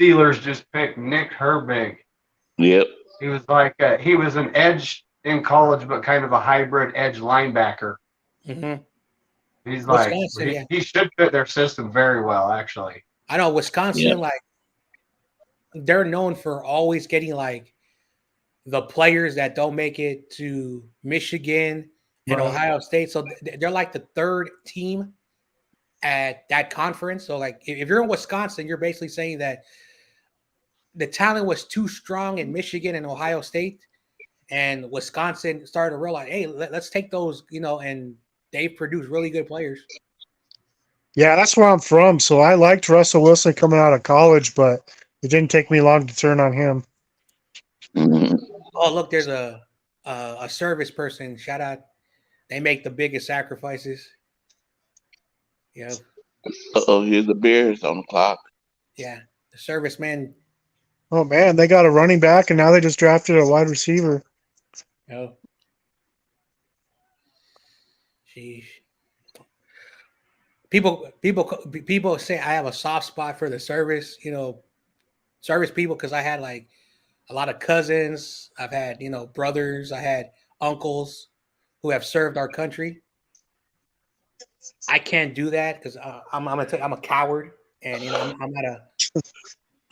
Steelers just picked Nick Herbig. Yep. He was like he was an edge in college, but kind of a hybrid edge linebacker. Mm-hmm. He's like Wisconsin, yeah. he should fit their system very well, actually. I know Yeah. Wisconsin, like they're known for always getting like the players that don't make it to Michigan and Right. Ohio State. So they're like the third team at that conference. So like if you're in Wisconsin, you're basically saying that the talent was too strong in Michigan and Ohio State, and Wisconsin started to realize, hey, let's take those, and they've produced really good players. Yeah, that's where I'm from. So I liked Russell Wilson coming out of college, but it didn't take me long to turn on him. Mm-hmm. Oh, look, there's a service person. Shout out. They make the biggest sacrifices. Yeah, Oh, here's the Bears on the clock. yeah. The serviceman. Oh man, they got a running back, and now they just drafted a wide receiver. Oh, sheesh. People say I have a soft spot for the service. Service people because I had like a lot of cousins. I've had brothers. I had uncles who have served our country. I can't do that because I'm a coward, and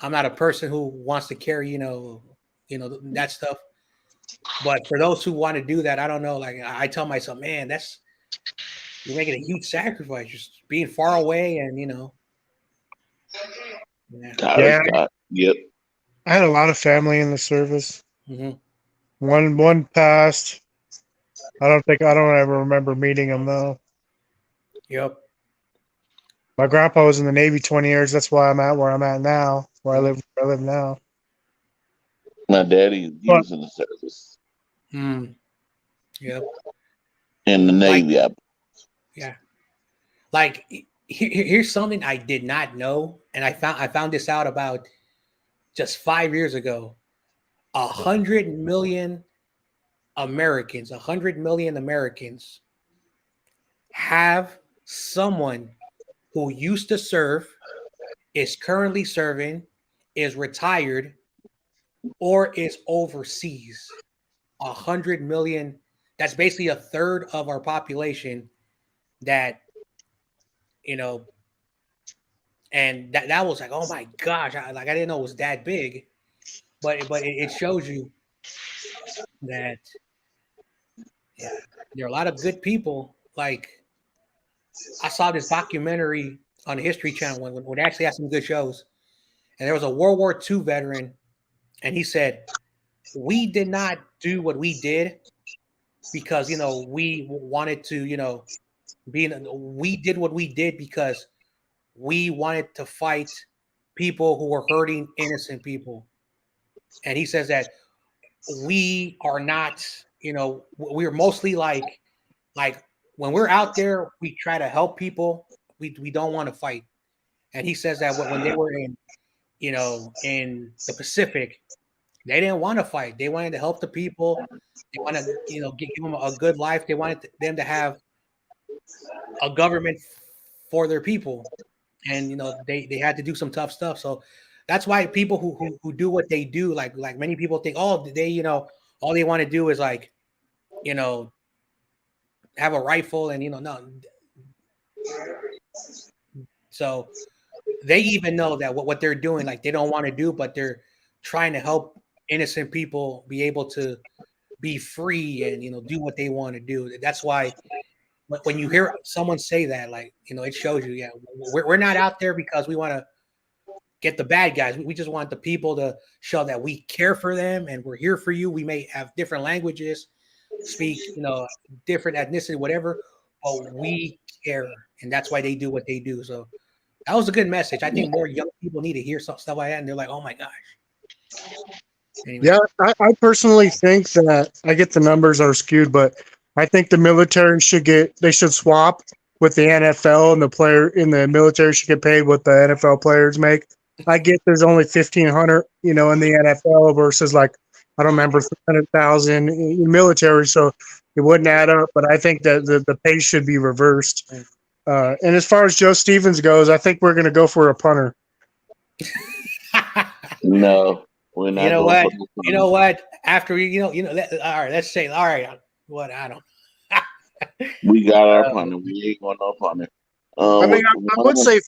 I'm not a person who wants to carry that stuff. But for those who want to do that, I don't know. Like I tell myself, man, you're making a huge sacrifice, just being far away, and yeah. Tyler Yeah, Scott. Yep. I had a lot of family in the service. Mm-hmm. One passed. I don't ever remember meeting him though. Yep. My grandpa was in the Navy 20 years. That's why I'm at where I'm at now, where I live now. My daddy, he But was in the service Mm. Yep. in the Like Navy. yeah. Like here's something I did not know, and I found this out about just 5 years ago. 100 million Americans have someone who used to serve, is currently serving, is retired, or is overseas. 100 million. That's basically a third of our population that, you know, and that was like, oh my gosh, I didn't know it was that big, but it shows you that, yeah, there are a lot of good people. Like, I saw this documentary on the History Channel when they actually had some good shows, and there was a World War II veteran, and he said, we did not do what we did because, we wanted to, we did what we did because we wanted to fight people who were hurting innocent people. And he says that we are not, we're mostly like when we're out there, we try to help people. We don't want to fight. And he says that when they were in, in the Pacific, they didn't want to fight. They wanted to help the people. They want to, give them a good life. They wanted them to have a government for their people, and they had to do some tough stuff. So that's why people who do what they do, like many people think, oh, they all they want to do is like, you know have a rifle, and no. So they even know that what they're doing, like, they don't want to do, but they're trying to help innocent people be able to be free and do what they want to do. That's why when you hear someone say that, like, it shows you, yeah, we're not out there because we want to get the bad guys. We just want the people to show that we care for them and we're here for you. We may have different languages, speak, different ethnicity, whatever, but we care, and that's why they do what they do. So that was a good message. I think more young people need to hear some stuff like that, and they're like, "Oh my gosh." Anyway. Yeah, I personally think that I get the numbers are skewed, but I think the military should swap with the NFL, and the player in the military should get paid what the NFL players make. I get there's only 1,500, in the NFL versus, like, I don't remember, 300,000 in military, so it wouldn't add up. But I think that the pay should be reversed. And as far as Joe Stevens goes, I think we're going to go for a punter. No, we're not You know going what? for the You know what? After all right. Let's say, all right. What I don't. We got our punter. We ain't going no punter. I mean, With the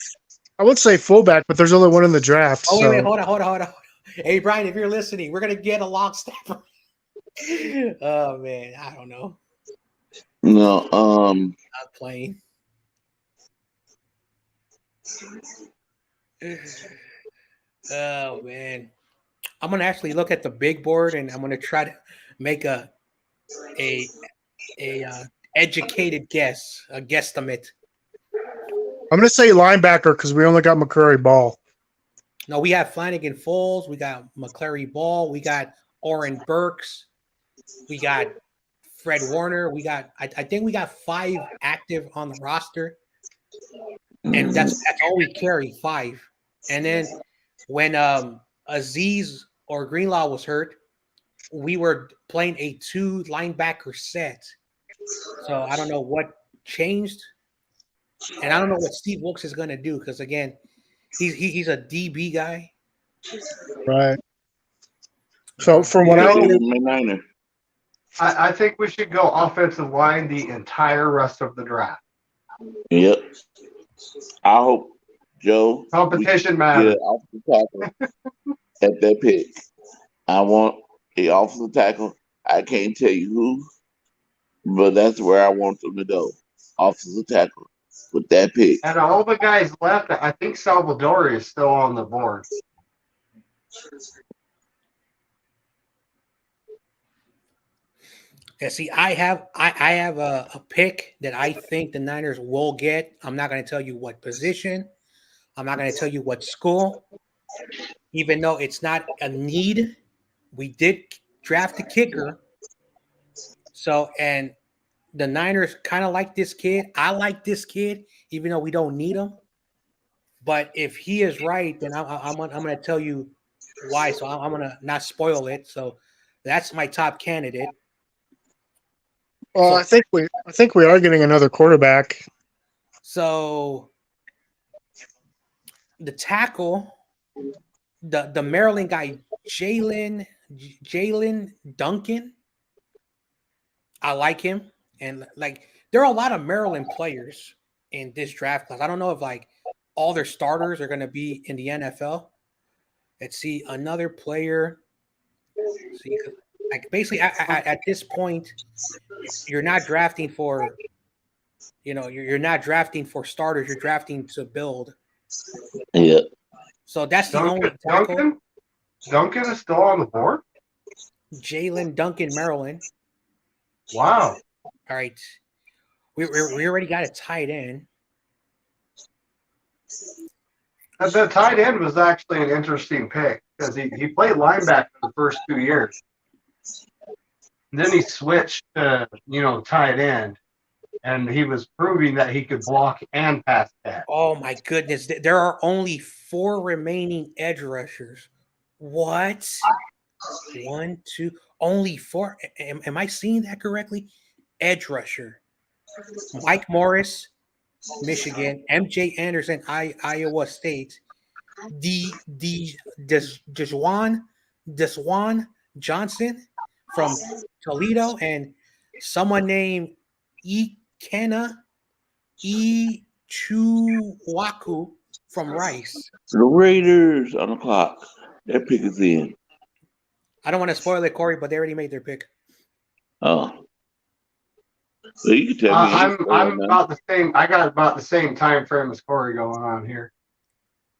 I would one, say fullback, but there's only one in the draft. Oh, wait, So hold on. Hey, Brian, if you're listening, we're gonna get a long snapper. Oh man, I don't know. no, Not playing. Oh man, I'm gonna actually look at the big board, and I'm gonna try to make a educated guess, a guesstimate. I'm going to say linebacker because we only got McCurry Ball. No, we have Flanagan Foles, we got McClary Ball, we got Oren Burks, we got Fred Warner, we got I think we got 5 active on the roster, and that's all we carry, 5. And then when Aziz or Greenlaw was hurt, we were playing a 2 linebacker set. So I don't know what changed, and I don't know what Steve Wilkes is going to do, because again, he's a DB guy. Right. So from You what I know, hear, I think we should go offensive line the entire rest of the draft. yep. I hope Joe Competition get matters. an offensive tackle at that pick. I want a offensive tackle. I can't tell you who, but that's where I want them to go. Offensive tackle with that pick. And all the guys left, I think Salvador is still on the board. Yeah, see, I have a pick that I think the Niners will get. I'm not going to tell you what position. I'm not going to tell you what school, even though it's not a need. We did draft a kicker. So, and the Niners kind of like this kid. I like this kid, even though we don't need him. But if he is right, then I'm going to tell you why. So I'm going to not spoil it. So that's my top candidate. well, So, I think we are getting another quarterback. So the tackle, the Maryland guy, Jalen Duncan, I like him, and like there are a lot of Maryland players in this draft class. I don't know if like all their starters are going to be in the NFL. Let's see another player. See, like basically at this point, you're not drafting for, you're not drafting for starters. You're drafting to build. Yeah. So that's the only tackle. Duncan is still on the board. Jalen Duncan, Maryland. Wow. All right, we already got a tight end. The tight end was actually an interesting pick because he played linebacker the first 2 years. And then he switched to, tight end, and he was proving that he could block and pass catch. Oh my goodness, there are only 4 remaining edge rushers. What? 1, 2, only 4. Am I seeing that correctly? Edge rusher. Mike Morris, Michigan. MJ Anderson, Iowa State. Desjuan Johnson from Toledo, and someone named Ikena Ichuwaku from Rice. The Raiders on the clock. Their pick is in. I don't want to spoil it, Corey, but they already made their pick. Oh. So you can tell me. I'm about the same. I got about the same time frame as Corey going on here.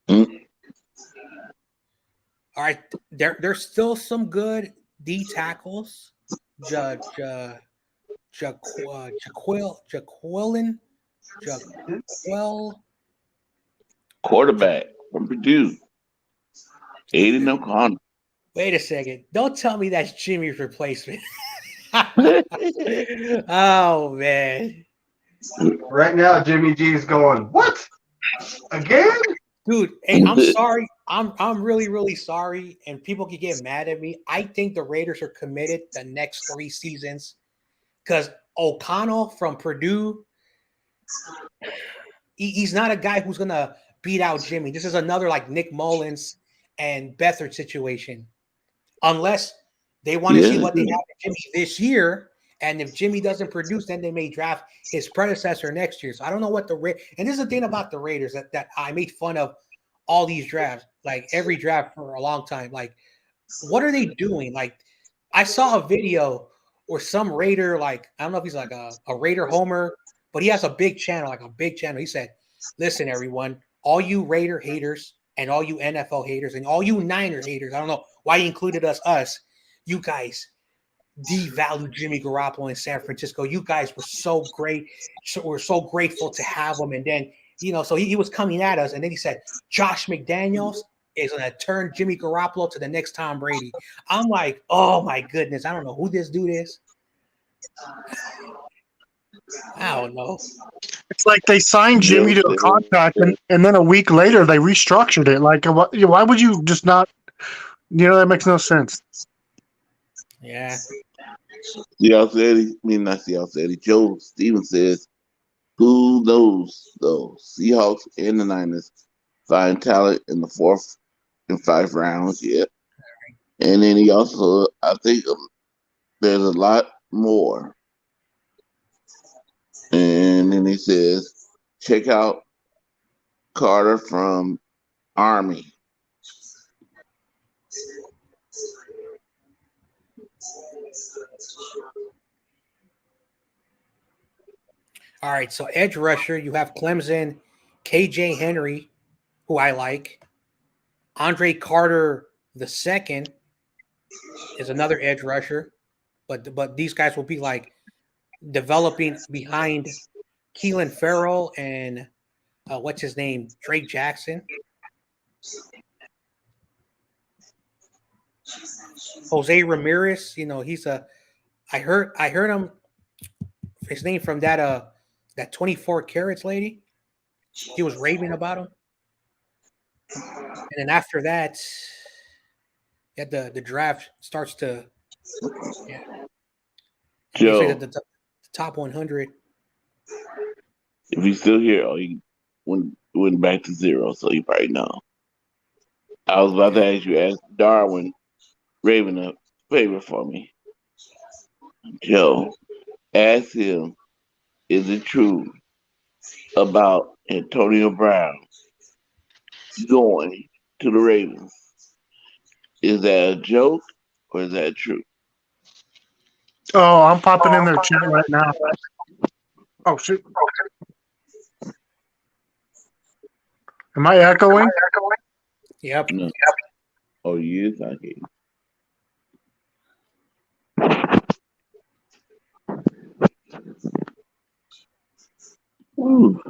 Mm. All right, there's still some good D tackles. Jaquilin, Quarterback from Purdue. Aiden O'Connor. Wait a second. Don't tell me that's Jimmy's replacement. Oh, man. Right now, Jimmy G is going, what? Again? Dude, hey, I'm sorry. I'm really, really sorry. And people can get mad at me. I think the Raiders are committed the next 3 seasons because O'Connell from Purdue, he's not a guy who's going to beat out Jimmy. This is another like Nick Mullins and Beathard situation. Unless they want to see what they have in Jimmy this year. And if Jimmy doesn't produce, then they may draft his predecessor next year. So I don't know what and this is the thing about the Raiders that I made fun of all these drafts, like every draft for a long time. Like, what are they doing? Like, I saw a video where some Raider, like, I don't know if he's like a Raider homer, but he has a big channel, He said, listen, everyone, all you Raider haters and all you NFL haters and all you Niner haters, I don't know why he included us, you guys devalue Jimmy Garoppolo in San Francisco. You guys were so great. So we're so grateful to have him. And then, so he was coming at us. And then he said, Josh McDaniels is going to turn Jimmy Garoppolo to the next Tom Brady. I'm like, oh my goodness. I don't know who this dude is. I don't know. It's like they signed Jimmy to a contract, and then a week later they restructured it. Like, why would you just not? That makes no sense. Yeah. Joe Stevens says, who knows, though? Seahawks and the Niners find talent in the 4th and 5th rounds. Yeah. And then he also, I think there's a lot more. And then he says, check out Carter from Army. All right, so edge rusher, you have Clemson, KJ Henry, who I like. Andre Carter II is another edge rusher, but these guys will be like developing behind Keelan Farrell and what's his name, Drake Jackson. Jose Ramirez, he's I heard him his name from that 24 carats lady. He was raving about him. And then after that, the draft starts to Joe, the top 100. If he's still here, he went back to 0, so you probably know. I was about to ask Darwin Raven a favor for me. Joe, ask him is it true about Antonio Brown going to the Ravens? Is that a joke or is that true? Oh, I'm popping in their chat right now. Oh shoot. Am I echoing? Yep. No. Oh, yes, I hear you. Ooh.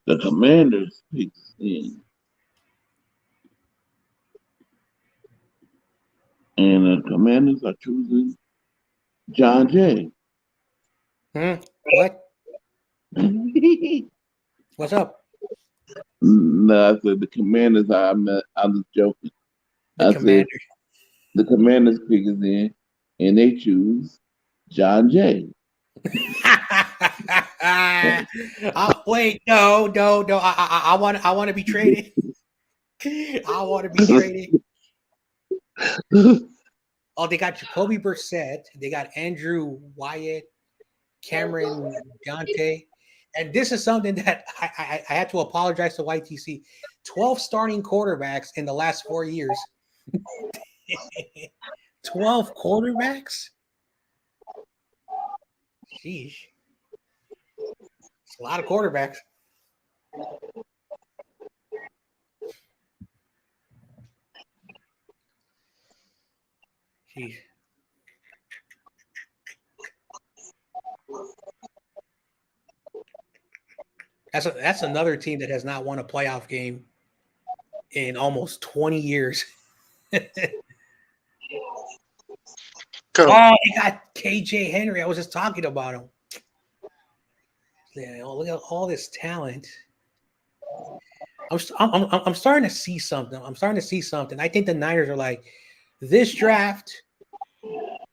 The Commanders picks in, and the Commanders are choosing John Jay. What? What's up? No, I said the Commanders. I was joking. The I said Commanders. the Commanders pick is in, and they choose John Jay. Wait, no, no, no. I want to be traded. I want to be traded. Oh, they got Jacoby Brissett. They got Andrew Wyatt, Cameron Dante. And this is something that I had to apologize to YTC. 12 starting quarterbacks in the last 4 years. 12 quarterbacks? Sheesh. It's a lot of quarterbacks. Jeez. That's another team that has not won a playoff game in almost 20 years. Go. Oh, they got KJ Henry. I was just talking about him. Yeah, look at all this talent. I'm starting to see something. I think the Niners are like, this draft,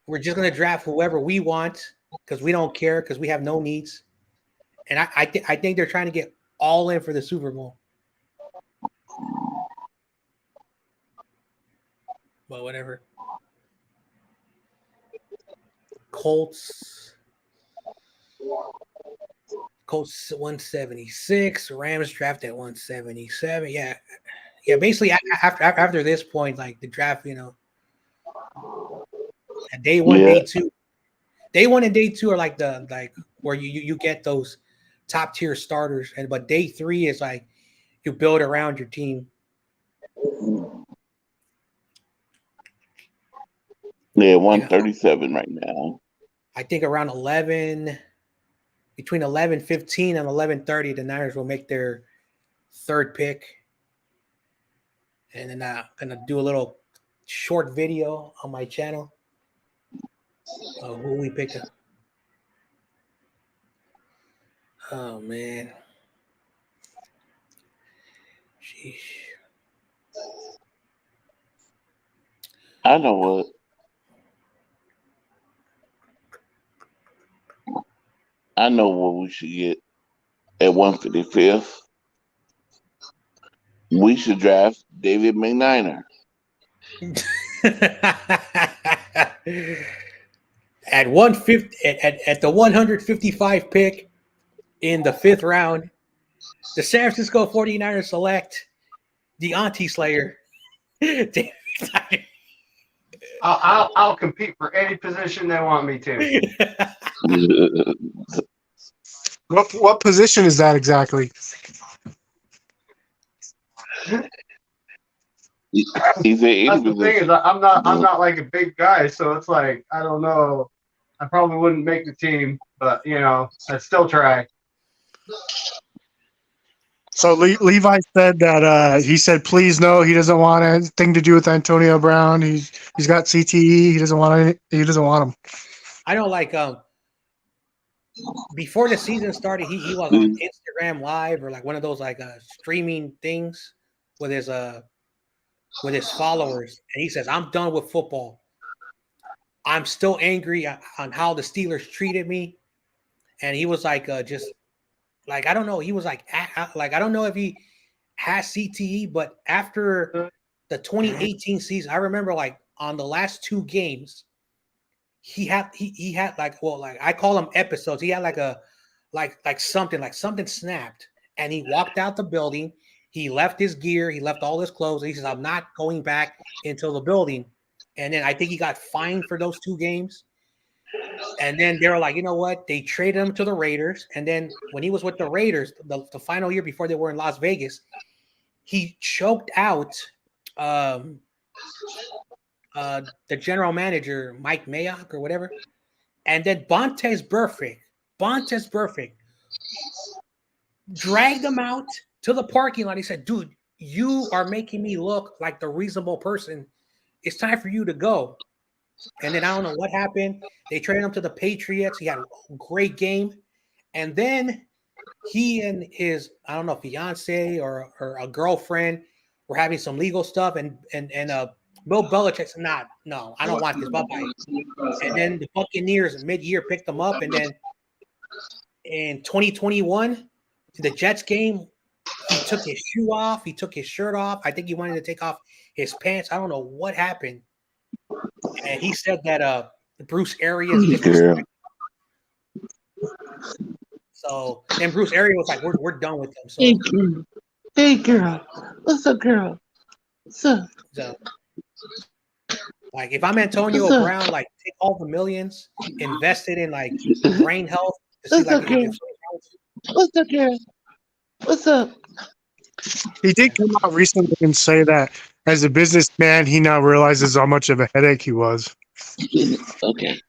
we're just going to draft whoever we want because we don't care because we have no needs. And I think they're trying to get all in for the Super Bowl. But whatever. Colts 176. Rams draft at 177. Yeah. Basically, after this point, like the draft, at day one, Yeah, day 1 and day 2 are like where you get those top tier starters, but day 3 is like you build around your team. they're 137 right now. I think around 11, between 11:15 and 11:30, the Niners will make their third pick, and then I'm gonna do a little short video on my channel of who we picked up. Oh man, sheesh. I know what. I know what we should get at 155th. We should draft David McNiner. At 150 at the 155 pick in the 5th round, the San Francisco 49ers select the Auntie Slayer. I'll compete for any position they want me to. What position is that exactly? He's a That's the thing is I'm not like a big guy, so it's like I don't know. I probably wouldn't make the team, but I'd still try. So Levi said that he said, please no, he doesn't want anything to do with Antonio Brown. He's got CTE. He doesn't want him. I don't like before the season started, he was on Instagram Live or like one of those like streaming things with his with his followers, and he says, "I'm done with football. I'm still angry on how the Steelers treated me." And he was like, just like I don't know. He was like I don't know if he has CTE, but after the 2018 season, I remember like on the last two games, he had like like I call them episodes. He had like a like something snapped, and he walked out the building. He left his gear, he left all his clothes. And he says, "I'm not going back into the building." And then I think he got fined for those two games. And then they were like, you know what? They traded him to the Raiders. And then when he was with the Raiders, the final year before they were in Las Vegas, he choked out um, the general manager, Mike Mayock or whatever. And then Bontes Perfect, dragged him out to the parking lot. He said, "Dude, you are making me look like the reasonable person. It's time for you to go." And then I don't know what happened. They traded him to the Patriots. He had a great game. And then he and his, I don't know, fiance or a girlfriend were having some legal stuff. And Bill Belichick said, no, I don't want this. Bye-bye. And then the Buccaneers mid-year picked him up. And then in 2021, the Jets game, he took his shoe off. He took his shirt off. I think he wanted to take off his pants. I don't know what happened. And he said that Bruce Arians disrespected. So then Bruce Arians was like, "We're done with him." So, Hey girl, what's up, girl? What's up? So like, if I'm Antonio Brown, like take all the millions, invest it in like brain health to see like What's up, girl? What's up? He did come out recently and say that as a businessman, he now realizes how much of a headache he was. Okay.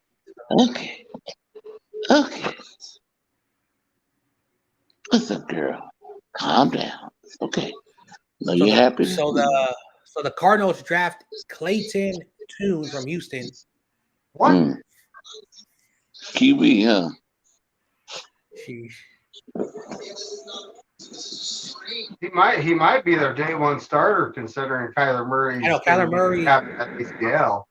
What's up, girl? Calm down. It's okay. No, you happy? So the Cardinals draft Clayton Tune from Houston. What? Kiwi, huh? Sheesh. He might be their day one starter considering Kyler Murray. I know Kyler Murray. At ACL.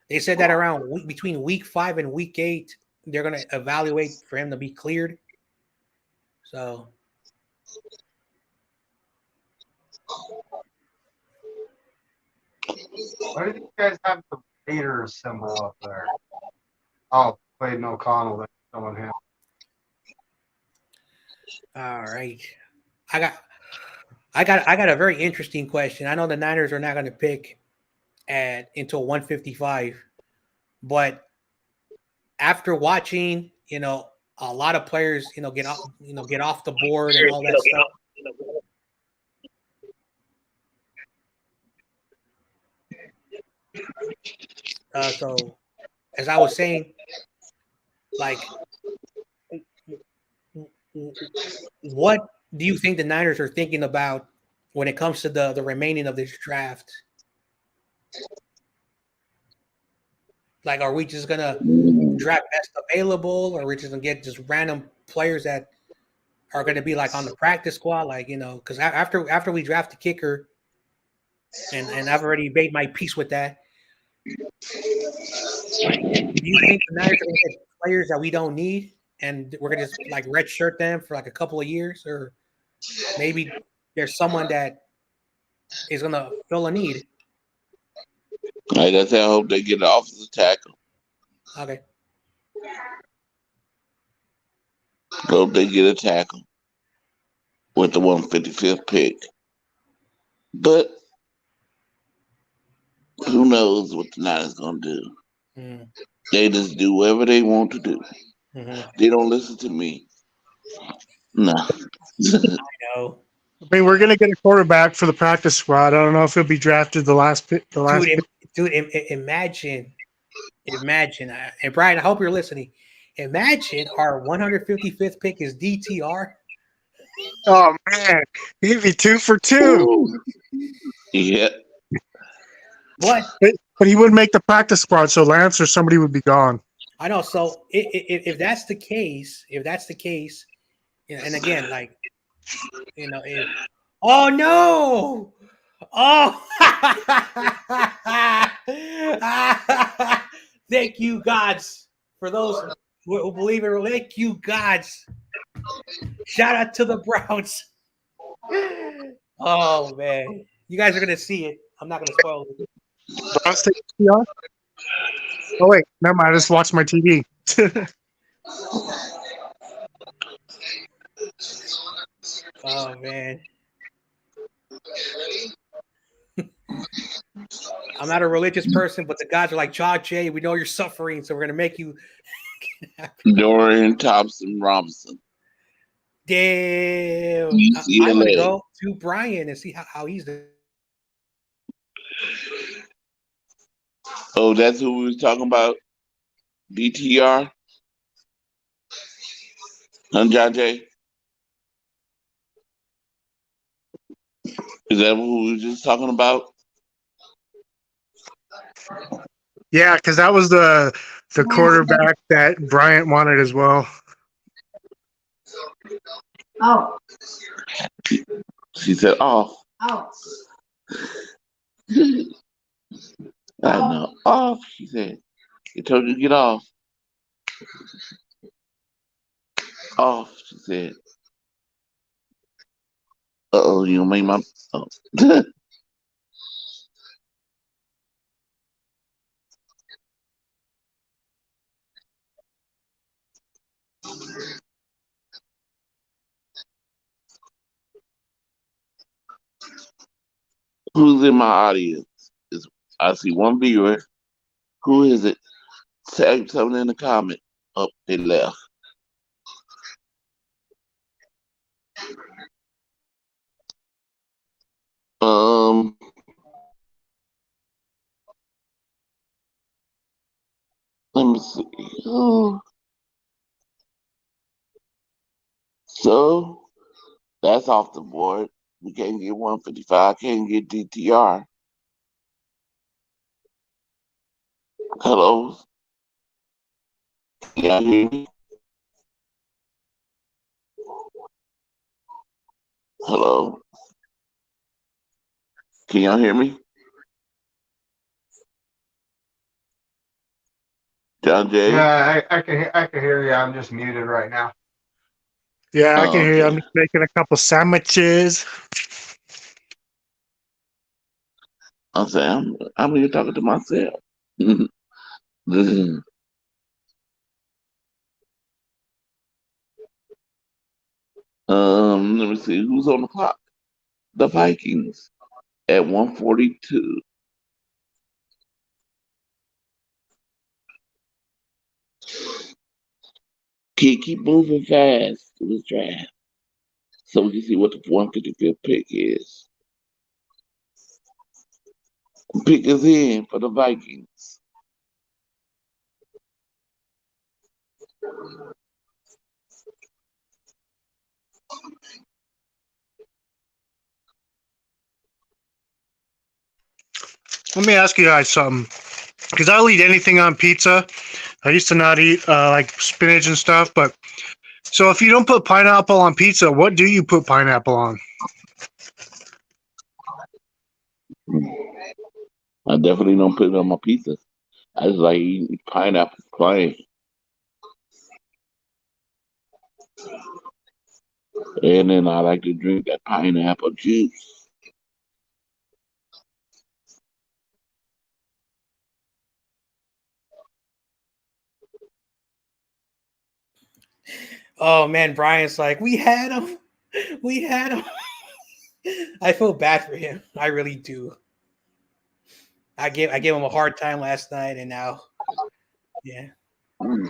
They said that around between week 5 and week 8, they're going to evaluate for him to be cleared. So. Why do you guys have the Raiders symbol up there? Oh, Clayton O'Connell. That's someone him. All right. I got a very interesting question. I know the Niners are not going to pick until 155, but after watching, a lot of players, get off the board and all that stuff. So, as I was saying, like, what do you think the Niners are thinking about when it comes to the remaining of this draft? Like, are we just gonna draft best available, or are we just gonna get just random players that are gonna be like on the practice squad? Like, because after we draft the kicker, and I've already made my peace with that. Like, do you think the Niners are gonna get players that we don't need, and we're gonna just like redshirt them for like a couple of years, or maybe there's someone that is gonna fill a need? Like I said, I hope they get an offensive tackle. Okay. Hope they get a tackle with the 155th pick. But who knows what the Niners going to do? Mm. They just do whatever they want to do. Mm-hmm. They don't listen to me. No. I know. I mean, we're going to get a quarterback for the practice squad. I don't know if he'll be drafted the last pick. Dude, imagine, and Brian, I hope you're listening. Imagine our 155th pick is DTR. Oh man, he'd be 2 for 2. Ooh. Yeah. What? But he wouldn't make the practice squad, so Lance or somebody would be gone. I know. So if that's the case, and again, like, oh no, Oh, thank you, gods, for those who believe it. Thank you, gods. Shout out to the Browns. Oh man, you guys are gonna see it. I'm not gonna spoil it. Browns take TR? Oh wait, never mind. I just watched my TV. Oh man, I'm not a religious person, but the gods are like, Jay, we know you're suffering, so we're gonna make you. Dorian Thompson Robinson, Damn, I want to UCLA. go to Brian and see how he's doing. Oh, that's who we was talking about. DTR, John J. Is that who we were just talking about? Yeah, because that was the quarterback that Bryant wanted as well. Oh, She said, "Oh, oh. I know, off." She said, "They told you to get off." Off, she said. Uh-oh, you made my. Oh. Who's in my audience? I see one viewer. Who is it? Tag something in the comment. Oh, they left. Um, let me see. Oh, so that's off the board. We can't get 155. Can't get DTR. Hello, can y'all hear me? Hello, can y'all hear me? John Jay? Yeah, I can hear you. I'm just muted right now. Yeah, I can Oh, hear you. I'm okay. just making a couple sandwiches. I'm saying I'm here talking to myself. Let me see who's on the clock. The Vikings at 142. Keep moving fast to this draft so we can see what the 155th pick is. Pick is in for the Vikings. Let me ask you guys something. Because I'll eat anything on pizza. I used to not eat like spinach and stuff, but so if you don't put pineapple on pizza, what do you put pineapple on? I definitely don't put it on my pizza. I just like eating pineapple plain. And then I like to drink that pineapple juice. Oh man, Brian's like, we had him, we had him. I feel bad for him. I really do. I gave him a hard time last night, and now, yeah. Mm.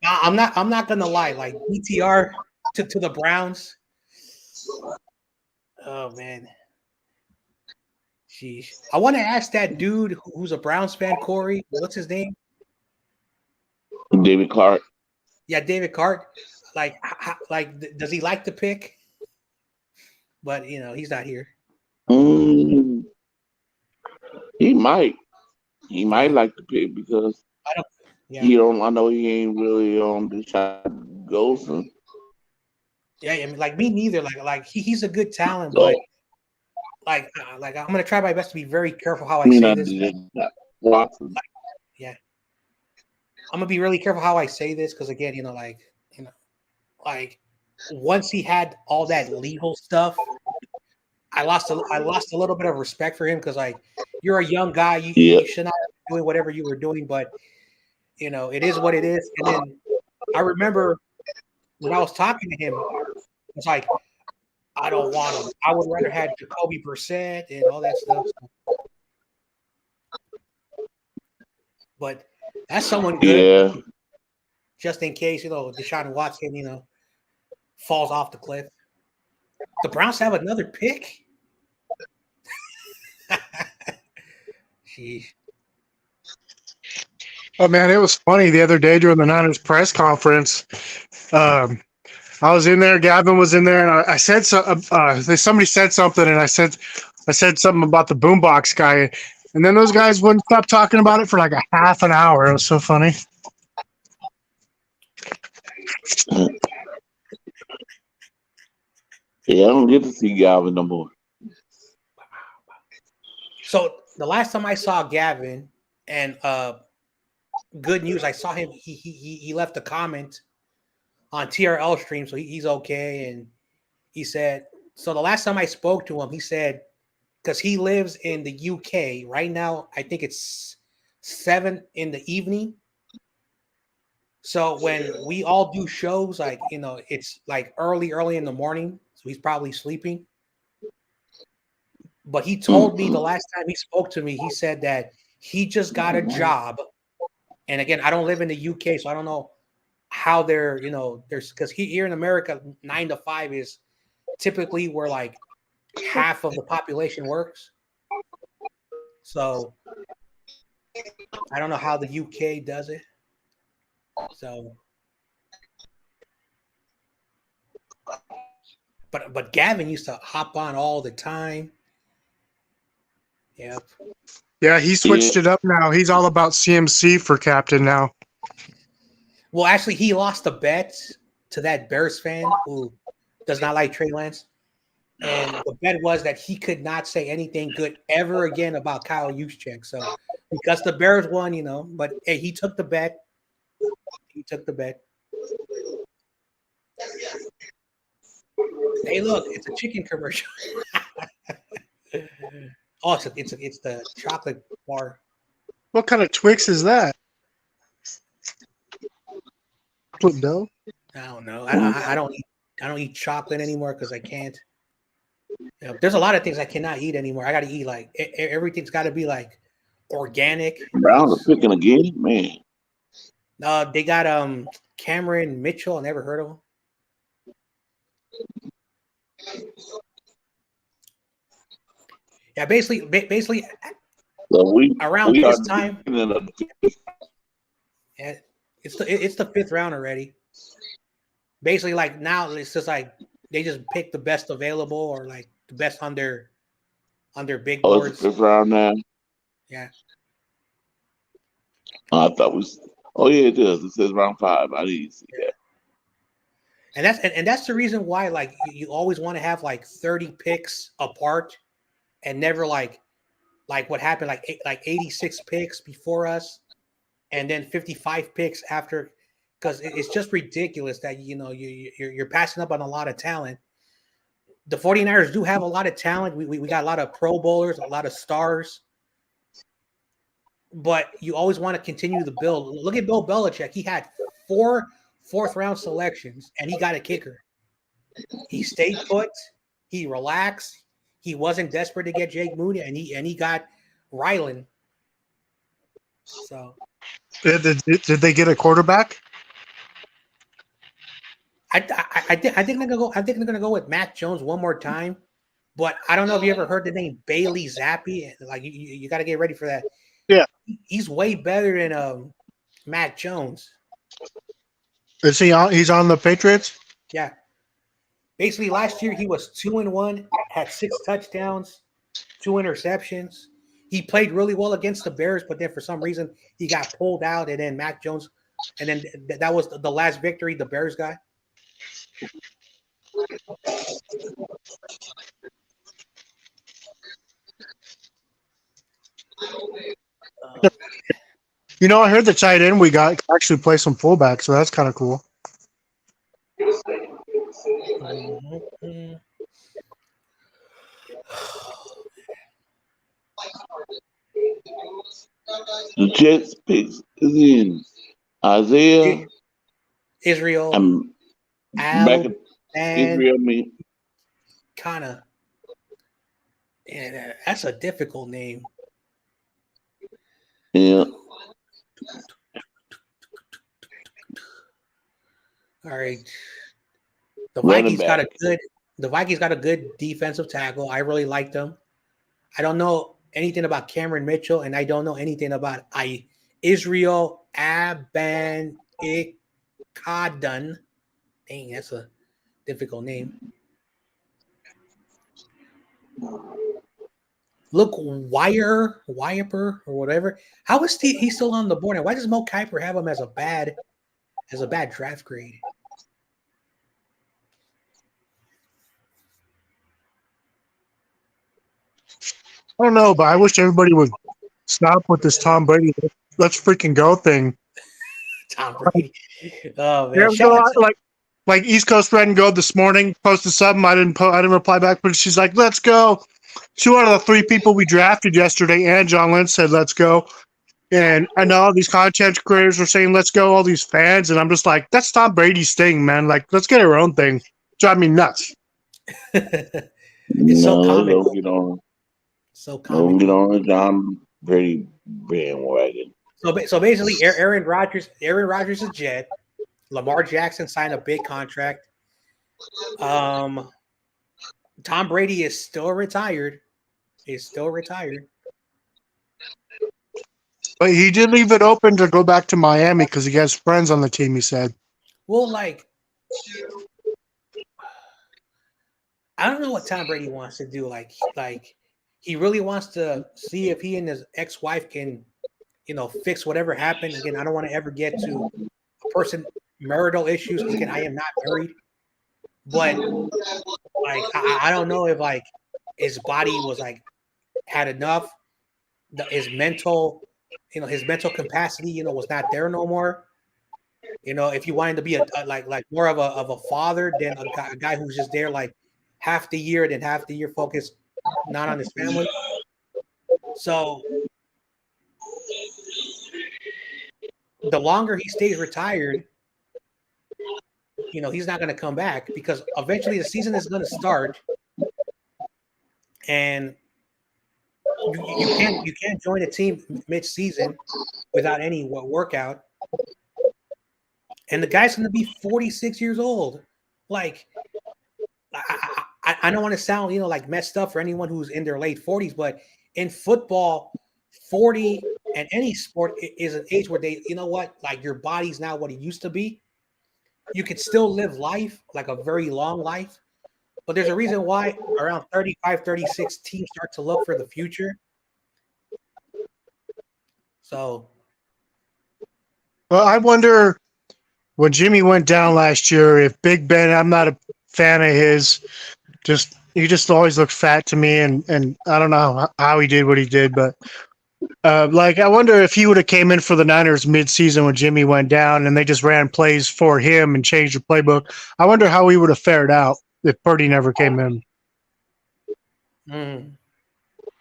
I'm not gonna lie. Like BTR to the Browns. Oh man, sheesh. I want to ask that dude who's a Browns fan, Corey. What's his name? David Clark. Yeah, David Cart. Does he like the pick? But he's not here. Mm, he might. He might Yeah, like the pick because I don't. Yeah, he don't. I know he ain't really on the shot Golson. yeah. I mean, like me neither. Like he's a good talent, but So I'm gonna try my best to be very careful how I I mean, say I this. did not Watson. Yeah, I'm gonna be really careful how I say this because again, like once he had all that legal stuff, I lost a little bit of respect for him because like you're a young guy, Yeah, you should not be doing whatever you were doing, but it is what it is. And then I remember when I was talking to him, it's like I don't want him. I would rather have Jacoby Brissett and all that stuff. But that's someone good, yeah, just in case Deshaun Watson, falls off the cliff. The Browns have another pick. Sheesh. Oh man, it was funny the other day during the Niners press conference. Um, I was in there, Gavin was in there, and I said so. Somebody said something, and I said something about the boombox guy, and then those guys wouldn't stop talking about it for like a half an hour. It was so funny. yeah. I don't get to see Galvin no more. So the last time I saw Gavin, and good news, I saw him. He left a comment on TRL stream, so he's okay. And he said, so the last time I spoke to him, he said because he lives in the UK right now. I think it's 7 in the evening. So when we all do shows, like it's like early in the morning, so he's probably sleeping. But he told me the Mm-hmm. last time he spoke to me, he said that he just got a job. And again, I don't live in the UK, so I don't know how there's because here in America, 9 to 5 is typically where like half of the population works. So I don't know how the UK does it. So, but Gavin used to hop on all the time. Yep. Yeah, he Yeah. switched it up now. He's all about CMC for captain now. Well, actually, he lost a bet to that Bears fan who does not like Trey Lance. And the bet was that he could not say anything good ever again about Kyle Juszczyk. So because the Bears won, but hey, he took the bet. He took the bet. Hey, look, it's a chicken commercial. Oh, it's the chocolate bar. What kind of Twix is that? Chocolate dough? I don't know. I don't eat chocolate anymore because I can't. There's a lot of things I cannot eat anymore. I got to eat like everything's got to be like organic Browns are because picking again, man. they got Cameron Mitchell. I never heard of him. Yeah, basically So around we are this time, yeah, it's the 5th round already. Basically, like now it's just like they just pick the best available or like the best on their big oh, boards. it's the 5th round now. Yeah. I thought we. Oh yeah, it does. It says round 5. I didn't see that. And that's the reason why like you always want to have like 30 picks apart and never like what happened like 86 picks before us and then 55 picks after because it's just ridiculous that you're passing up on a lot of talent. The 49ers do have a lot of talent. We got a lot of pro bowlers, a lot of stars. But you always want to continue the build. Look at Bill Belichick. He had 4 fourth-round selections, and he got a kicker. He stayed put. He relaxed. He wasn't desperate to get Jake Moody, and he got Rylan. So, Did they get a quarterback? I think they're gonna go. I think they're gonna go with Mac Jones one more time. But I don't know if you ever heard the name Bailey Zappi. Like you got to get ready for that. Yeah, he's way better than Mac Jones. Is he on? He's on the Patriots. Yeah. Basically, last year he was 2-1, had 6 touchdowns, 2 interceptions. He played really well against the Bears, but then for some reason he got pulled out, and then Mac Jones, and then that was the last victory the Bears got. You know, I heard the tight end we got can actually play some fullback, so that's kind of cool. Mhm. The Jets picks is in Isaiah. Israel, I'm back Al, in and Israel. Me, kind of. Yeah, that's a difficult name. yeah, All right. The running Vikings back. got a good the Vikings got a good defensive tackle. I really like them. I don't know anything about Cameron Mitchell, and I don't know anything about Israel Aban Ikadun. Dang, that's a difficult name. Look, Wiper or whatever. How is he still on the board? And why does Mo Kiper have him as a bad draft grade? I don't know, but I wish everybody would stop with this Tom Brady. Let's freaking go thing. Tom Brady. Oh Yeah, man, shout out to like East Coast Red and Gold this morning posted something. I didn't reply back, but she's like, "Let's go." 2 out of the 3 people we drafted yesterday, and John Lynch said, "Let's go." And I know all these content creators are saying, "Let's go," all these fans, and I'm just like, "That's Tom Brady's thing, man. Like, let's get our own thing." Drive me nuts. it's so No, comical. So don't get comical. on the John Brady bandwagon. So basically, Aaron Rodgers is Jet. Lamar Jackson signed a big contract. Tom Brady is still retired. He's still retired. But he did leave it open to go back to Miami because he has friends on the team. He said, Well, like I don't know what Tom Brady wants to do. Like he really wants to see if he and his ex-wife can, fix whatever happened. Again, I don't want to ever get to a person marital issues because again, I am not married. But like I don't know if like his body was like had enough. His mental, his mental capacity, was not there no more. If you wanted to be like more of a father than a guy who's just there like half the year, then half the year focused not on his family. So the longer he stays retired, he's not going to come back because eventually the season is going to start, and you can't join a team mid-season without any workout. And the guy's going to be 46 years old. Like, I don't want to sound, like messed up for anyone who's in their late 40s, but in football, 40 and any sport is an age where they, like your body's not what it used to be. You could still live life, like a very long life, but there's a reason why around 35, 36 teams start to look for the future. So, "Well, I wonder when Jimmy went down last year if Big Ben. I'm not a fan of his. He just always looked fat to me, and I don't know how he did what he did, but like I wonder if he would have came in for the Niners mid-season when Jimmy went down, and they just ran plays for him and changed the playbook. I wonder how he would have fared out if Purdy never came in."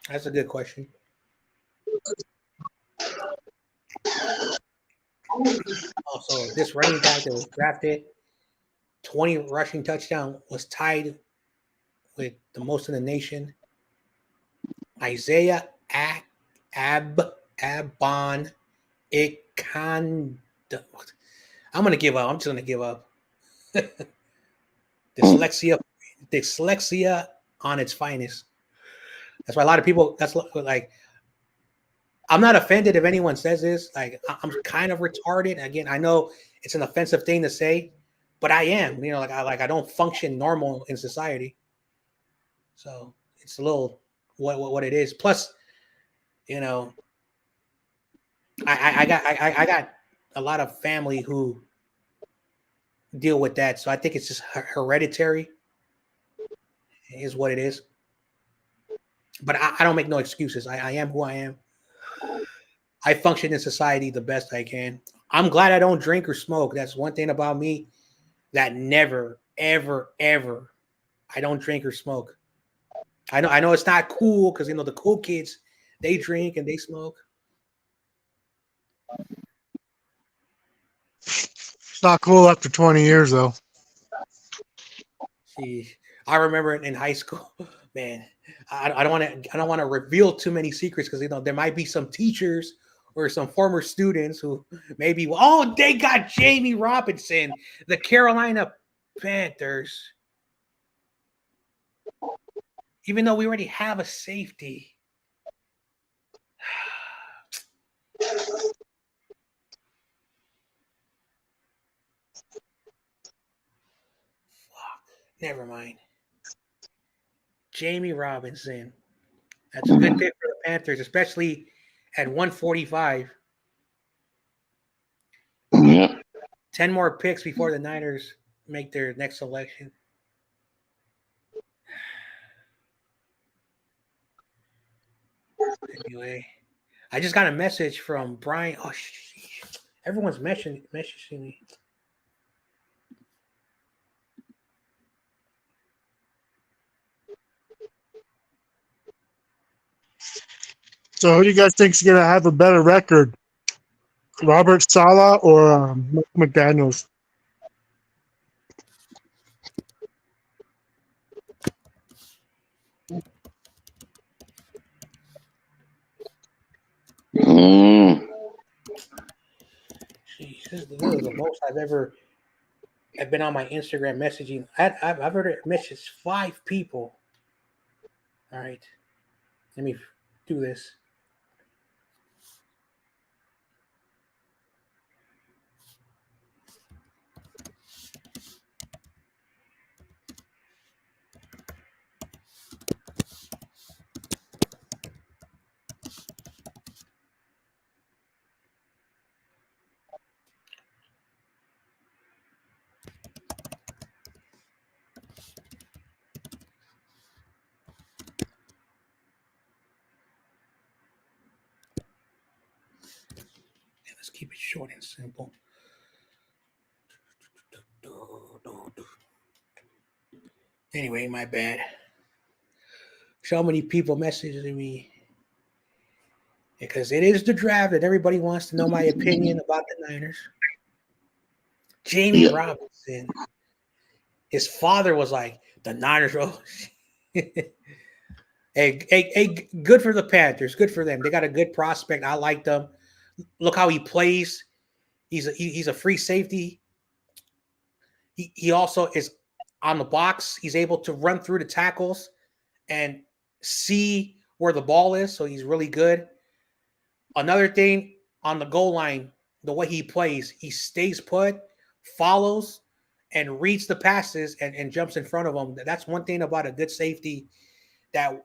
that's a good question. Also, this running back that was drafted, 20 rushing touchdown, was tied with the most in the nation. Isaiah Abon Ikand. I'm gonna give up. I'm just gonna give up. Dyslexia on its finest. That's why a lot of people. That's like. I'm not offended if anyone says this. Like I'm kind of retarded. Again, I know it's an offensive thing to say, but I am. I don't function normal in society. So it's a little what it is. Plus, I got a lot of family who deal with that. So I think it's just hereditary is what it is. But I don't make no excuses. I am who I am. I function in society the best I can. I'm glad I don't drink or smoke. That's one thing about me that never, ever, ever. I don't drink or smoke. I know it's not cool because the cool kids they drink and they smoke. It's not cool after 20 years though. See, I remember in high school, man. I don't want to reveal too many secrets because there might be some teachers or some former students who maybe they got Jamie Robinson, the Carolina Panthers, even though we already have a safety. Fuck, never mind. Jamie Robinson. That's a good pick for the Panthers, especially at 145. Yeah. 10 more picks before the Niners make their next selection. Anyway, I just got a message from Brian. Oh, everyone's messaging me. So who do you guys think is gonna have a better record, Robert Sala or McDaniel's? Mm. Jeez, this is the most I've been on my Instagram messaging. I've already messaged 5 people. All right, let me do this. Let's keep it short and simple. Anyway, my bad. So many people messaging me because it is the draft and everybody wants to know my opinion about the Niners. Jamie Yeah. Robinson, his father was like, the Niners. Hey, good for the Panthers. Good for them. They got a good prospect. I like them. Look how he plays. He's a free safety. He also is on the box. He's able to run through the tackles and see where the ball is. So he's really good. Another thing on the goal line, the way he plays, he stays put, follows, and reads the passes and jumps in front of them. That's one thing about a good safety that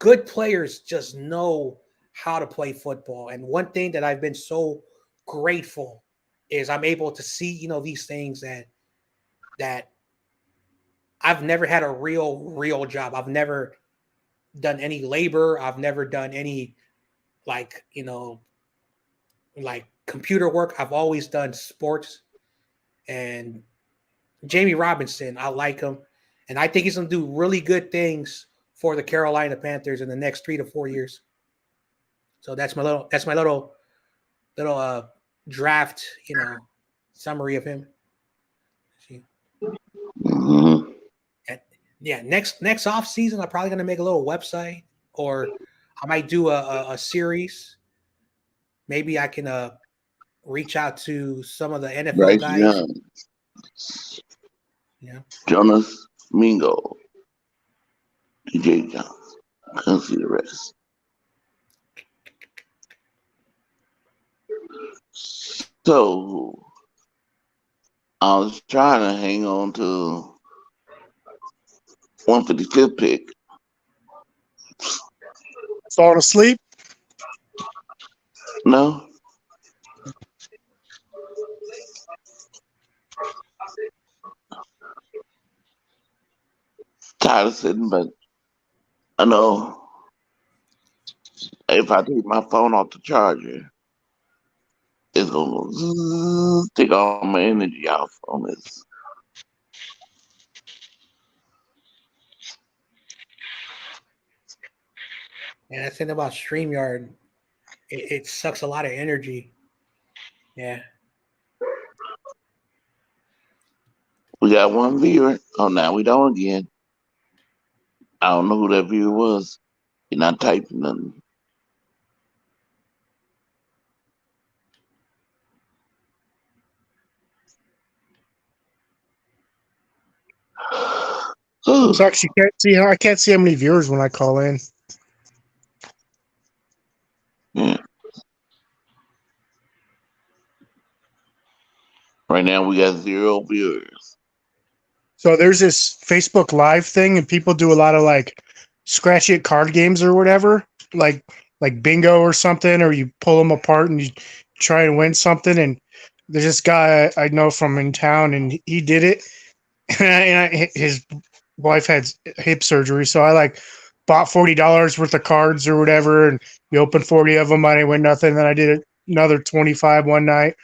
good players just know how to play football. And one thing that I've been so grateful is I'm able to see, these things that I've never had a real job. I've never done any labor. I've never done any like, like computer work. I've always done sports. And Jamie Robinson, I like him. And I think he's going to do really good things for the Carolina Panthers in the next 3 to 4 years. So that's my little draft, summary of him. Mm-hmm. And yeah, next off season, I'm probably gonna make a little website, or I might do a series. Maybe I can reach out to some of the NFL Bryce guys. Young, Yeah, Jonas Mingo, DJ Jones. Couldn't see the rest. So I was trying to hang on to 155th pick. Falling asleep? No. Tired of sitting, but I know if I take my phone off the charger, it's gonna take all my energy off on this. And that's the thing about StreamYard. It sucks a lot of energy. Yeah. We got one viewer. Oh, now we don't again. I don't know who that viewer was. You're not typing nothing. So actually, I can't see how many viewers when I call in. Yeah. Right now we got 0 viewers. So there's this Facebook Live thing, and people do a lot of like scratch it card games or whatever, like bingo or something, or you pull them apart and you try and win something. And there's this guy I know from in town, and he did it. His wife had hip surgery, so I like bought $40 worth of cards or whatever, and you open 40 of them. I didn't win nothing. Then I did another 25 one night,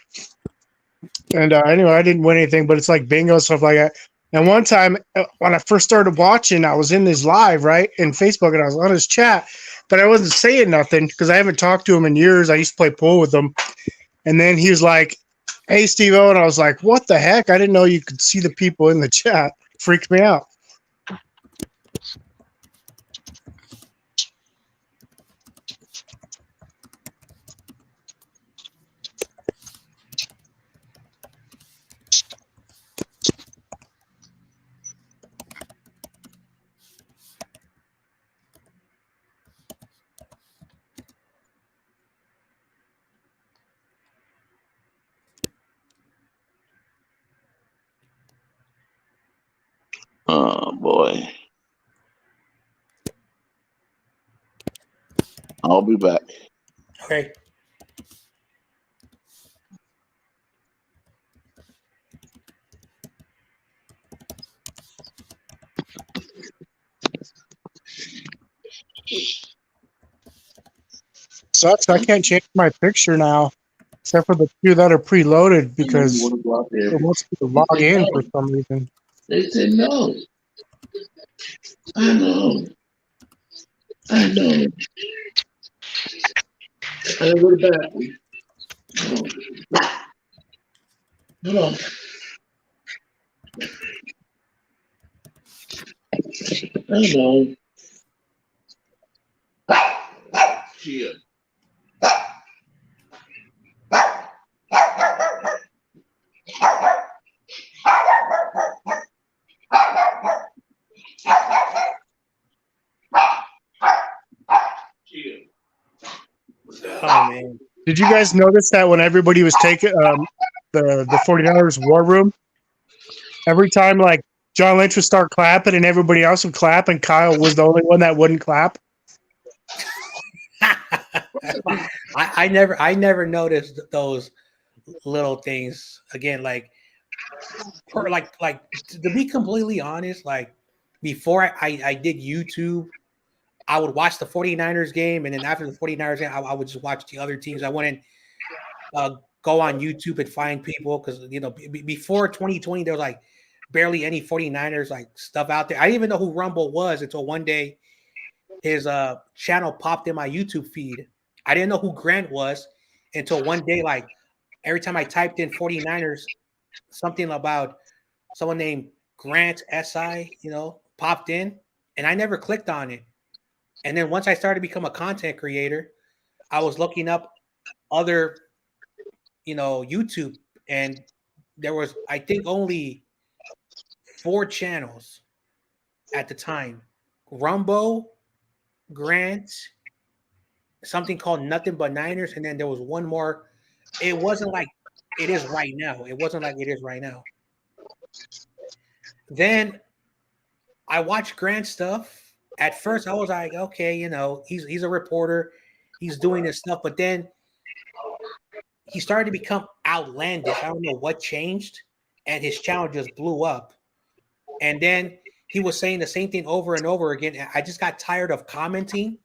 and anyway, I didn't win anything. But it's like bingo stuff like that. And one time when I first started watching, I was in his live right in Facebook, and I was on his chat, but I wasn't saying nothing because I haven't talked to him in years. I used to play pool with him, and then he was like, "Hey, Steve-O," and I was like, "What the heck? I didn't know you could see the people in the chat." Freaked me out. Oh boy. I'll be back. Okay. Sucks. I can't change my picture now, except for the few that are preloaded because it wants me to They log said in no. for some reason. They said no. I know. I know. I go to bathroom. Come on. I know. Chill. Chill. Oh man. Did you guys notice that when everybody was taking the 49ers war room, every time like John Lynch would start clapping and everybody else would clap, and Kyle was the only one that wouldn't clap? I never noticed those little things again. Like to be completely honest, like before I did YouTube, I would watch the 49ers game, and then after the 49ers game, I would just watch the other teams. I wouldn't go on YouTube and find people because before 2020 there was like barely any 49ers like stuff out there. I didn't even know who Rumble was until one day his channel popped in my YouTube feed. I didn't know who Grant was until one day, like every time I typed in 49ers, something about someone named Grant SI, popped in, and I never clicked on it. And then once I started to become a content creator, I was looking up other, YouTube, and there was, I think, only 4 channels at the time: Rumbo, Grant, something called Nothing But Niners, and then there was one more. It wasn't like it is right now. It wasn't like it is right now. Then I watched Grant stuff. At first, I was like, okay, he's a reporter, he's doing this stuff, but then he started to become outlandish. I don't know what changed, and his channel just blew up. And then he was saying the same thing over and over again. I just got tired of commenting.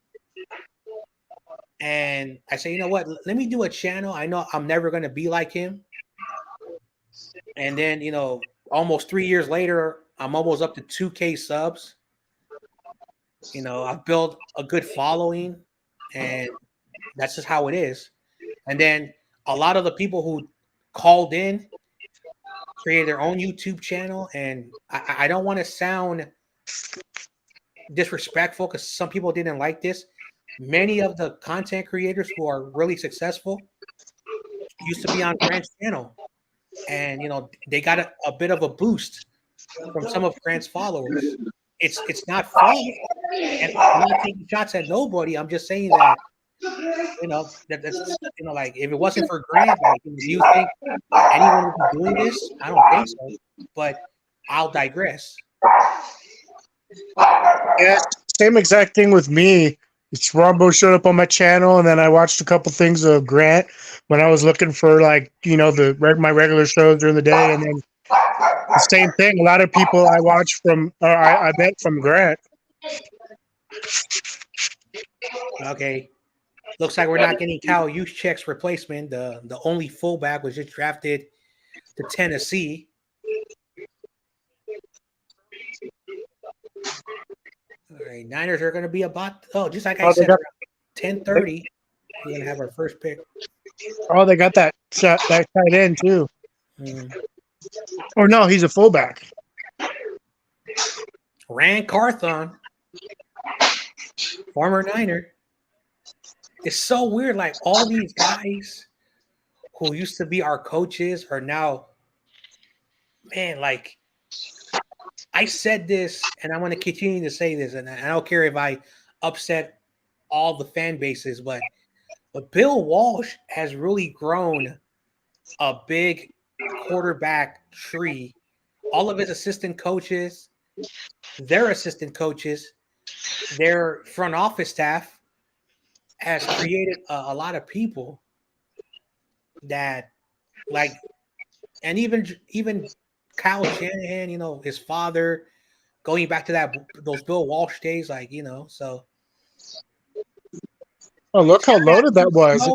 And I say, you know what? Let me do a channel. I know I'm never going to be like him. And then, almost 3 years later, I'm almost up to 2K subs. I've built a good following, and that's just how it is. And then a lot of the people who called in created their own YouTube channel. And I don't want to sound disrespectful because some people didn't like this. Many of the content creators who are really successful used to be on Grant's channel. And, they got a bit of a boost from some of Grant's followers. It's not fault. And I'm not taking shots at nobody. I'm just saying that, that's like if it wasn't for Grant, like, do you think anyone would be doing this? I don't think so. But I'll digress. Yeah, same exact thing with me. It's Rumbo showed up on my channel, and then I watched a couple things of Grant when I was looking for my regular shows during the day, and then the same thing. A lot of people I watch from, I bet from Grant. Okay. Looks like we're not getting Kyle Juszczyk's replacement. The only fullback was just drafted to Tennessee. All right, Niners are going to be about just like I said, around 10:30. We're going to have our first pick. Oh, they got that tight end too. Or no, he's a fullback. Rand Carthon, former Niner. It's so weird. Like all these guys who used to be our coaches are now, man, like I said this and I'm going to continue to say this. And I don't care if I upset all the fan bases, but Bill Walsh has really grown a big quarterback tree. All of his assistant coaches, their assistant coaches, their front office staff has created a lot of people that like, and even Kyle Shanahan, his father, going back to those Bill Walsh days, so. Oh, look how loaded that was.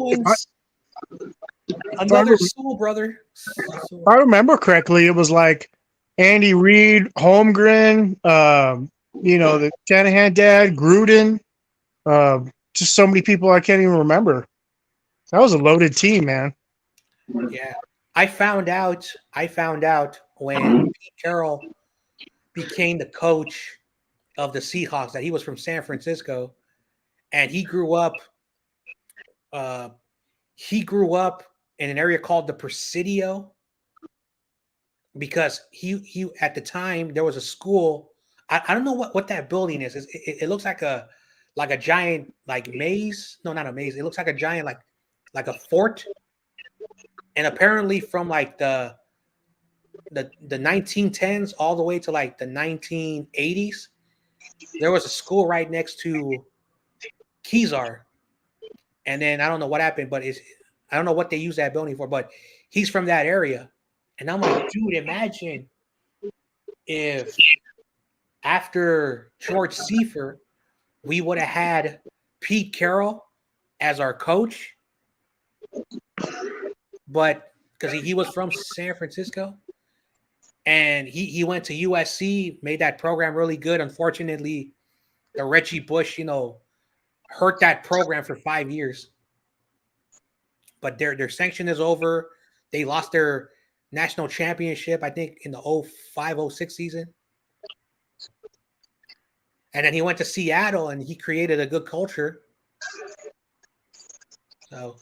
Another soul brother. If I remember correctly, it was like Andy Reid, Holmgren, the Shanahan dad, Gruden, just so many people I can't even remember. That was a loaded team, man. Yeah. I found out when Pete Carroll became the coach of the Seahawks that he was from San Francisco, and he grew up in an area called the Presidio because he at the time there was a school. I don't know what that building is. It looks like a giant maze. No, not a maze. It looks like a giant like a fort. And apparently from the 1910s all the way to the 1980s, there was a school right next to Kezar. And then I don't know what happened, but I don't know what they use that building for, but he's from that area. And I'm like, dude, imagine if after George Seifert, we would have had Pete Carroll as our coach, but because he was from San Francisco and he went to USC, made that program really good. Unfortunately, the Reggie Bush, hurt that program for 5 years. But their sanction is over. They lost their national championship, I think, in the 05-06 season. And then he went to Seattle and he created a good culture. So.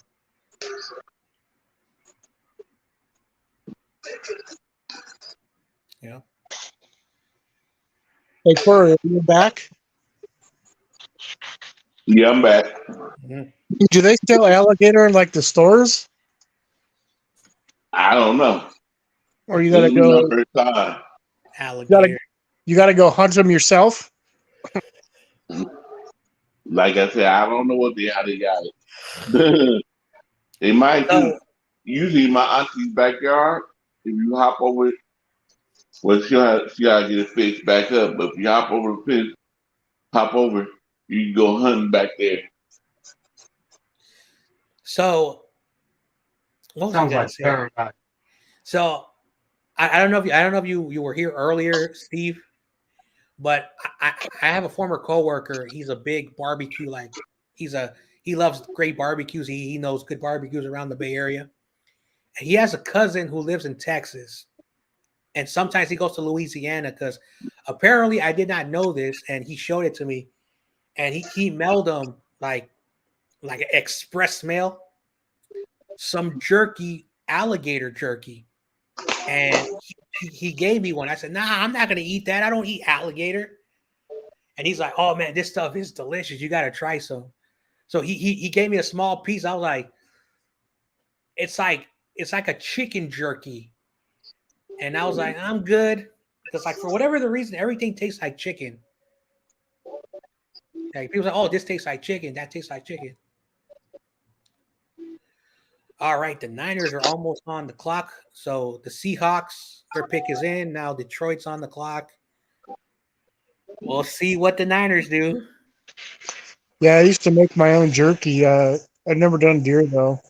Yeah. Hey, Corey, are you back? Yeah, I'm back. Mm-hmm. Do they sell alligator in the stores? I don't know. Or you gotta go? Alligator. You gotta go hunt them yourself. Like I said, I don't know how they got it. They might do. Usually in my auntie's backyard, if you hop over, well, she gotta get it fixed back up. But if you hop over the fence, you can go hunting back there. So what was I Sounds gonna like say? paradise. So I don't know if you were here earlier, Steve, but I have a former coworker. He's a big barbecue he's a he loves great barbecues. He knows good barbecues around the Bay Area. And he has a cousin who lives in Texas, and sometimes he goes to Louisiana because apparently I did not know this, and he showed it to me, and he mailed them like express mail some jerky, alligator jerky, and he gave me one. I said, "Nah, I'm not gonna eat that. I don't eat alligator." And he's like, "Oh man, this stuff is delicious. You gotta try some." So he gave me a small piece. I was like, "It's like a chicken jerky," and I was like, "I'm good," because like for whatever the reason, everything tastes like chicken. Like people say, "Oh, this tastes like chicken. That tastes like chicken." All right, the Niners are almost on the clock. So the Seahawks, their pick is in. Now Detroit's on the clock. We'll see what the Niners do. Yeah, I used to make my own jerky. I've never done deer though.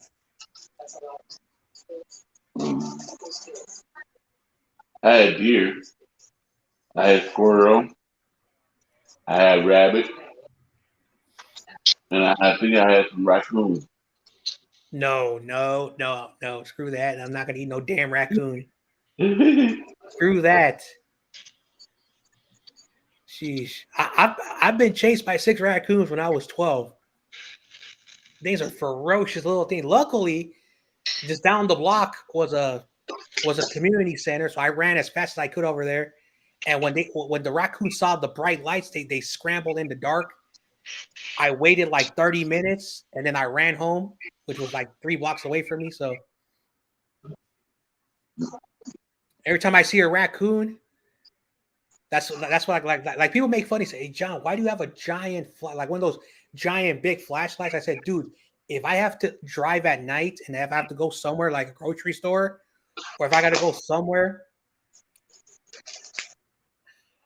I had deer. I had squirrel. I had rabbit, and I think I had some raccoon. No, no, no, no. Screw that. I'm not gonna eat no damn raccoon. Yeah, Screw that. Sheesh. I've been chased by 6 raccoons when I was 12. These are ferocious little things. Luckily, just down the block was a community center, so I ran as fast as I could over there. And when the raccoons saw the bright lights, they scrambled in the dark. I waited like 30 minutes and then I ran home, which was like 3 blocks away from me. So every time I see a raccoon, that's what like people make funny say, "Hey John, why do you have a giant like one of those giant big flashlights?" I said, "Dude, if I have to drive at night and if I have to go somewhere like a grocery store, or if I got to go somewhere,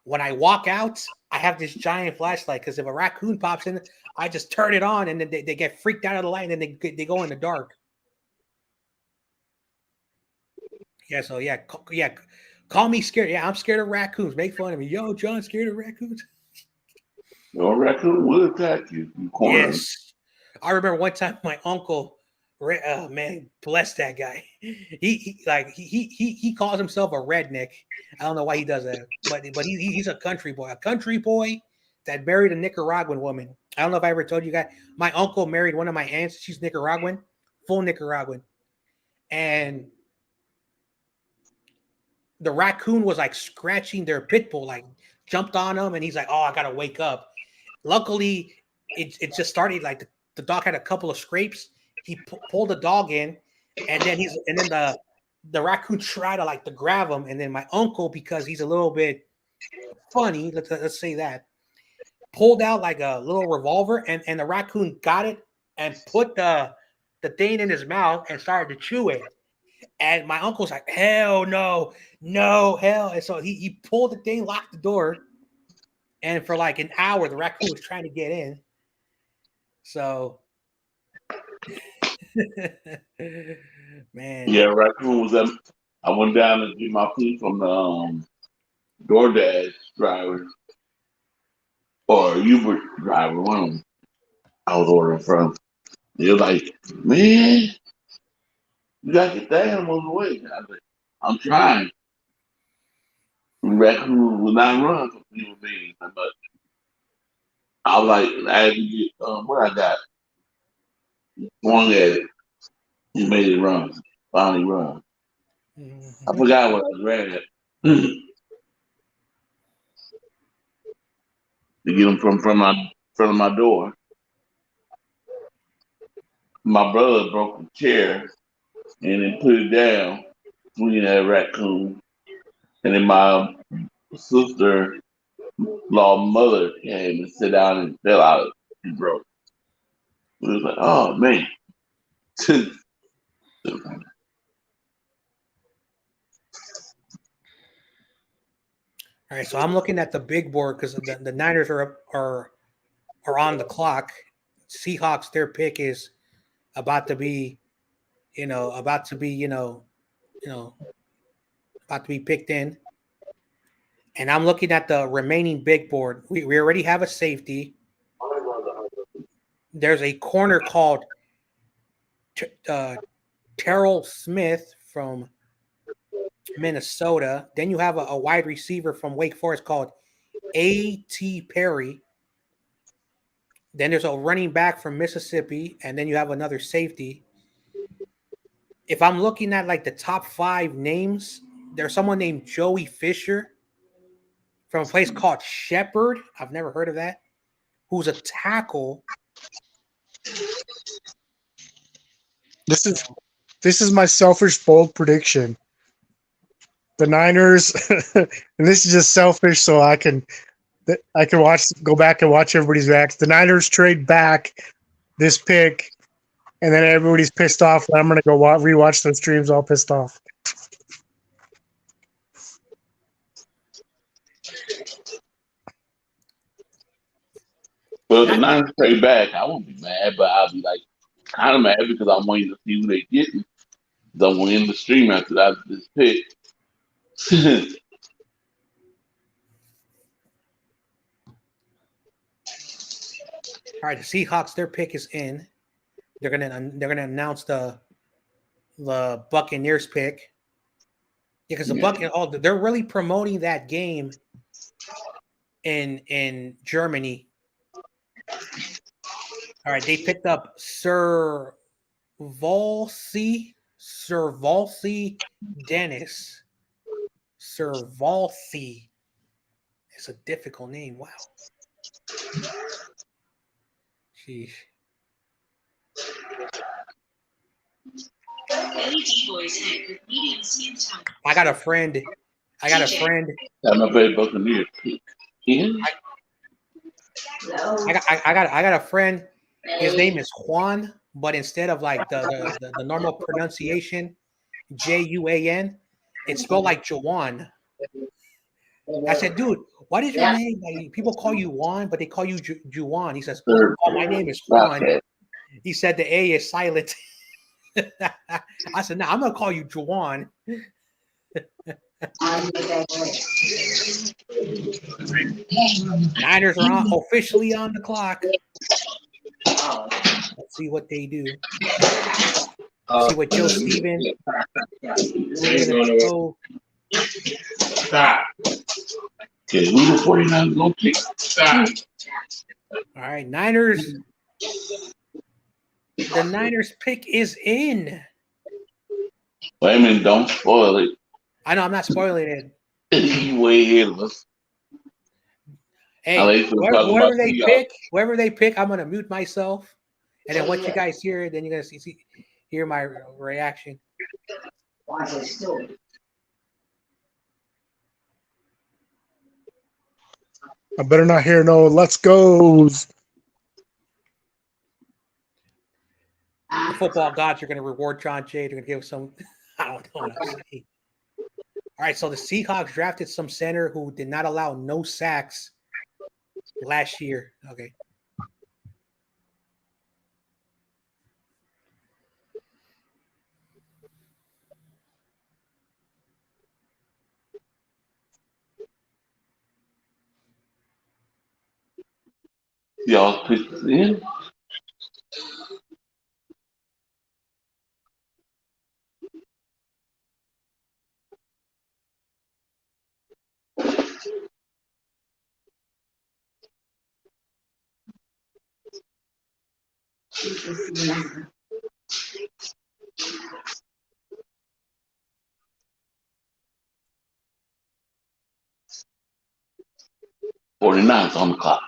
when I walk out, I have this giant flashlight because if a raccoon pops in, I just turn it on and then they get freaked out of the light and then they go in the dark." Yeah, so yeah, call me scared. Yeah, I'm scared of raccoons. Make fun of me. Yo, John, scared of raccoons? no raccoon will attack you from the corner. Yes. I remember one time my uncle, oh man, bless that guy. He calls himself a redneck. I don't know why he does that, but he's a country boy that married a Nicaraguan woman. I don't know if I ever told you guys. My uncle married one of my aunts. She's Nicaraguan, full Nicaraguan, and the raccoon was like scratching their pit bull, like jumped on him, and he's like, "Oh, I gotta wake up." Luckily, it just started like the dog had a couple of scrapes. He pulled the dog in, and then the raccoon tried to like to grab him, and then my uncle, because he's a little bit funny, let's say that, pulled out like a little revolver, and the raccoon got it and put the thing in his mouth and started to chew it. And my uncle's like, "Hell no, no, hell." And so he pulled the thing, locked the door, and for like an hour, the raccoon was trying to get in. So, man, Yeah, raccoon was up. I went down to get my food from the DoorDash driver or Uber driver, one of them I was ordering from. They're like, "Man, you gotta get the animals away." I was like, "I'm trying." Raccoon will not run from human beings, but I was like, I had to get what I got. Swung at it. He made it run. Finally run. I mm-hmm. forgot what I ran at. To get him from my front of my door. My brother broke a chair and then put it down, swinging at a raccoon. And then my sister-in-law mother came and sat down and fell out and broke. It was like, oh man. All right, so I'm looking at the big board because the Niners are on the clock. Seahawks, their pick is about to be, about to be, you know, about to be picked in. And I'm looking at the remaining big board. We already have a safety. There's a corner called Terrell Smith from Minnesota. Then you have a wide receiver from Wake Forest called A.T. Perry. Then there's a running back from Mississippi, and then you have another safety. If I'm looking at like the top 5 names, there's someone named Joey Fisher from a place called Shepherd. I've never heard of that. Who's a tackle. This is my selfish bold prediction. The Niners, and this is just selfish, so I can go back and watch everybody's reacts. The Niners trade back this pick, and then everybody's pissed off. And I'm gonna go rewatch those streams, all pissed off. Well, the Niners trade back, I won't be mad, but I'll be like kind of mad because I'm waiting to see who they get. Don't want to end the stream after that this pick. All right, the Seahawks, their pick is in. They're gonna announce the Buccaneers pick. Because they're really promoting that game in Germany. All right, they picked up Sir Volsi Dennis. Sir Volsi. It's a difficult name. Wow. Sheesh. I got a friend. I'm a very Buccaneers pick. Yeah. I got a friend. His name is Juan, but instead of like the normal pronunciation, Juan, it's spelled like Jawan. I said, dude, what is your name? Like, people call you Juan, but they call you Juwan. He says, oh, my name is Juan. He said the A is silent. I said, no, I'm gonna call you Jawan. Niners are officially on the clock. Let's see what they do. See what Joe Stevens is going to go. Stop. Okay, who the 49ers going to pick? Stop. All right, Niners. The Niners pick is in. Wait a minute, don't spoil it. I know, I'm not spoiling it. You way ahead of us. Hey, whoever they pick, I'm gonna mute myself, and then once you guys hear it, then you're gonna hear my reaction. I better not hear no "let's goes." The football gods are gonna reward John Jay. They're gonna give some. I don't know what I'm saying. All right, so the Seahawks drafted some center who did not allow no sacks last year. Okay. Y'all pick this in? '49's on the clock.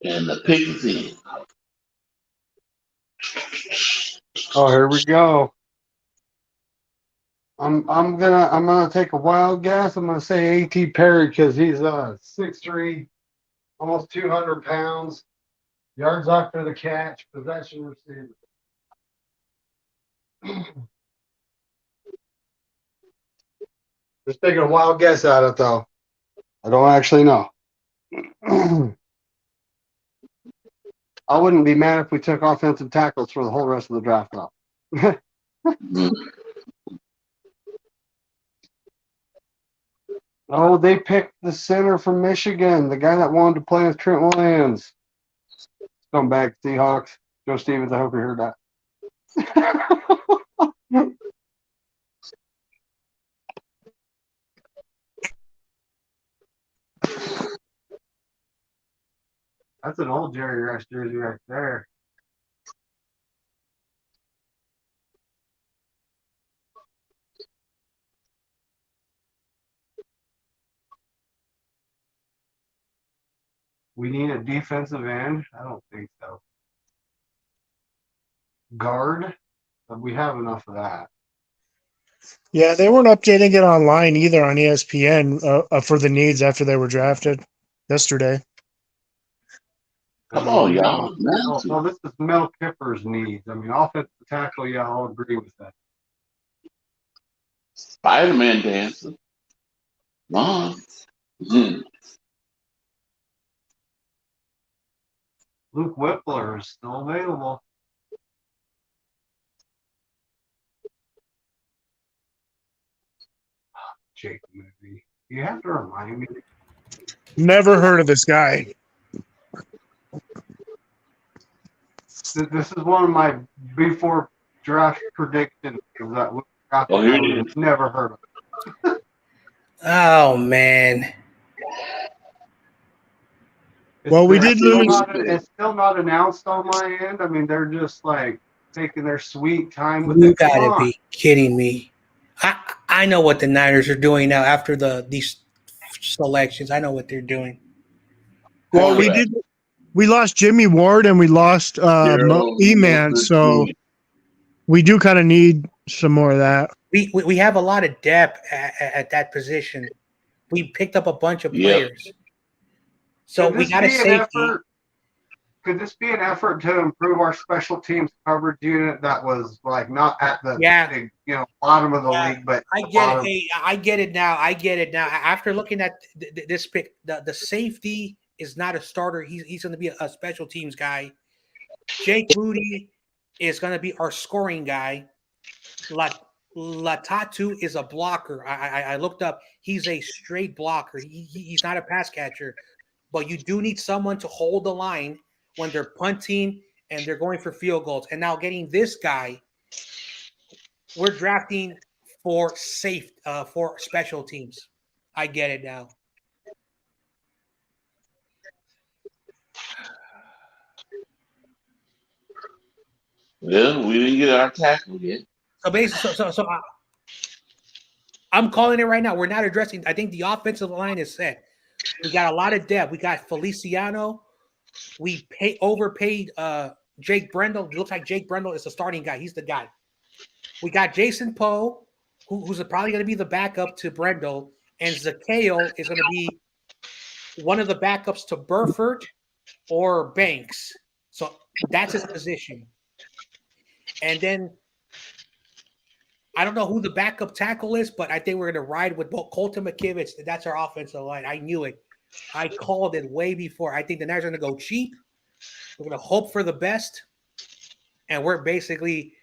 And the pick is in. Oh, here we go. I'm gonna take a wild guess. I'm gonna say A.T. Perry because he's 6'3", almost 200 pounds. Yards after the catch, possession receiver. Just taking a wild guess at it though. I don't actually know. I wouldn't be mad if we took offensive tackles for the whole rest of the draft off. Mm. Oh, they picked the center from Michigan, the guy that wanted to play with Trent Williams. Come back, Seahawks. Joe Stevens, I hope you heard that. That's an old Jerry Rice jersey right there. We need a defensive end? I don't think so. Guard? We have enough of that. Yeah, they weren't updating it online either on ESPN for the needs after they were drafted yesterday. Come on, y'all. So this is Mel Kiper's needs. I mean, offensive tackle, yeah, I'll agree with that. Spider-Man dancing. Mom. Mm. Luke Whippler is still available. Jake movie. You have to remind me. Never heard of this guy. This is one of my before draft predictions. That we got Oh, here it is. never heard of. Oh man. Well, we did lose. It's still not announced on my end. I mean, they're just like taking their sweet time with You it. Come gotta on. be kidding me. I know what the Niners are doing now after these selections. I know what they're doing. Well, we lost Jimmy Ward and we lost E-Man, so we do kind of need some more of that. We have a lot of depth at that position. We picked up a bunch of players. So we got a safety. Could this be an effort to improve our special teams coverage unit that was like not at the big, bottom of the league, but I get it. Hey, I get it now. After looking at this pick, the safety is not a starter. He's going to be a special teams guy. Jake Moody is going to be our scoring guy. Latatu is a blocker. I looked up. He's a straight blocker. He's not a pass catcher, but you do need someone to hold the line when they're punting and they're going for field goals. And now getting this guy, we're drafting for for special teams. I get it now. Well, we didn't get our tackle yet. So basically, so I'm calling it right now. We're not addressing. I think the offensive line is set. We got a lot of depth. We got Feliciano. We overpaid Jake Brendel. It looks like Jake Brendel is the starting guy. He's the guy. We got Jason Poe, who's probably going to be the backup to Brendel, and Zakeo is going to be one of the backups to Burford or Banks. So that's his position. And then I don't know who the backup tackle is, but I think we're going to ride with both Colton McKivitz. That's our offensive line. I knew it. I called it way before. I think the Niners are going to go cheap. We're going to hope for the best. And we're basically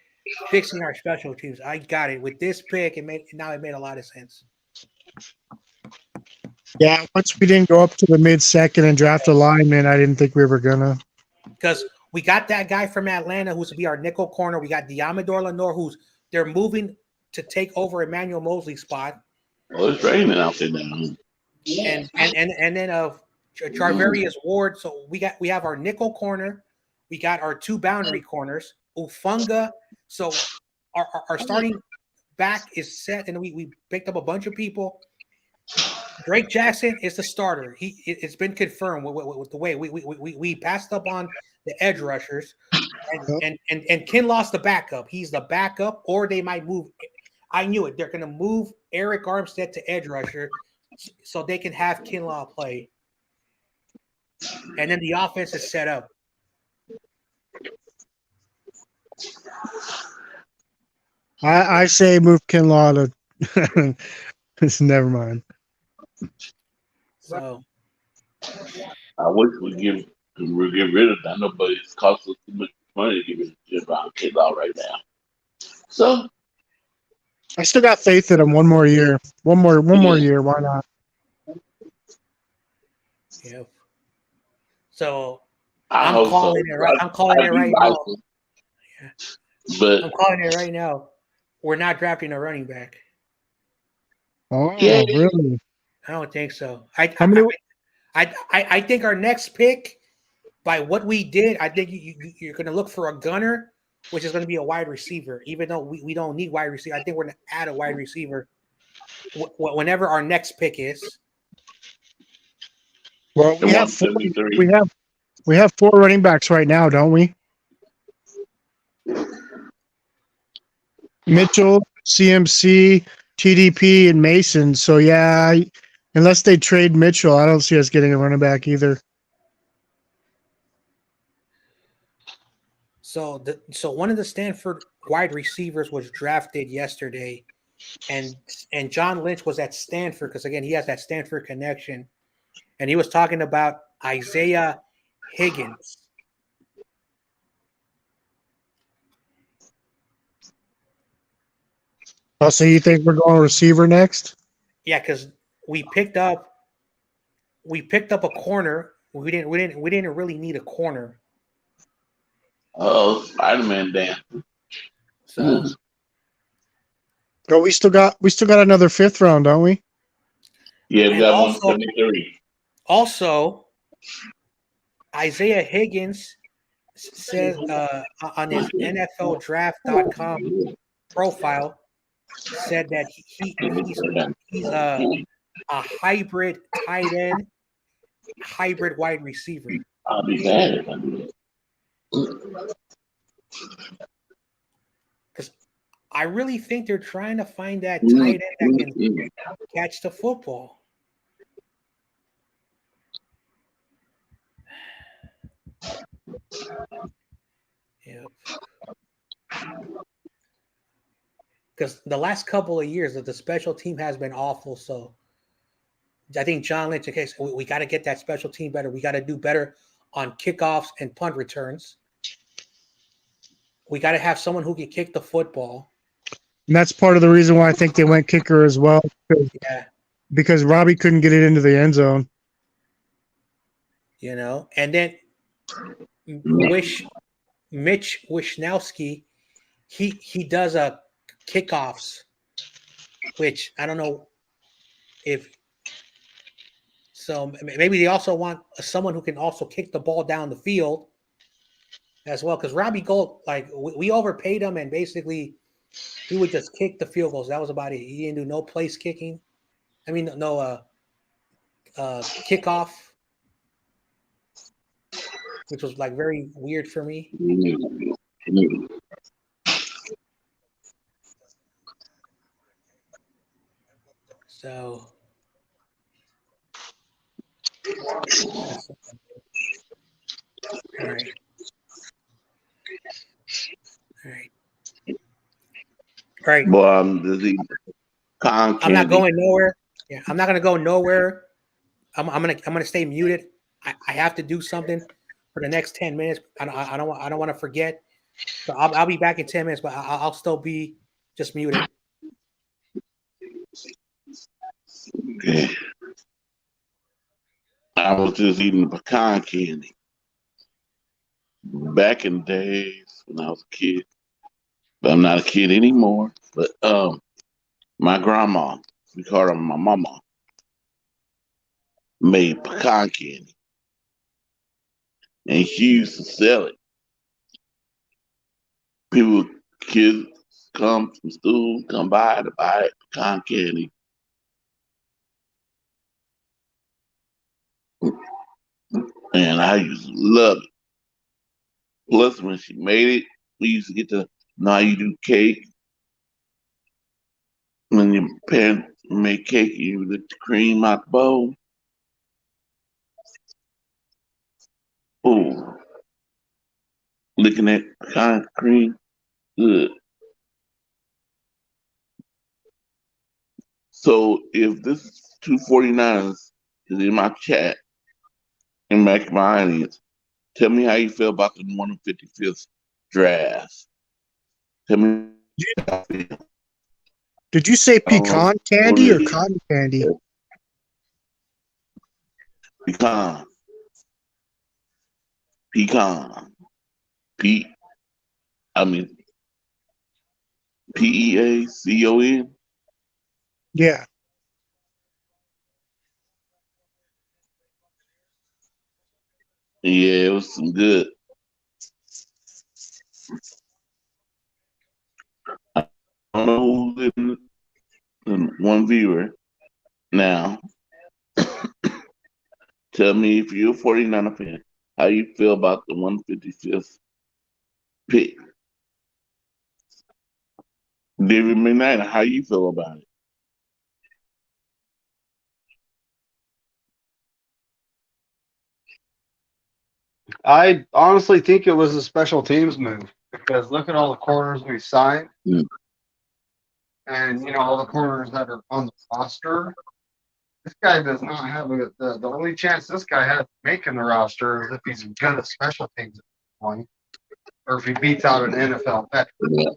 fixing our special teams. I got it. With this pick, it made a lot of sense. Yeah, once we didn't go up to the mid-second and draft a lineman, I didn't think we were going to. Because we got that guy from Atlanta who's to be our nickel corner. We got Diamador Lenore, they're moving to take over Emmanuel Mosley's spot. Well, it's raining out there now. And then Charvarius Ward. So we have our nickel corner. We got our two boundary corners. Ufunga. So our starting back is set, and we picked up a bunch of people. Drake Jackson is the starter. It's been confirmed with the way we passed up on the edge rushers, and Kinlaw's the backup. He's the backup, or they might move. I knew it. They're going to move Eric Armstead to edge rusher so they can have Kinlaw play, and then the offense is set up. I say move Kinlaw to. Never mind. So I wish we give And we'll get rid of that. Nobody's cost us too much money to get around kids out right now. So I still got faith in him one more year. One more yeah, year. Why not? Yeah. So I I'm hope so. calling it right. I'm calling I it do right like now. him, Yeah. but I'm calling it right now. We're not drafting a running back. yeah, Oh, really? I don't think so. How many? I think our next pick, by what we did, I think you're going to look for a gunner, which is going to be a wide receiver. Even though we don't need wide receiver, I think we're going to add a wide receiver whenever our next pick is. Well, in 173. we have 4 running backs right now, don't we? Mitchell, CMC, TDP, and Mason. So yeah, unless they trade Mitchell, I don't see us getting a running back either. So one of the Stanford wide receivers was drafted yesterday, and John Lynch was at Stanford because again he has that Stanford connection, and he was talking about Isaiah Higgins. Oh, so you think we're going receiver next? Yeah, because we picked up a corner. We didn't really need a corner. Oh, Spider-Man Dan. So Oh, we still got another 5th round, don't we? Yeah, we and got also 173. also Isaiah Higgins says on his NFLDraft.com profile said that he's a hybrid tight end, hybrid wide receiver. I'll be mad if I do Because I really think they're trying to find that that. tight end that can catch the football. Yeah. Because the last couple of years that the special team has been awful. So I think John Lynch, okay, so we got to get that special team better. We got to do better on kickoffs and punt returns. We got to have someone who can kick the football. And that's part of the reason why I think they went kicker as well, Yeah. because Robbie couldn't get it into the end zone. And then Mitch Wishnowski, he does a kickoffs, which I don't know if so. Maybe they also want someone who can also kick the ball down the field as well. Because Robbie Gold, like we overpaid him, and basically he would just kick the field goals. That was about it. He didn't do no place kicking. I mean, no kickoff, which was like very weird for me. So, all right. All right. All right. Boy, I'm dizzy. Con I'm not candy. going nowhere. Yeah, I'm not gonna go nowhere. I'm gonna stay muted. I have to do something for the next 10 minutes. I don't want to forget. So I'll be back in 10 minutes, but I'll still be just muted. Okay. I was just eating pecan candy back in the days when I was a kid. But I'm not a kid anymore. But my grandma, we called her my mama, made pecan candy. And she used to sell it. People, kids come from school, come by to buy pecan candy. And I used to love it. Plus, when she made it, we used to get to know how you do cake. When your parents make cake, you lick the cream out the bowl. Ooh, licking that pecan cream, good. So if this 249 is in my chat, in my audience, Tell me how you feel about the 155th draft. Tell me how you feel. Did you say Oh, pecan candy or cotton candy? pecan, pecan, P. I mean PEACON. Yeah. Yeah, it was some good. I don't know who's in one viewer now. Tell me if you're a 49er fan, how you feel about the 155th pick. David McKnight, how you feel about it? I honestly think it was a special teams move because look at all the corners we signed, Mm. and all the corners that are on the roster. This guy does not have the only chance this guy has of making the roster is if he's good at special teams at this point, or if he beats out an NFL veteran. Yeah.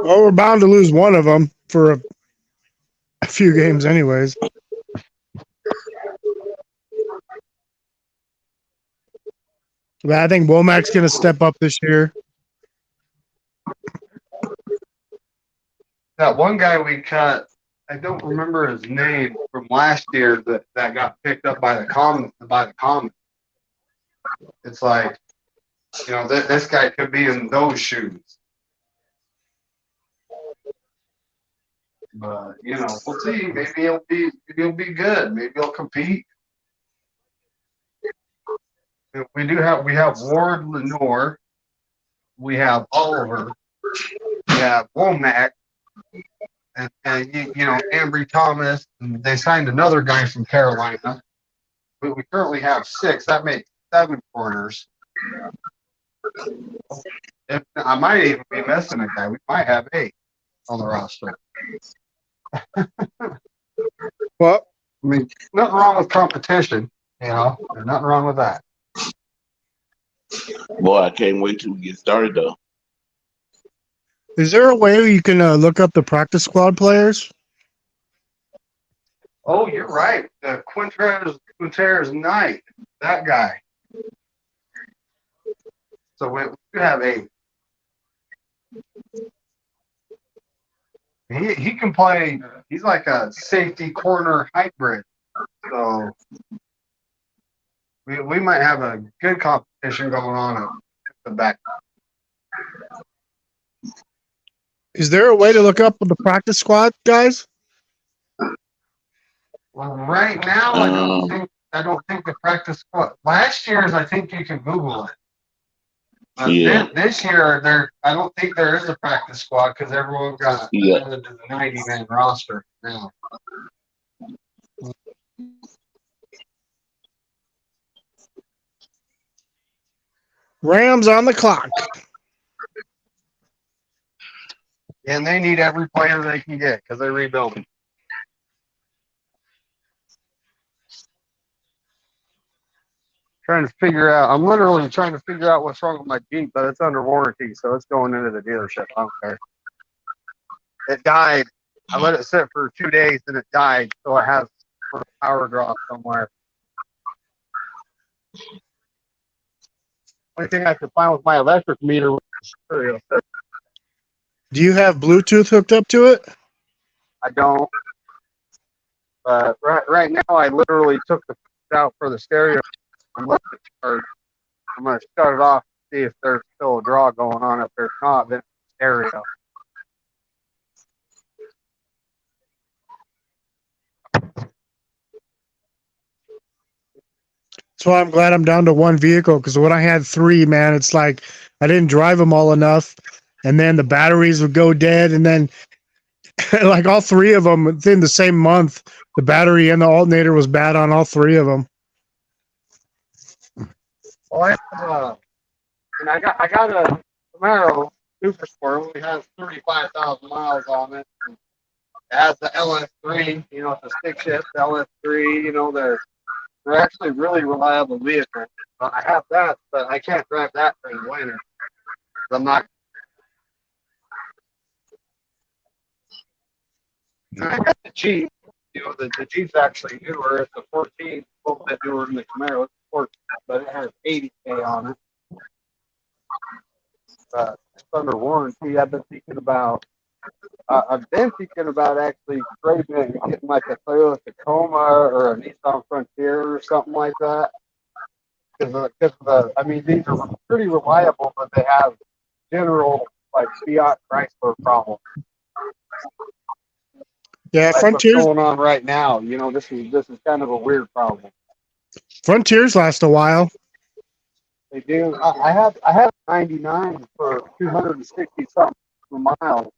Well, we're bound to lose one of them for a few games, anyways. But I think Womack's going to step up this year. That one guy we cut, I don't remember his name from last year that got picked up by the common. It's like, this guy could be in those shoes. But we'll see. Maybe he'll be good. Maybe he'll compete. We have Ward Lenore, we have Oliver, we have Womack, and Ambry Thomas. And they signed another guy from Carolina. But we currently have 6. That makes 7 corners. If I might even be missing a guy. We might have 8 on the roster. Well, I mean, nothing wrong with competition. There's nothing wrong with that. Boy, I can't wait till we get started though. is there a way you can look up the practice squad players? Oh, you're right. Quintez Knight, that guy. So we have 8. He can play. He's like a safety corner hybrid. So we might have a good competition going on at the back. Is there a way to look up the practice squad guys? Well, right now I don't think the practice squad. Last year's I think you can Google it. Yeah. This year I don't think there is a practice squad because everyone got added to the 90-man roster now. Rams on the clock. And they need every player they can get because they're rebuilding. I'm literally trying to figure out what's wrong with my Jeep, but it's under warranty, so it's going into the dealership. I don't care. It died. I let it sit for 2 days, and it died, so it has a power drop somewhere. Only thing I could find with my electric meter was stereo. Do you have Bluetooth hooked up to it? I don't. But right now, I literally took the out for the stereo. I'm going to shut it off and see if there's still a draw going on. If there's not, then it's stereo. That's why I'm glad I'm down to one vehicle, because when I had 3, man, it's like I didn't drive them all enough, and then the batteries would go dead, and then like all 3 of them within the same month, the battery and the alternator was bad on all 3 of them. Well, and I got a Camaro Super Sport. It only has 35,000 miles on it, has the LS3. You know, it's a stick shift LS3. You know, they're actually really reliable vehicles. I have that, but I can't drive that for the winter. I'm not. I got the Jeep. You know, the Jeep's actually newer. It's a 14, a little bit newer than the Camaro. It's 14, but it has 80K on it. It's under warranty. I've been thinking about actually trading it and getting like a Toyota Tacoma or a Nissan Frontier or something like that. Because I mean, these are pretty reliable, but they have general like Fiat Chrysler problems. Yeah, Like what's going on right now. You know, this is kind of a weird problem. Frontiers last a while. They do. I had 99 for 260 something miles.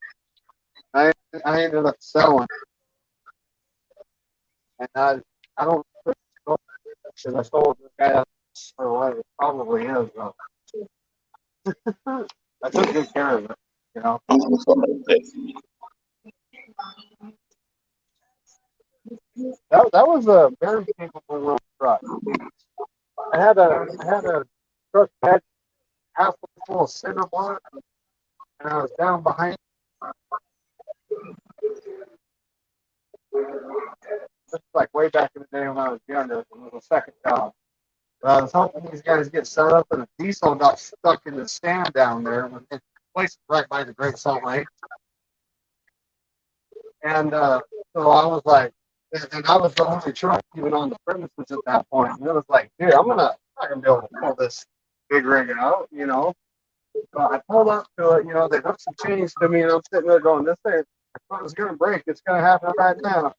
I ended up selling, and I don't because I sold this guy for what it probably is. Though. I took good care of it. You know. That was a very capable little truck. I had a truck that halfway full of cinder block, and I was down behind. This is like way back in the day when I was younger. It was a second job. But I was hoping these guys get set up, and a diesel got stuck in the stand down there. It's place right by the Great Salt Lake, and so I was like, and I was the only truck even on the premises at that point. And it was like, dude, I'm not gonna be able to pull this big rig out, you know. So I pulled up to it, you know. They hooked some chains to me, and I'm sitting there going, this thing, I thought it was gonna break. It's gonna happen right now.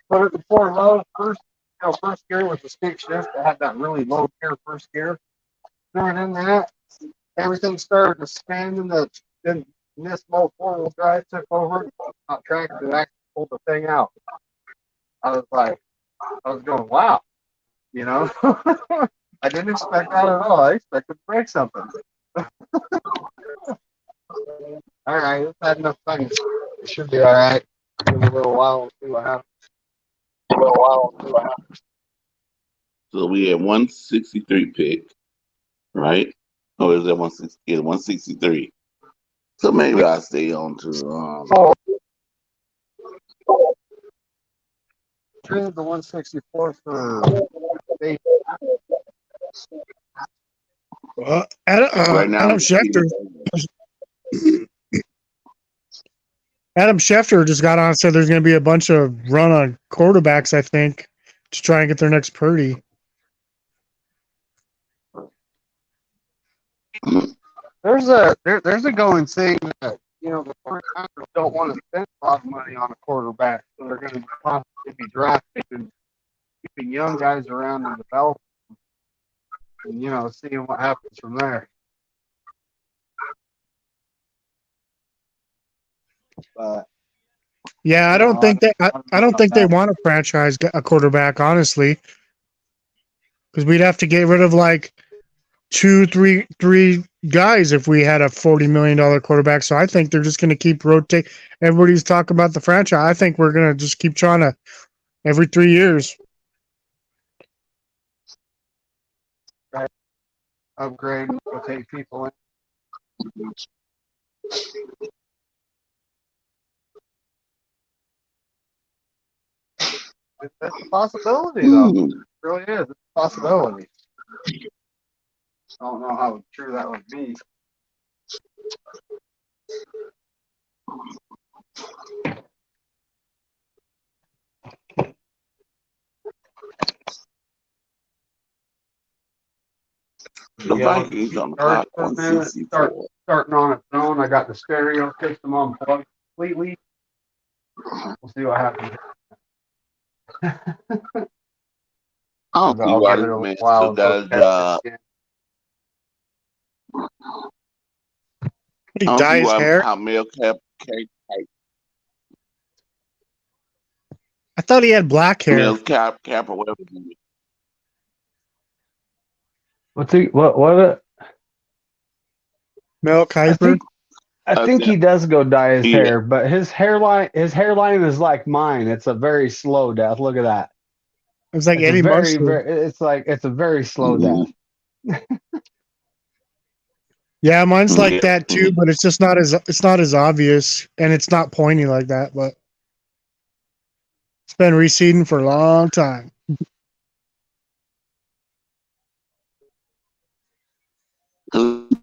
Put it in four low first gear with the stick shift. I had that really low gear first gear. Threw it in that. Everything started to spin, and then this mode 4-wheel drive took over. Not tracking it, actually pulled the thing out. I was going, wow, you know. I didn't expect that at all. I expected to break something. All right, it's had enough time. It should be all right. Give it a little while and see what happens. So we had 163 pick, right? Oh, is that 160? Yeah, 163. So maybe I'll stay on to Traded the 164 for right now. Adam Schefter just got on and said there's going to be a bunch of run on quarterbacks, I think, to try and get their next Purdy. There's a going saying that, you know, the 49ers don't want to spend a lot of money on a quarterback, so they're going to possibly be drafting and keeping young guys around and developing, and you know, seeing what happens from there. But yeah, I don't think they want to franchise a quarterback, honestly, because we'd have to get rid of like three guys if we had a $40 million quarterback. So I think they're just going to keep rotate. Everybody's talking about the franchise. I think we're going to just keep trying to every 3 years. Right. Upgrade, rotate people in. It's a possibility, though. It really is. It's a possibility. I don't know how true that would be. The Vikings on the clock, 164. Starting on its own. I got the stereo system unplugged completely. We'll see what happens. I don't see why this man still got a job. Did he dye his hair? How male cap. I thought he had black hair. Male cap or whatever. What's he? What? Mel Kiper. I think he does go dye his Yeah. hair, but his hairline is like mine. It's a very slow death. Look at that. It's like It's a Eddie very, Munster. very it's a very slow Mhm. death. Yeah, mine's like Yeah. that too, but it's not as obvious and it's not pointy like that. But it's been reseeding for a long time.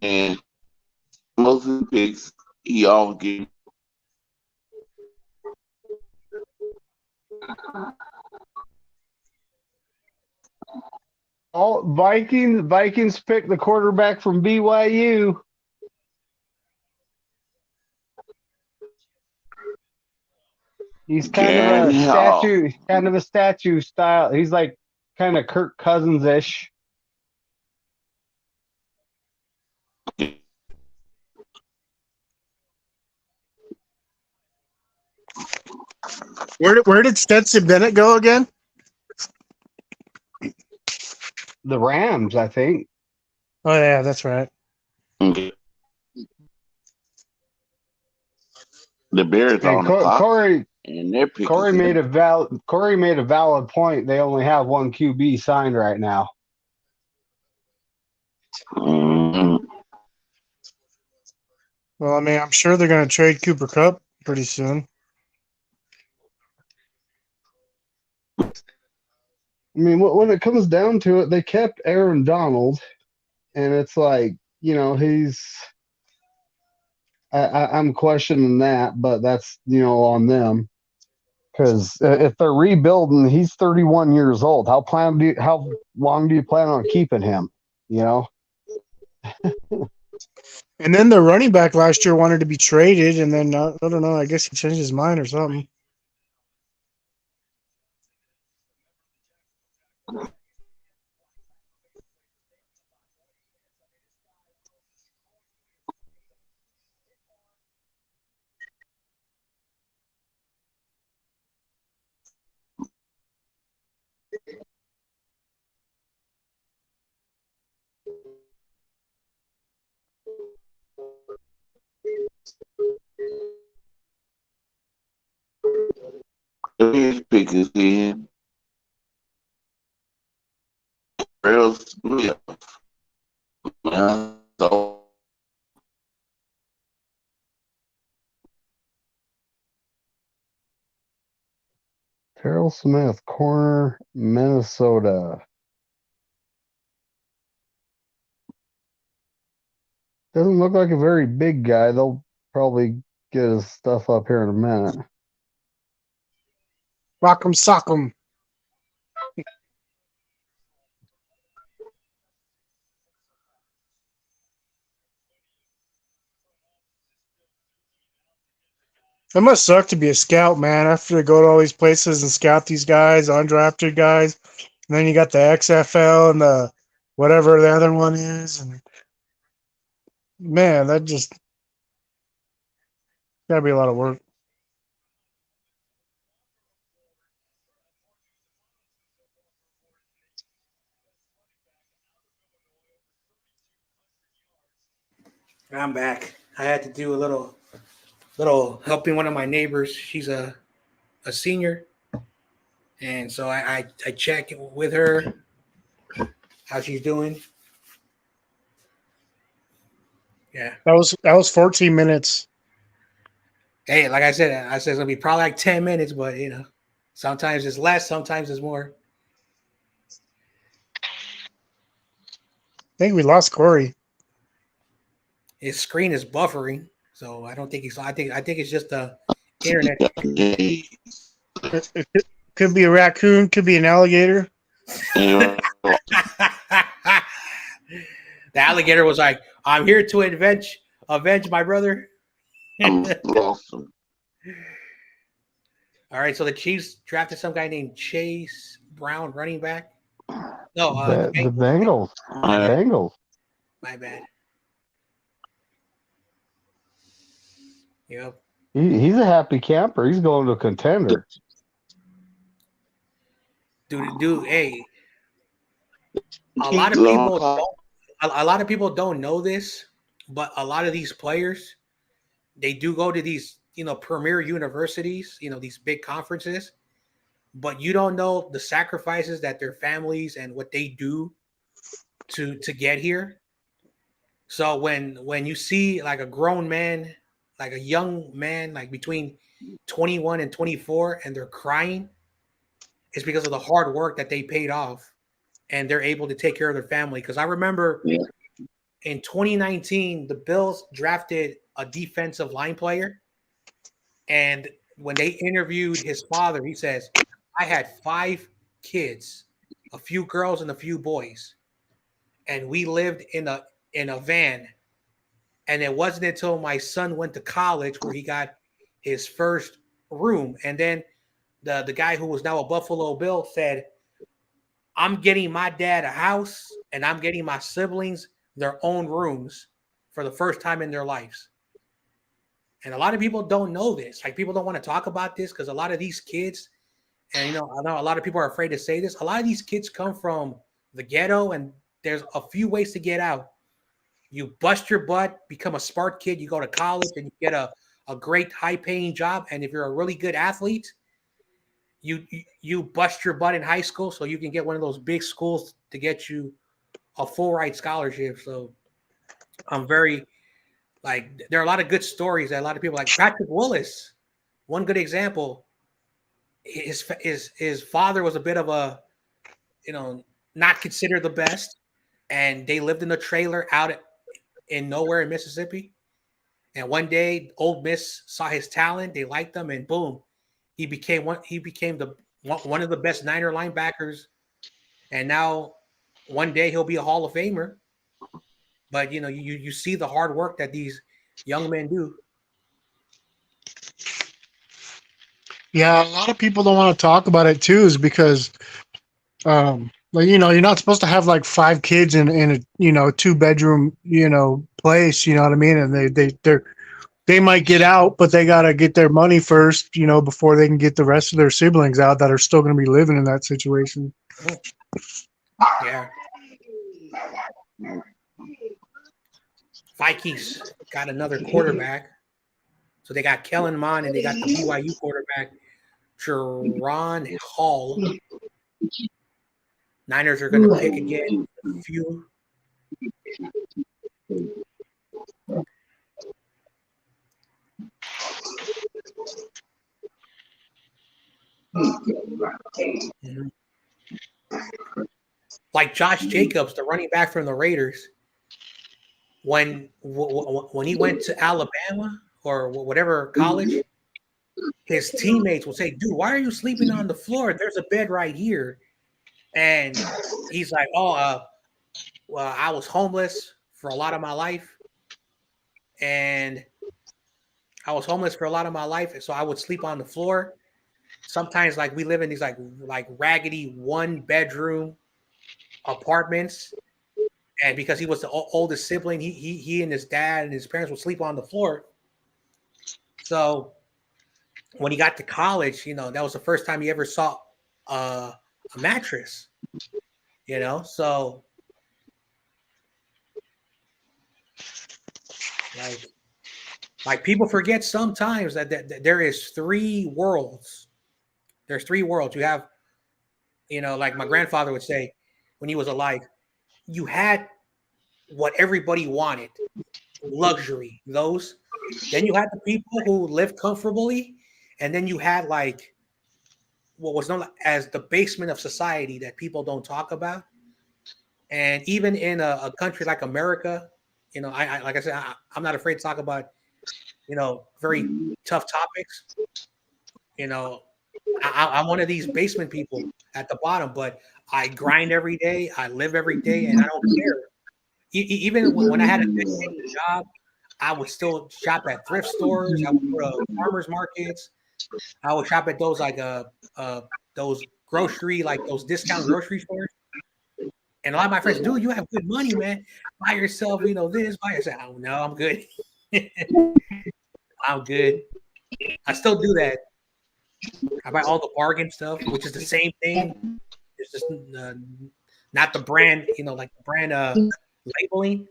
And most of the picks, he always get. Oh, Vikings picked the quarterback from BYU. He's kind of Karen a Hall. statue. He's kind of a statue style. He's like kind of Kirk Cousins ish. Where did Stetson Bennett go again? The Rams, I think. Oh yeah, that's right. Okay. The Bears are And on the clock, Corey and their pick Corey is made in. a valid point. They only have one QB signed right now. Mhm. Well, I mean, I'm sure they're going to trade Cooper Cup pretty soon. I mean, when it comes down to it, they kept Aaron Donald, and it's like, he's. I'm questioning that, but that's on them. Because if they're rebuilding, he's 31 years old. How long do you plan on keeping him? You know, And then the running back last year wanted to be traded, and then I don't know. I guess he changed his mind or something. His pick is in. Real Smith. So Terrell Smith, corner, Minnesota. Doesn't look like a very big guy. They'll probably get his stuff up here in a minute. Rock'em sock'em. It must suck to be a scout, man. After to go to all these places and scout these guys, undrafted guys, and then you got the XFL and the whatever the other one is, and man, that just gotta be a lot of work. I'm back. I had to do a little helping one of my neighbors. She's a senior, and so I check with her how she's doing. Yeah. That was 14 minutes. Hey, like I said it's gonna be probably like 10 minutes, but sometimes it's less, sometimes it's more. I think we lost Corey. His screen is buffering, so I don't think he's. I think it's just the internet. It could be a raccoon, could be an alligator. and The alligator was like, "I'm here to avenge my brother." I'm awesome. All right, so the Chiefs drafted some guy named Chase Brown, running back. No, The Bengals. Bengals. My bad. Yep. He's a happy camper. He's going to a contender. Dude, hey. A lot of people don't know this, but a lot of these players, They do go to these, premier universities, these big conferences, but you don't know the sacrifices that their families and what they do to get here. So when you see like a grown man, like a young man, like between 21 and 24, and they're crying, it's because of the hard work that they paid off, and they're able to take care of their family. Because I remember Yeah. in 2019, the Bills drafted a defensive line player, and when they interviewed his father, he says, "I had 5 kids, a few girls and a few boys, and we lived in a van. And it wasn't until my son went to college where he got his first room. And then the guy who was now a Buffalo Bill said, I'm getting my dad a house and I'm getting my siblings their own rooms for the first time in their lives." And a lot of people don't know this. Like, people don't want to talk about this because a lot of these kids, and I know a lot of people are afraid to say this, a lot of these kids come from the ghetto, and there's a few ways to get out. You bust your butt, become a smart kid, you go to college and you get a great high paying job. And if you're a really good athlete, you bust your butt in high school so you can get one of those big schools to get you a full ride scholarship. So I'm very, like, there are a lot of good stories that a lot of people, like Patrick Willis, one good example. His father was a bit of a, not considered the best, and they lived in a trailer out in nowhere in Mississippi. And one day, Old Miss saw his talent, they liked him, and boom, he became one of the best Niner linebackers. And now, one day he'll be a Hall of Famer. But you see the hard work that these young men do. Yeah, a lot of people don't want to talk about it too, is because like, you're not supposed to have like 5 kids in a, 2-bedroom, place, you know what I mean? And they might get out, but they got to get their money first, before they can get the rest of their siblings out that are still going to be living in that situation. Yeah. Vikings got another quarterback. So they got Kellen Mond and they got the BYU quarterback, Jerron Hall. Niners are going to pick again. A few. Mm-hmm. Like Josh Jacobs, the running back from the Raiders, when he went to Alabama or whatever college, his teammates will say, "Dude, why are you sleeping on the floor? There's a bed right here." And he's like, "Oh, well, I was homeless for a lot of my life, and so I would sleep on the floor. Sometimes, like, we live in these like raggedy 1-bedroom apartments, and because he was the oldest sibling, he and his dad and his parents would sleep on the floor. So when he got to college, that was the first time he ever saw a mattress. So like people forget sometimes that there is 3 worlds. There's 3 worlds. You have, like my grandfather would say when he was alive, you had what everybody wanted, luxury, those. Then you had the people who lived comfortably, and then you had like what was known as the basement of society that people don't talk about. And even in a country like America, I like I said, I'm not afraid to talk about, very tough topics. I'm one of these basement people at the bottom, but I grind every day, I live every day, and I don't care. Even when I had a good paying job, I would still shop at thrift stores. I would go to farmers markets. I would shop at those those those discount grocery stores. And a lot of my friends, dude, you have good money, man. Buy yourself, this, buy yourself. Oh, no, I'm good. I'm good. I still do that. I buy all the bargain stuff, which is the same thing. It's just not the brand, like the brand labeling.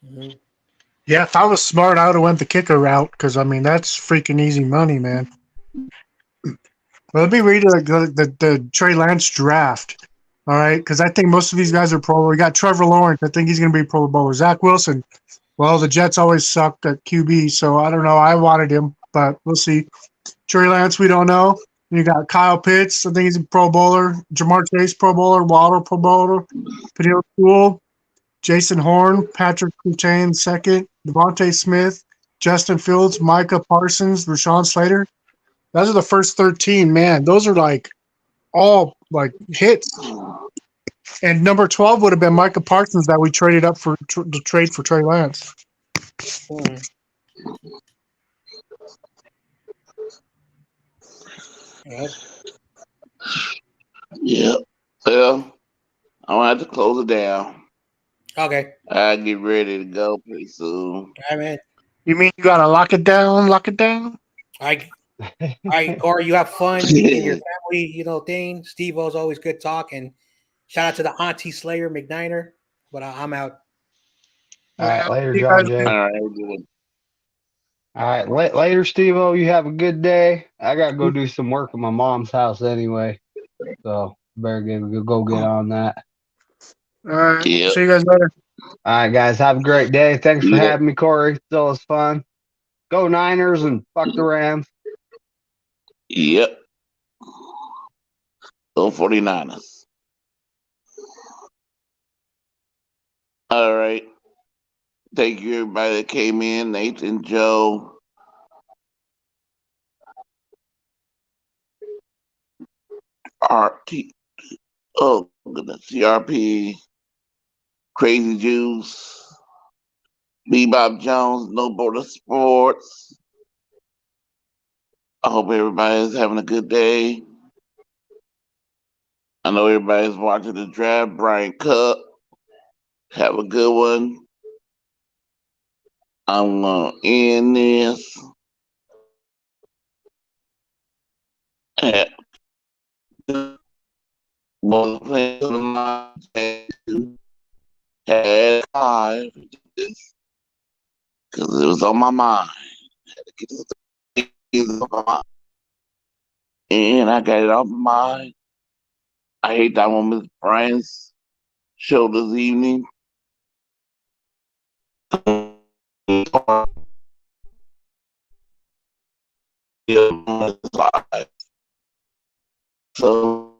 Mhm. Yeah, if I was smart, I would have went the kicker route because I mean that's freaking easy money, man. Well, let me read the Trey Lance draft. All right, because I think most of these guys are Pro. We got Trevor Lawrence. I think he's going to be a Pro Bowler. Zach Wilson. Well, the Jets always sucked at QB, so I don't know. I wanted him, but we'll see. Trey Lance, we don't know. You got Kyle Pitts. I think he's a Pro Bowler. Jamar Chase, Pro Bowler. Waddle, Pro Bowler. Peniel Sewell, Jason Horn, Patrick Surtain, second. Devontae Smith, Justin Fields, Micah Parsons, Rashawn Slater. Those are the first 13. Man, those are like all like hits. And number 12 would have been Micah Parsons that we traded up for to trade for Trey Lance. Mhm. Yep. Yeah. Well, I'm gonna have to close it down. Okay. I get ready to go pretty soon. All right, man. You mean you gotta lock it down? Lock it down? I All right, Corey, you have fun in your family, thing. Steve O's always good talk. And shout out to the Auntie Slayer McNiner. But I'm out. All right, later, See you guys John All Jay. right. Good. All right, later, Steve O. You have a good day. I gotta go do some work at my mom's house anyway, so better go get on that. All right. Yep. See you guys later. All right, guys, have a great day. Thanks for Yep. having me, Corey. Still was fun. Go Niners and fuck the Rams. Yep. Go 49ers. All right. Thank you, everybody that came in. Nathan, Joe, RT. Oh, goodness. CRP, Crazy Juice, Bebop Jones, No Border Sports. I hope everybody's having a good day. I know everybody's watching the draft. Brian Cup. Have a good one. I'm going to end this. At one place in my had five because it was on my mind. Had to get this off my mind. And I got it off my mind. I hate that one with Brian's show this evening. So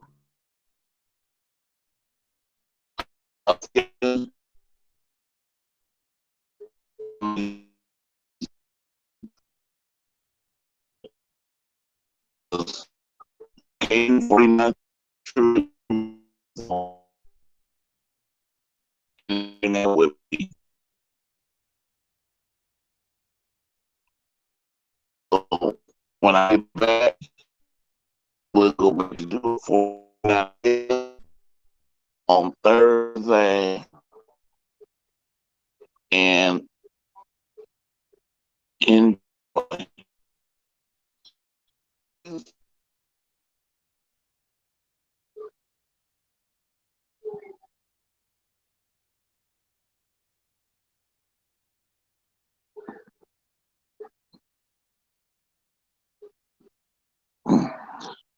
game 49 with me. So when I get back, we'll go back to do it for on Thursday. And enjoy.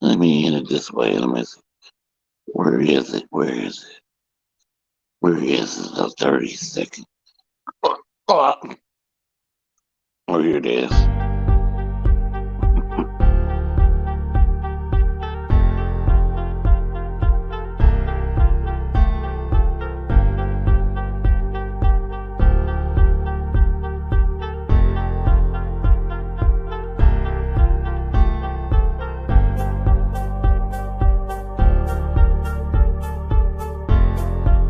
Let me end it this way. Let me see. Where is it? Where is it? Where is it? The 30 second. Oh, here it is.